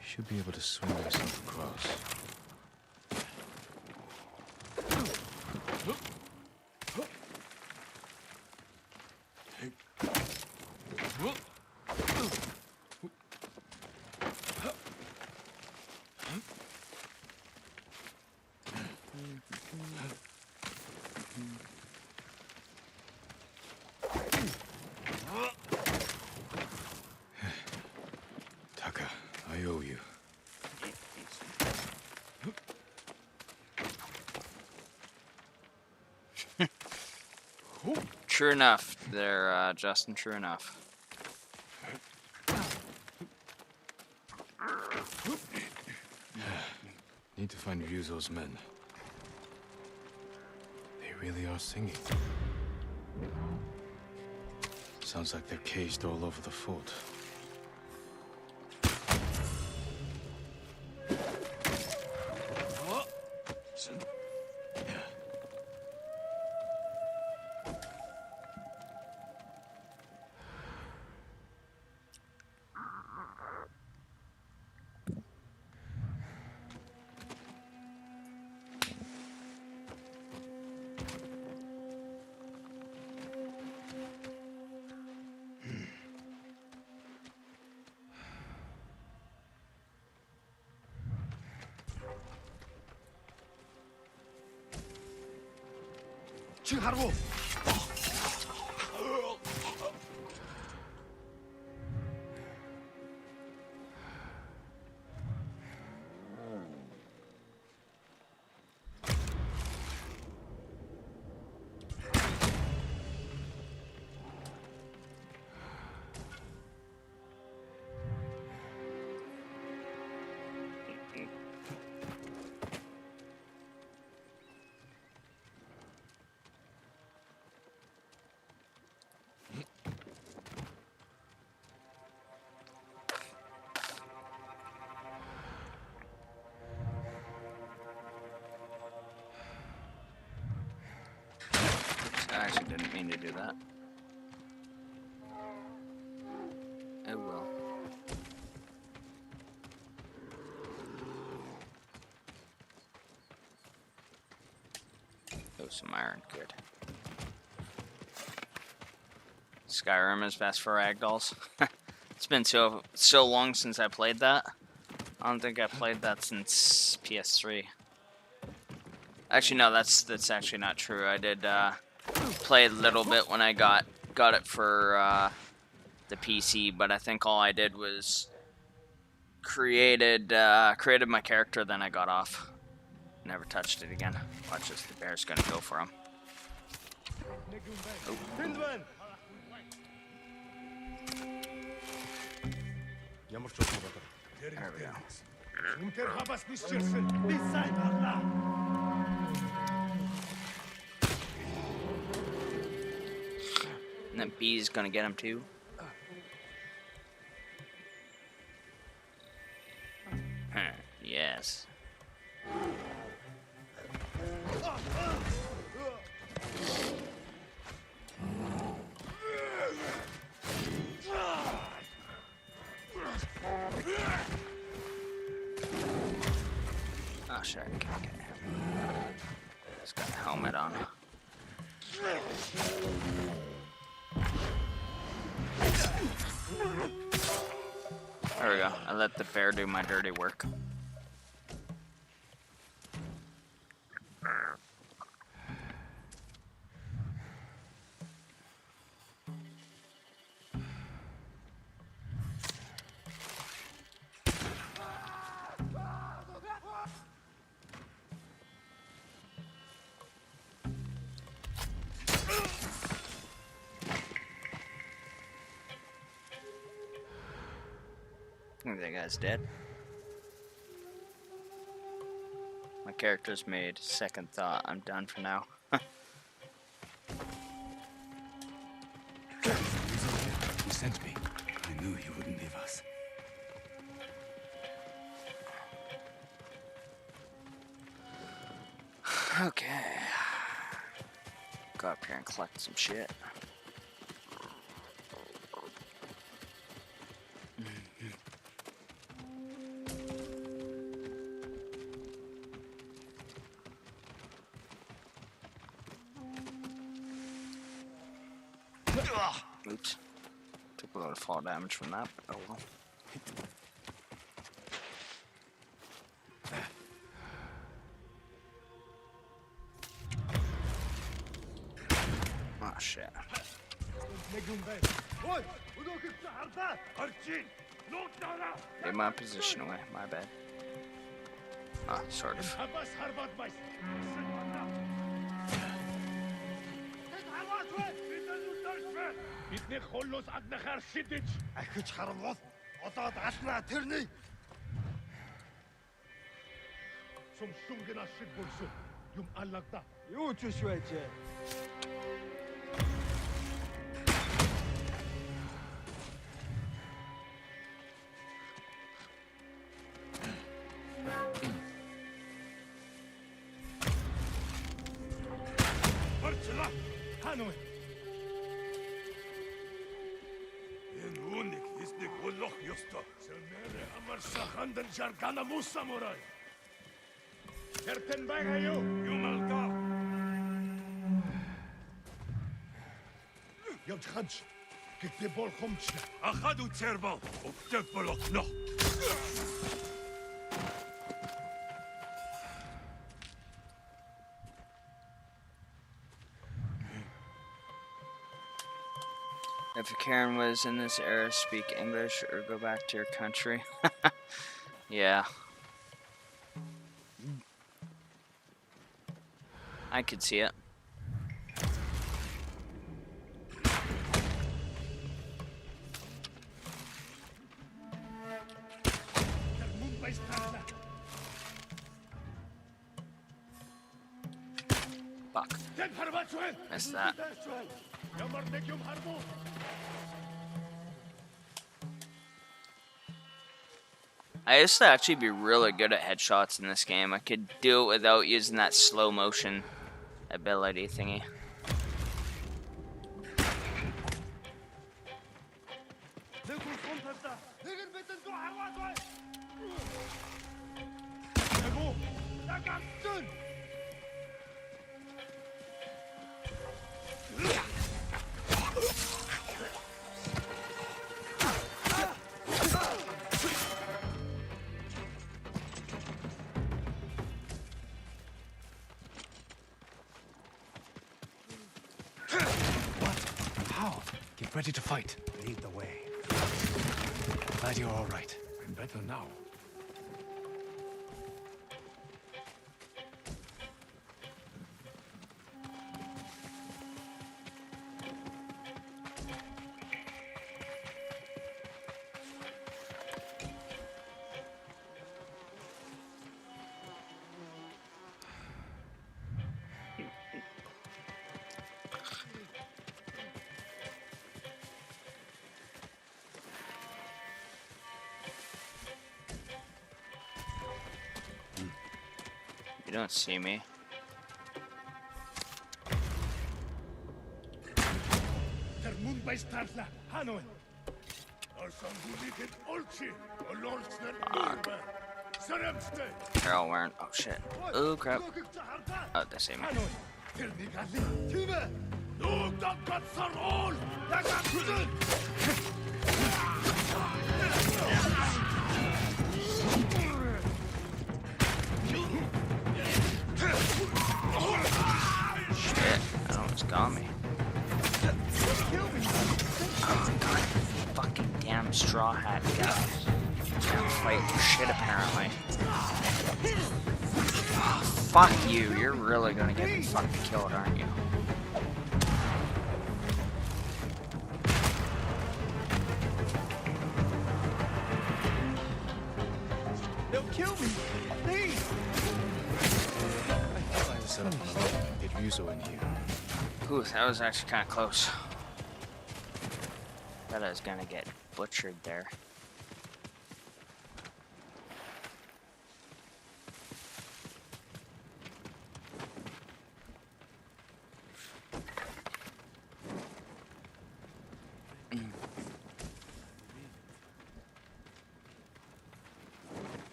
Should be able to swing myself across. Taka, I owe you. True enough, there, Justin. True enough. Need to find Ryuzo's men. They really are singing. Sounds like they're caged all over the fort. I actually didn't mean to do that. Oh well. Oh, some iron, good. Skyrim is best for ragdolls. It's been so long since I played that. I don't think I played that since PS3. Actually, no, that's actually not true. I did play a little bit when I got it for the PC, but I think all I did was created my character, then I got off. Never touched it again. Watch this, the bear's gonna go for him. Oh. There we go. Unter Habas Bischirsen, beside Allah. And then B's gonna get him too. Huh, yes. Oh shit, I can't get him. He's got a helmet on. There we go. I let the bear do my dirty work. I think that guy's dead. My character's made second thought. I'm done for now. He sent me. I knew he wouldn't leave us. Okay. Go up here and collect some shit. Oops. Took a lot of fall damage from that, but oh well. Oh shit. Get my position away, my bad. Ah, sort of. Бидний холлоос аднахаар шидэж ахиж харвал одоод алнаа тэрний сумшунгэн ашиг болсон юм аллагдаа юу ч биш байж Барчла хануу Олох ёстой. Сэнэрэ амар сахандан жаргана мусамурай. Тэртэн байгаа юу? Юмалга. Явж ханч. Гэтэ бол хомч. Ахад үцэрбал. Өвдөг болохно. If Karen was in this era, speak English or go back to your country. Yeah. I could see it. Fuck. Missed that. I used to actually be really good at headshots in this game. I could do it without using that slow motion ability thingy. Get ready to fight. Lead the way. Glad you're all right. I'm better now. You don't see me. They're all wearing. Oh shit. Oh crap. Oh, they see me. Shit, that almost got me. Oh god, fucking damn straw hat guy. Can't fight for shit apparently. Oh, fuck you, you're really gonna get me fucking killed, aren't you? They'll kill me! Please! I thought I was set up on a rope and get Ryuzo in here. Ooh, that was actually kind of close. Thought I was gonna get butchered there.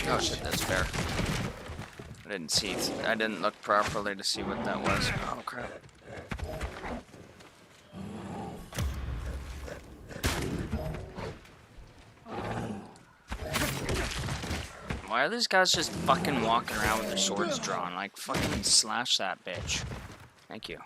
Oh shit, that's fair. I didn't look properly to see what that was. Oh crap. Why are these guys just fucking walking around with their swords drawn? Like, fucking slash that bitch. Thank you.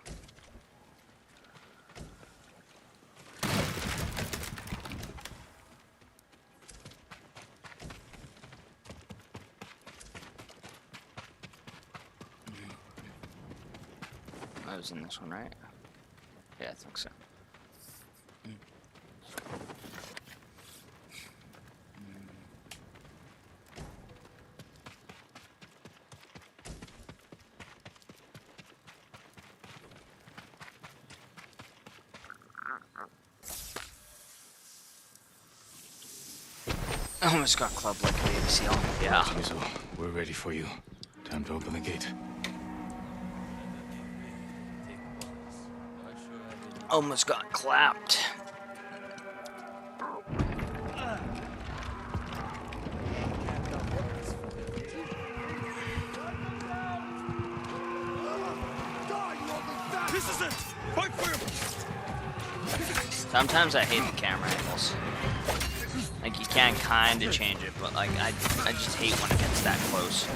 I was in this one, right? Yeah, I think so. I almost got clubbed like a baby seal. Yeah. Ryuzo, we're ready for you. Time to open the gate. Almost got clapped. This is it! Fight for him! Sometimes I hate the camera angles. Like, you can kind of change it, but like, I just hate when it gets that close.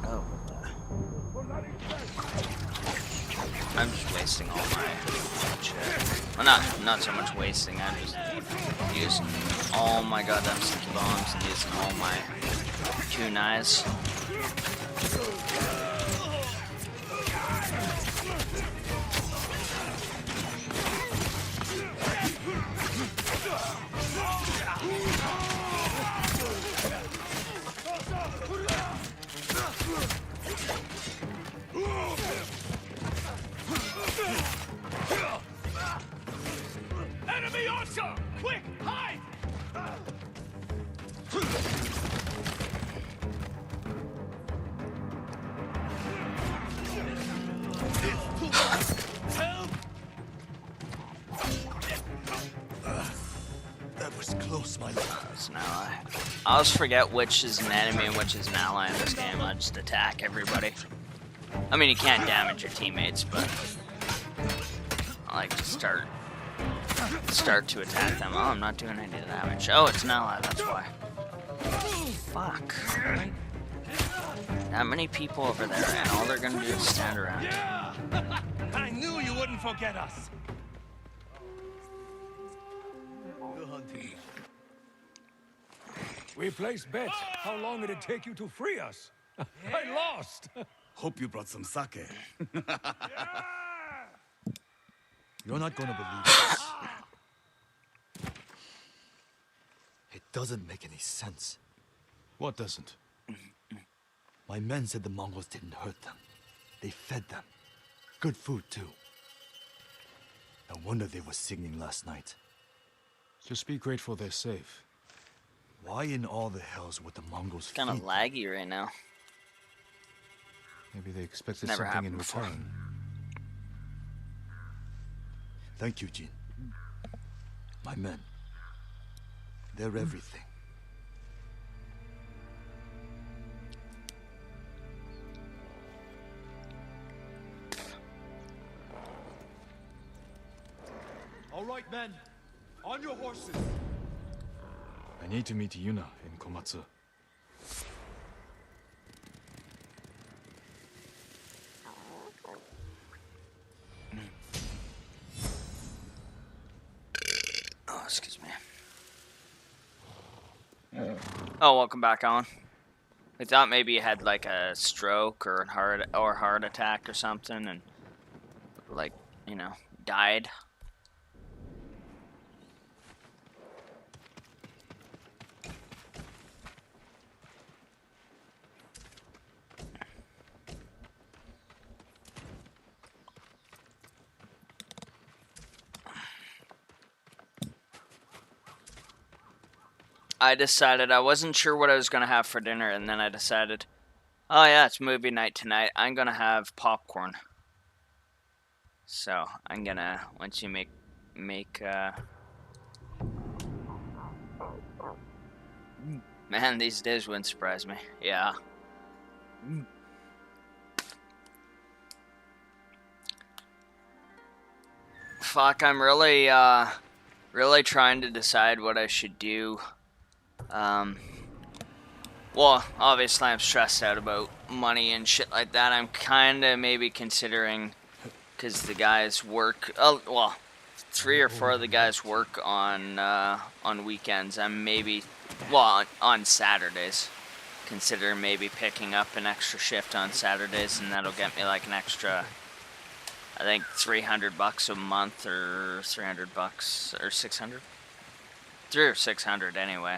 Oh. I'm just wasting all my shit. Well, not so much wasting, I'm just using all my goddamn sticky bombs and using all my kunais. Enemy archer! Quick, hide! Help! That was close, my lord. It's an ally. I always forget which is an enemy and which is an ally in this game. I just attack everybody. I mean, you can't damage your teammates, but I like to start to attack them. Oh, I'm not doing any damage. Oh, it's an ally, that's why. Fuck. That many people over there, and all they're gonna do is stand around. Yeah! I knew you wouldn't forget us. We placed bets. How long did it take you to free us? I lost. Hope you brought some sake. You're not gonna believe this. It doesn't make any sense. What doesn't? My men said the Mongols didn't hurt them. They fed them. Good food, too. No wonder they were singing last night. Just be grateful they're safe. Why in all the hells would the Mongols Kind of feed them? laggy right now. Maybe they expected Never something in happened before. return. Thank you, Jin. My men. They're everything. All right, men. On your horses. I need to meet Yuna in Komatsu. Oh, excuse me. Oh, welcome back, Alan. I thought maybe you had like a stroke or a heart attack or something, and like, you know, died. I decided I wasn't sure what I was going to have for dinner, and then I decided, oh yeah, it's movie night tonight. I'm going to have popcorn. So, I'm going to, once you make man, these days wouldn't surprise me. Yeah. Fuck, I'm really, really trying to decide what I should do. Well, obviously I'm stressed out about money and shit like that. I'm kind of maybe considering, because the guys work, well, 3 or 4 of the guys work on weekends. I'm maybe, well, on Saturdays. Consider maybe picking up an extra shift on Saturdays, and that'll get me like an extra, I think, $300 a month, or $300 or 600, 300 or 600 anyway.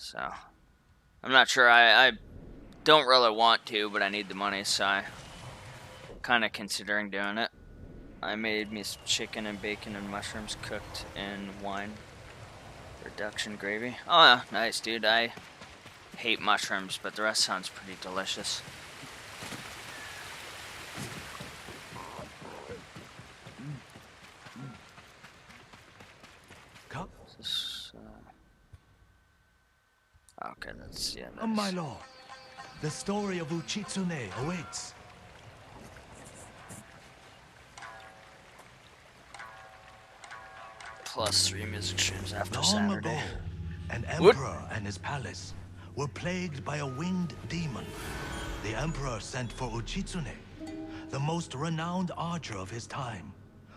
So I'm not sure. I don't really want to, but I need the money, so I'm kind of considering doing it. I made me some chicken and bacon and mushrooms cooked in wine reduction gravy. Oh yeah, nice, dude. I hate mushrooms, but the rest sounds pretty delicious. Okay, that's, yeah, that's... My lord, the story of Uchitsune awaits. +3 music streams after Long Saturday. ago, an emperor and his palace were plagued by a winged demon. The emperor sent for Uchitsune, the most renowned archer of his time,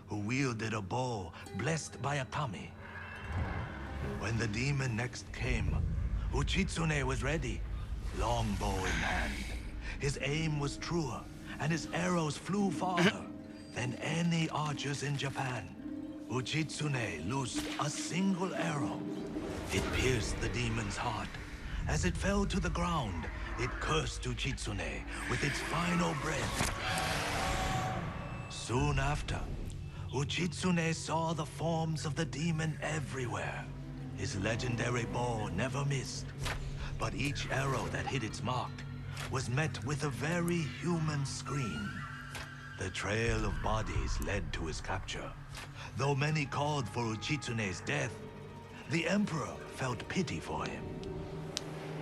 who wielded a bow blessed by a kami. When the demon next came, Uchitsune was ready, longbow in hand. His aim was truer, and his arrows flew farther than any archers in Japan. Uchitsune loosed a single arrow. It pierced the demon's heart. As it fell to the ground, it cursed Uchitsune with its final breath. Soon after, Uchitsune saw the forms of the demon everywhere. His legendary bow never missed, but each arrow that hit its mark was met with a very human scream. The trail of bodies led to his capture. Though many called for Uchitsune's death, the Emperor felt pity for him.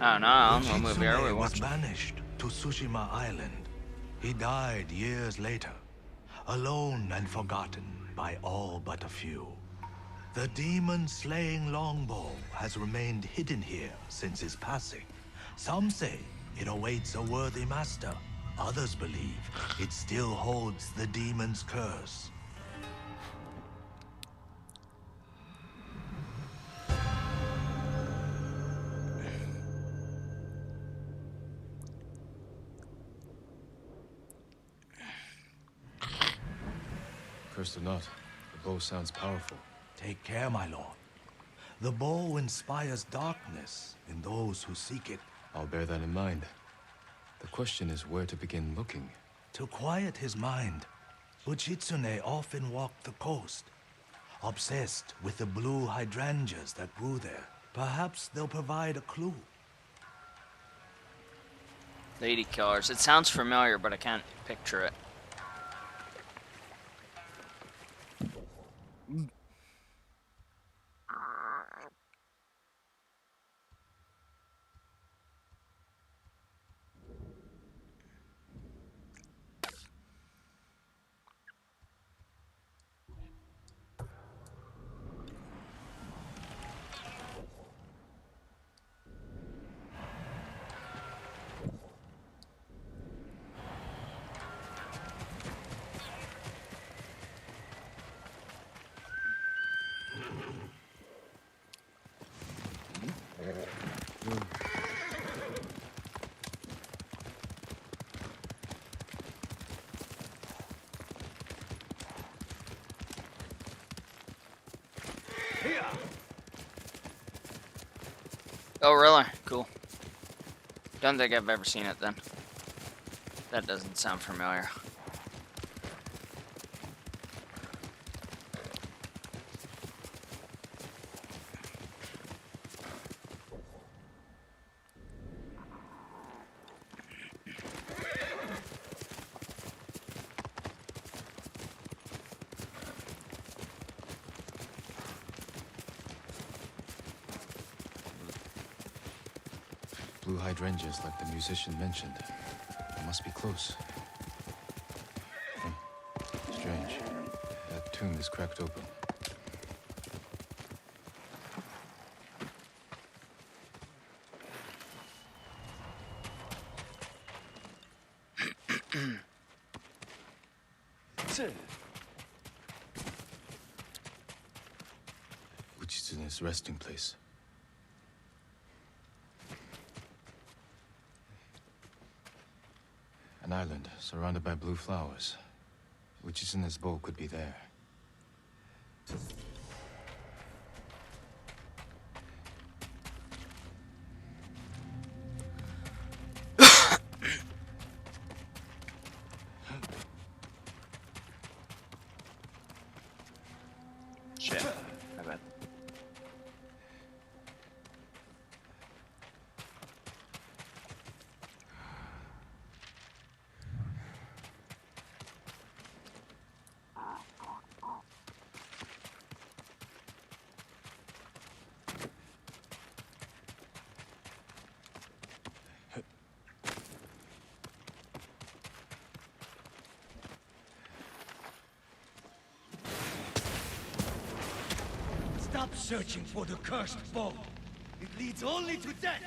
Oh no, what movie are we Uchitsune was watching? banished to Tsushima Island. He died years later, alone and forgotten by all but a few. The demon-slaying longbow has remained hidden here since his passing. Some say it awaits a worthy master. Others believe it still holds the demon's curse. Cursed or not, the bow sounds powerful. Take care, my lord. The bow inspires darkness in those who seek it. I'll bear that in mind. The question is where to begin looking. To quiet his mind, Uchitsune often walked the coast, obsessed with the blue hydrangeas that grew there. Perhaps they'll provide a clue. Lady killers. It sounds familiar, but I can't picture it. Oh, really? Cool. Don't think I've ever seen it then. That doesn't sound familiar. Blue hydrangeas like the musician mentioned. They must be close. Strange. That tomb is cracked open. Uchitsune's resting place. An island surrounded by blue flowers. Uchitsune's bow could be there. Shit. I bet. Stop searching for the cursed bow. It leads only to death.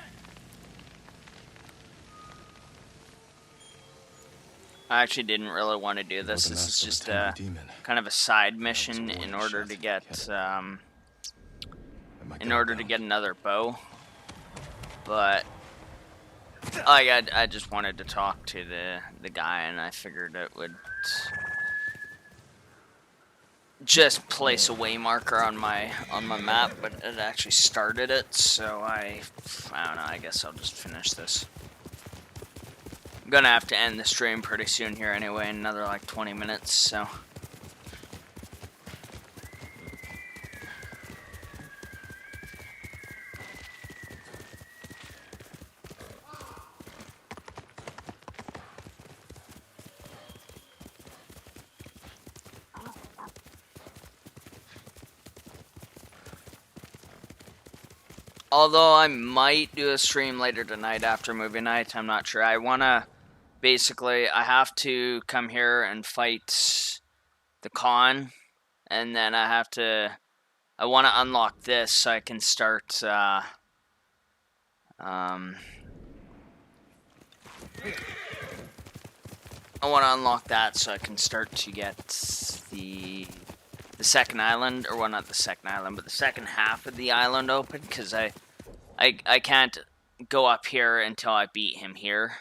I actually didn't really want to do this. This is just kind of a side mission in order to get another bow. But I just wanted to talk to the guy, and I figured it would just place a way marker on my map, but it actually started it, so I don't know, I guess I'll just finish this. I'm gonna have to end the stream pretty soon here anyway, in another like 20 minutes, so. Although I might do a stream later tonight after movie night, I'm not sure. I have to come here and fight the Khan, and then I want to unlock this so I can start, I want to unlock that so I can start to get the second island, or well, not the second island, but the second half of the island open, because I can't go up here until I beat him here.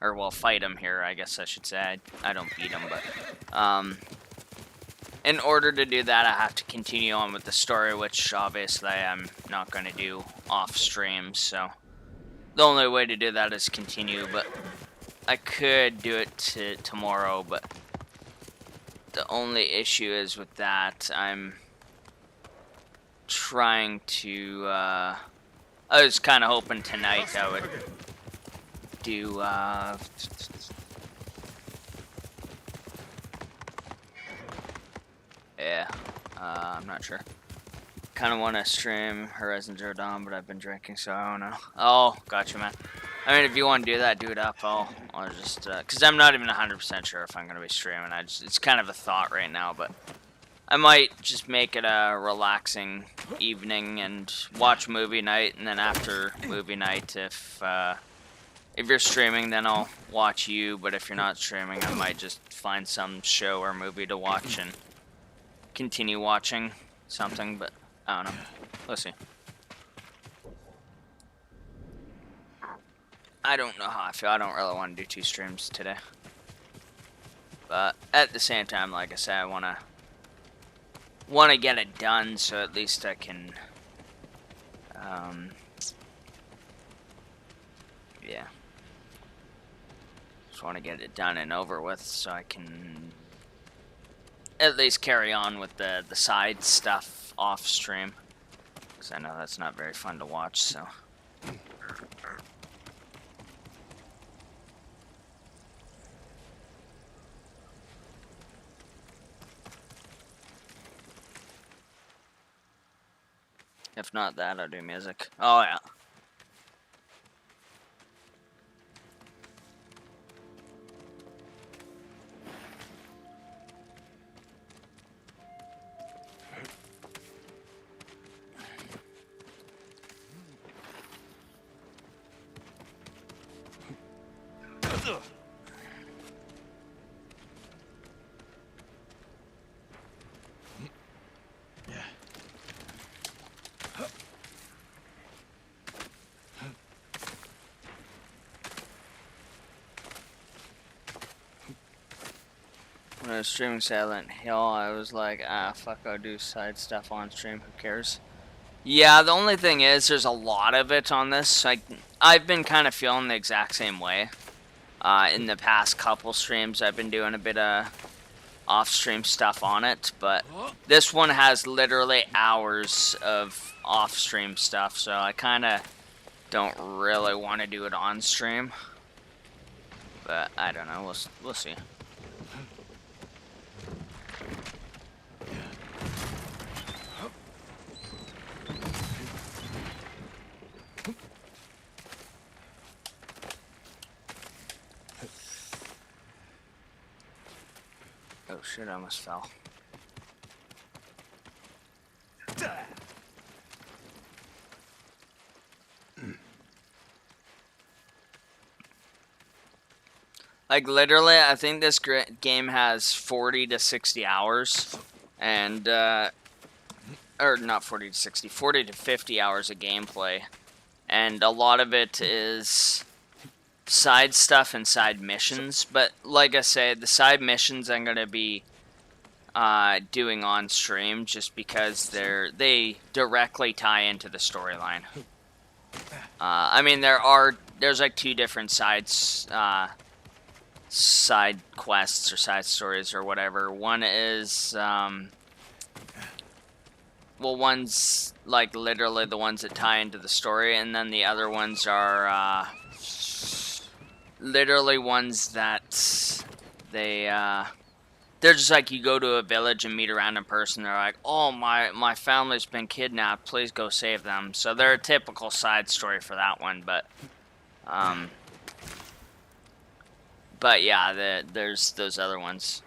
Or, well, fight him here, I guess I should say. I don't beat him, but, in order to do that, I have to continue on with the story, which obviously I'm not going to do off stream, so the only way to do that is continue, but I could do it tomorrow, but the only issue is with that, I'm trying to, I was kind of hoping tonight I would do, yeah, I'm not sure. Kind of want to stream Horizon Zero Dawn, but I've been drinking, so I don't know. Oh, gotcha, man. I mean, if you want to do that, do it up. I'll just, because I'm not even 100% sure if I'm going to be streaming. It's kind of a thought right now, but I might just make it a relaxing evening and watch movie night, and then after movie night, if you're streaming, then I'll watch you, but if you're not streaming, I might just find some show or movie to watch and continue watching something, but I don't know. We'll see. I don't know how I feel. I don't really want to do 2 streams today. But at the same time, like I said, I want to get it done so at least I can yeah. Just want to get it done and over with so I can at least carry on with the side stuff off stream, because I know that's not very fun to watch, so. If not that, I'll do music. Oh yeah. When I was streaming Silent Hill, I was like, fuck, I'll do side stuff on stream, who cares? Yeah, the only thing is, there's a lot of it on this. Like, I've been kind of feeling the exact same way. In the past couple streams, I've been doing a bit of off-stream stuff on it, but this one has literally hours of off-stream stuff, so I kind of don't really want to do it on stream. But I don't know, we'll see. Oh shit, I almost fell. Like, literally, I think this game has 40 to 60 hours. And, or not 40 to 60, 40 to 50 hours of gameplay. And a lot of it is side stuff and side missions, but like I said, the side missions I'm gonna be doing on stream just because they directly tie into the storyline. I mean, there's like 2 different sides, side quests or side stories or whatever. One is well, one's like literally the ones that tie into the story, and then the other ones are literally ones that they're just like, you go to a village and meet a random person, they're like, oh, my family's been kidnapped, please go save them. So they're a typical side story for that one, but yeah, there's those other ones.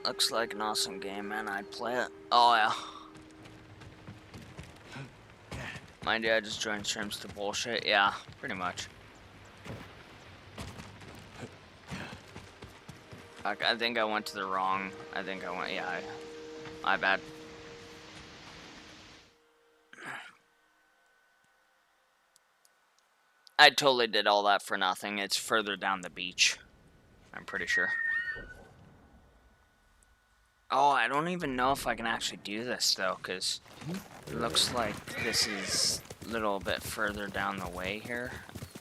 Looks like an awesome game, man. I'd play it. Oh, yeah. Mind you, I just joined streams to bullshit. Yeah, pretty much. I think I went to the wrong... yeah. my bad. I totally did all that for nothing. It's further down the beach. I'm pretty sure. Oh, I don't even know if I can actually do this, though, because it looks like this is a little bit further down the way here,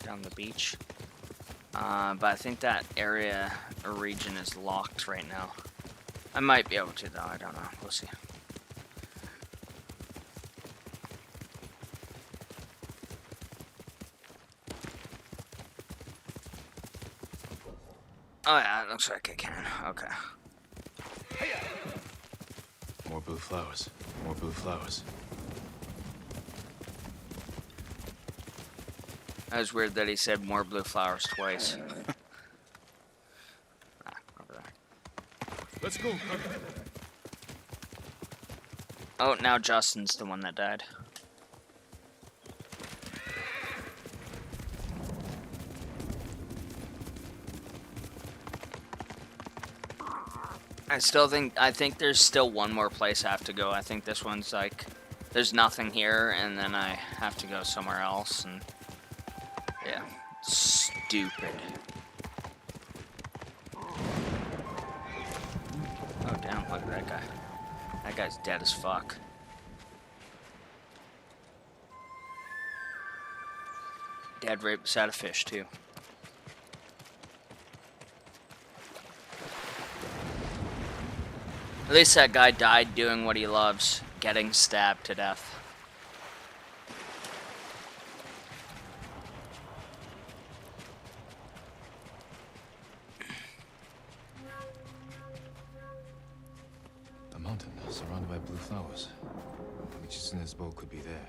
down the beach. But I think that area or region is locked right now. I might be able to, though. I don't know. We'll see. Oh, yeah, it looks like I can. Okay. More blue flowers. More blue flowers. That was weird that he said more blue flowers twice. Over there. Let's go. Oh, now Justin's the one that died. I think there's still one more place I have to go. I think this one's like, there's nothing here, and then I have to go somewhere else, and yeah, stupid. Oh damn, look at that guy. That guy's dead as fuck. Dead right beside a fish too. At least that guy died doing what he loves, getting stabbed to death. A mountain surrounded by blue flowers. Uchitsune's bow could be there.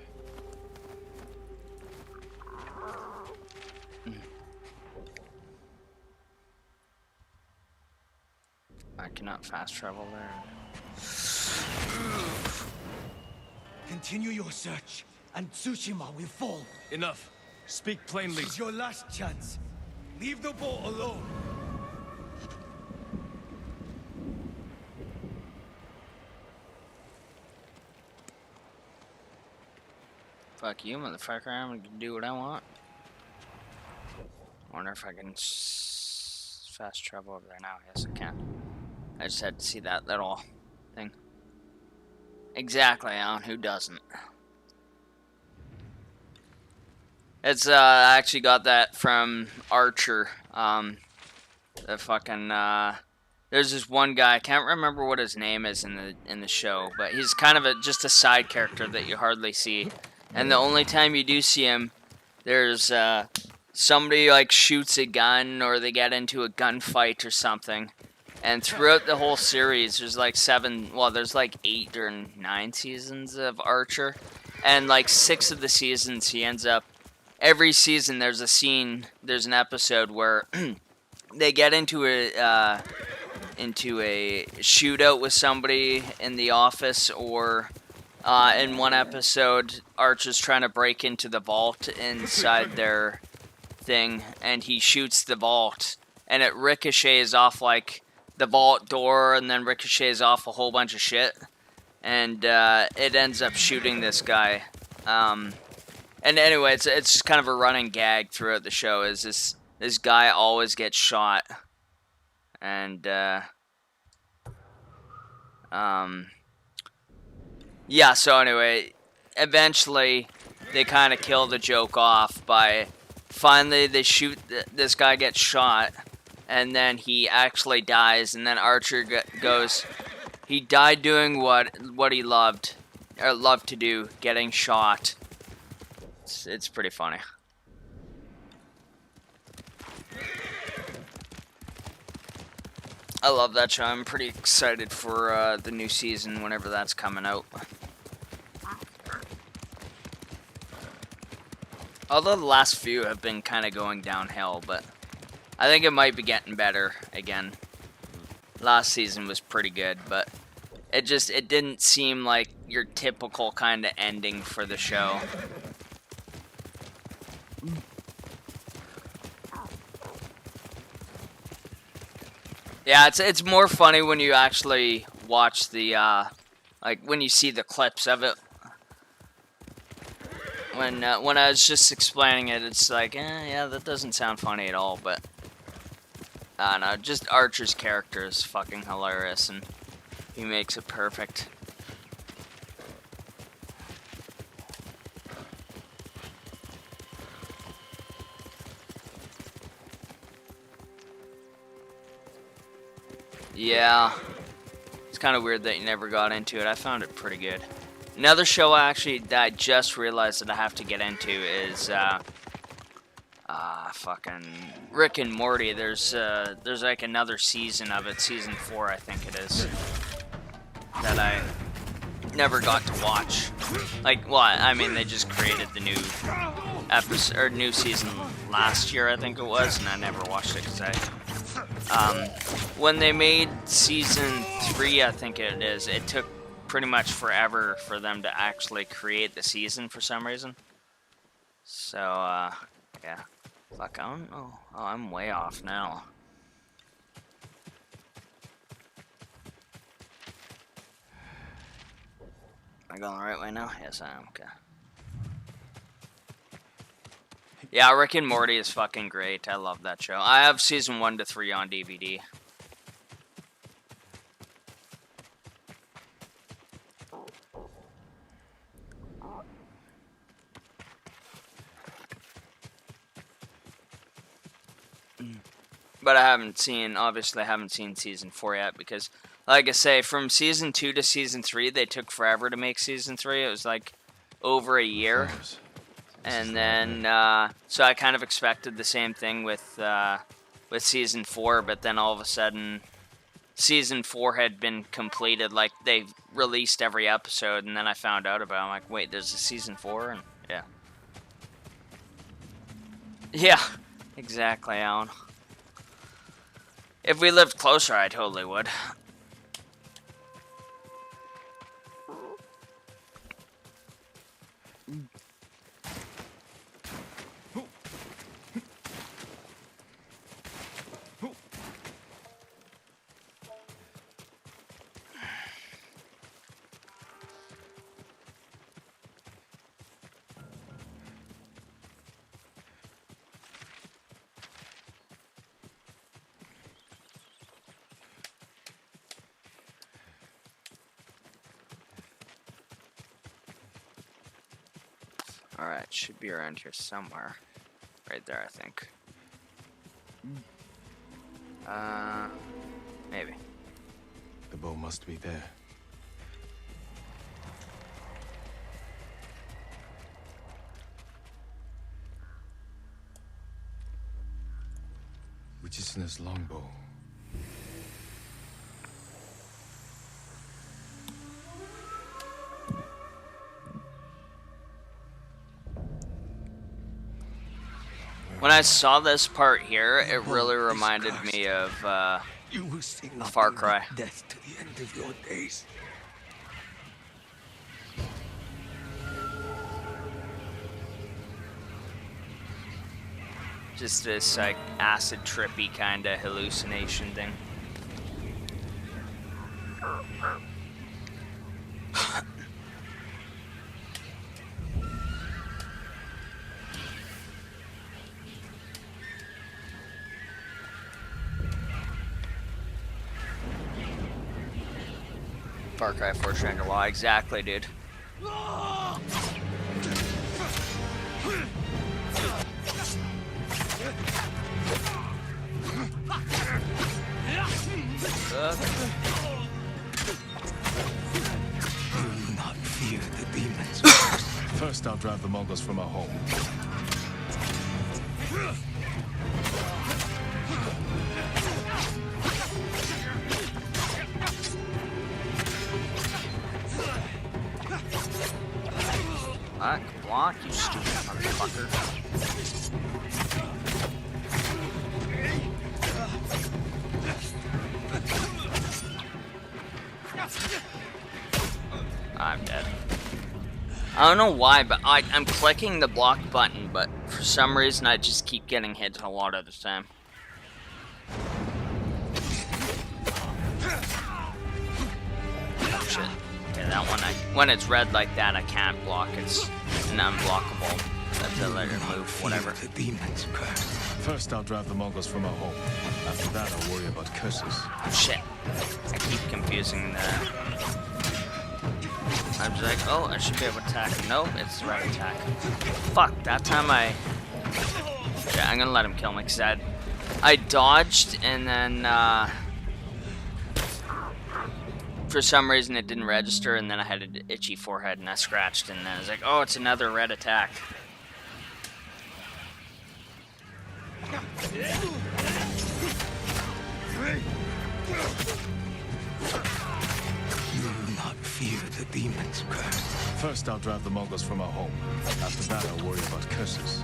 I cannot fast travel there. Continue your search, and Tsushima will fall. Enough. Speak plainly. This is your last chance. Leave the boat alone. Fuck you, motherfucker. I'm gonna do what I want. Wonder if I can fast travel over there now. Yes, I can. I just had to see that little thing. Exactly, Alan. Who doesn't? It's, I actually got that from Archer. The fucking, there's this one guy, I can't remember what his name is in the show, but he's kind of just a side character that you hardly see. And the only time you do see him, there's, somebody, like, shoots a gun, or they get into a gunfight or something. And throughout the whole series, there's like there's like 8 or 9 seasons of Archer. And like 6 of the seasons, he ends up, every season there's a scene, there's an episode where they get into a shootout with somebody in the office, or in one episode, Archer's trying to break into the vault inside their thing, and he shoots the vault, and it ricochets off like the vault door, and then ricochets off a whole bunch of shit, and it ends up shooting this guy. And anyway, it's just kind of a running gag throughout the show, is this guy always gets shot, and yeah. So anyway, eventually they kind of kill the joke off by finally they shoot this guy gets shot. And then he actually dies, and then Archer goes, he died doing what he loved, or loved to do, getting shot. It's pretty funny. I love that show. I'm pretty excited for the new season whenever that's coming out. Although the last few have been kind of going downhill, but I think it might be getting better again. Last season was pretty good, but it didn't seem like your typical kind of ending for the show. Yeah, it's more funny when you actually watch the Like, when you see the clips of it. When I was just explaining it, it's like, yeah, that doesn't sound funny at all, but... I don't know, just Archer's character is fucking hilarious, and he makes it perfect. Yeah, it's kind of weird that you never got into it. I found it pretty good. Another show that I just realized that I have to get into is fucking Rick and Morty. There's like another season of it, season 4 I think it is, that I never got to watch. Like, well, I mean, they just created the new episode or new season last year, I think it was, and I never watched it because when they made season 3, I think it is, it took pretty much forever for them to actually create the season for some reason. So, yeah. Fuck, I don't know. Oh, I'm way off now. Am I going the right way now? Yes, I am. Okay. Yeah, Rick and Morty is fucking great. I love that show. I have season 1 to 3 on DVD. But obviously I haven't seen season 4 yet because, like I say, from season 2 to season 3, they took forever to make season 3. It was like over a year. And then, so I kind of expected the same thing with season 4, but then all of a sudden, season 4 had been completed. Like, they released every episode, and then I found out about it. I'm like, wait, there's a season 4? And yeah. Yeah, exactly, Alan. If we lived closer, I totally would. Alright, should be around here somewhere. Right there, I think. Maybe. The bow must be there. Uchitsune's longbow. When I saw this part here, it really reminded me of Far Cry. Death to the end of your days. Just this like acid trippy kind of hallucination thing. Far Cry 4 Shangri-La, exactly, dude. Do not fear the demons. First, I'll drive the Mongols from our home. Block, you stupid motherfucker. I'm dead. I don't know why, but I'm clicking the block button, but for some reason I just keep getting hit a lot of the time. Oh shit. Okay, that when it's red like that, I can't block. It's an unblockable ability to move, whatever. The demons curse. First, I'll drive the Mongols from our home. After that, I'll worry about curses. Shit. I keep confusing that. I'm just like, oh, I should be able to attack. Nope, it's the red attack. Fuck, that time yeah, I'm gonna let him kill me, because I dodged, and then, for some reason it didn't register, and then I had an itchy forehead, and I scratched, and then I was like, oh, it's another red attack. You will not fear the demons curse. First, I'll drive the Mongols from our home. After that, I'll worry about curses.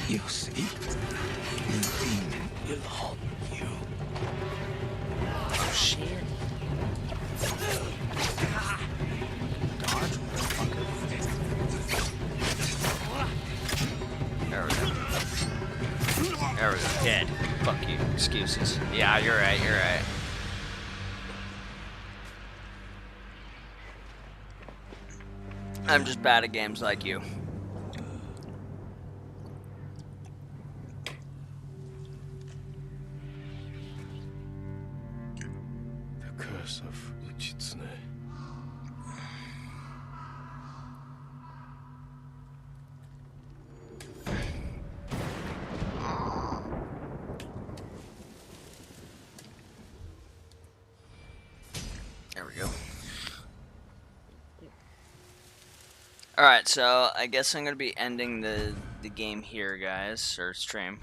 You see? The demon will haunt you. Oh, shit. Dodge, motherfucker. There we go. There we go. Dead. Fuck you. Excuses. Yeah, you're right. You're right. I'm just bad at games like you. The curse of Uchitsune. There we go. Alright, so I guess I'm going to be ending the game here, guys, or stream.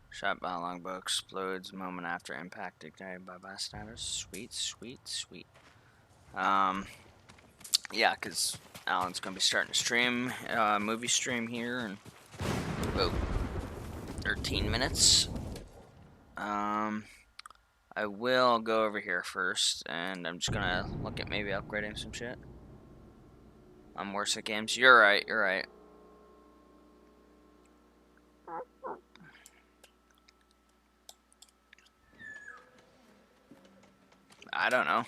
Shot by a longbow explodes a moment after impact, ignited by bystanders. Sweet, sweet, sweet. Yeah, because Alan's going to be starting to stream, movie stream here in about 13 minutes. I will go over here first, and I'm just going to look at maybe upgrading some shit. I'm worse at games. You're right, you're right. I don't know.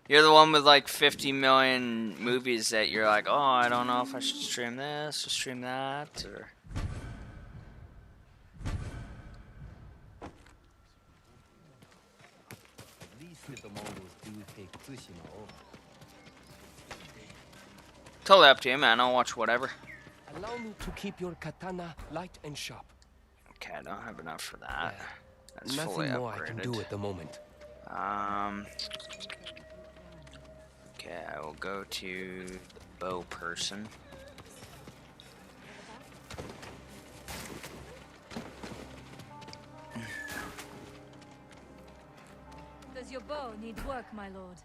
You're the one with like 50 million movies that you're like, oh, I don't know if I should stream this or stream that, or... At least the Mongols do take Tsushima over. Totally up to you, man. I'll watch whatever. Allow me to keep your katana light and sharp. Okay, I don't have enough for that. That's Nothing fully more upgraded. I can do at the moment. Okay, I will go to the bow person. Does your bow need work, my lord?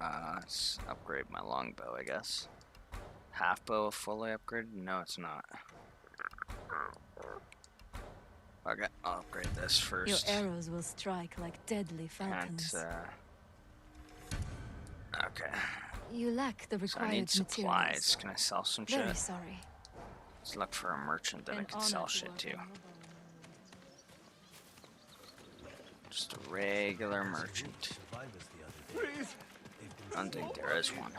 Let's upgrade my longbow, I guess. Half bow fully upgraded? No, it's not. Okay, I'll upgrade this first. Your arrows will strike like deadly falcons. Okay. You lack the So I required need supplies. materials. Can I sell some Very shit? sorry. Let's look for a merchant that I can sell shit to. Just a regular merchant. I don't think there is one.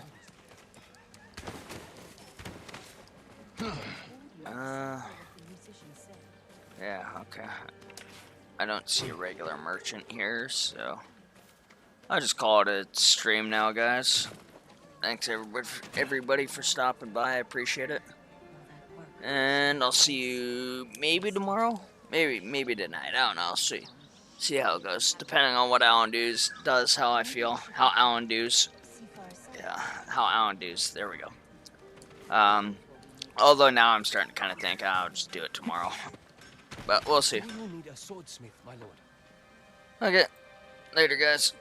Yeah, okay. I don't see a regular merchant here, so I'll just call it a stream now, guys. Thanks everybody for stopping by. I appreciate it. And I'll see you maybe tomorrow, maybe tonight. I don't know. I'll see how it goes. Depending on what Alan does, how I feel, how Alan does. Yeah, how Alan does. There we go. Although now I'm starting to kind of think I'll just do it tomorrow. But we'll see. You need a swordsmith, my lord. Okay. Later, guys.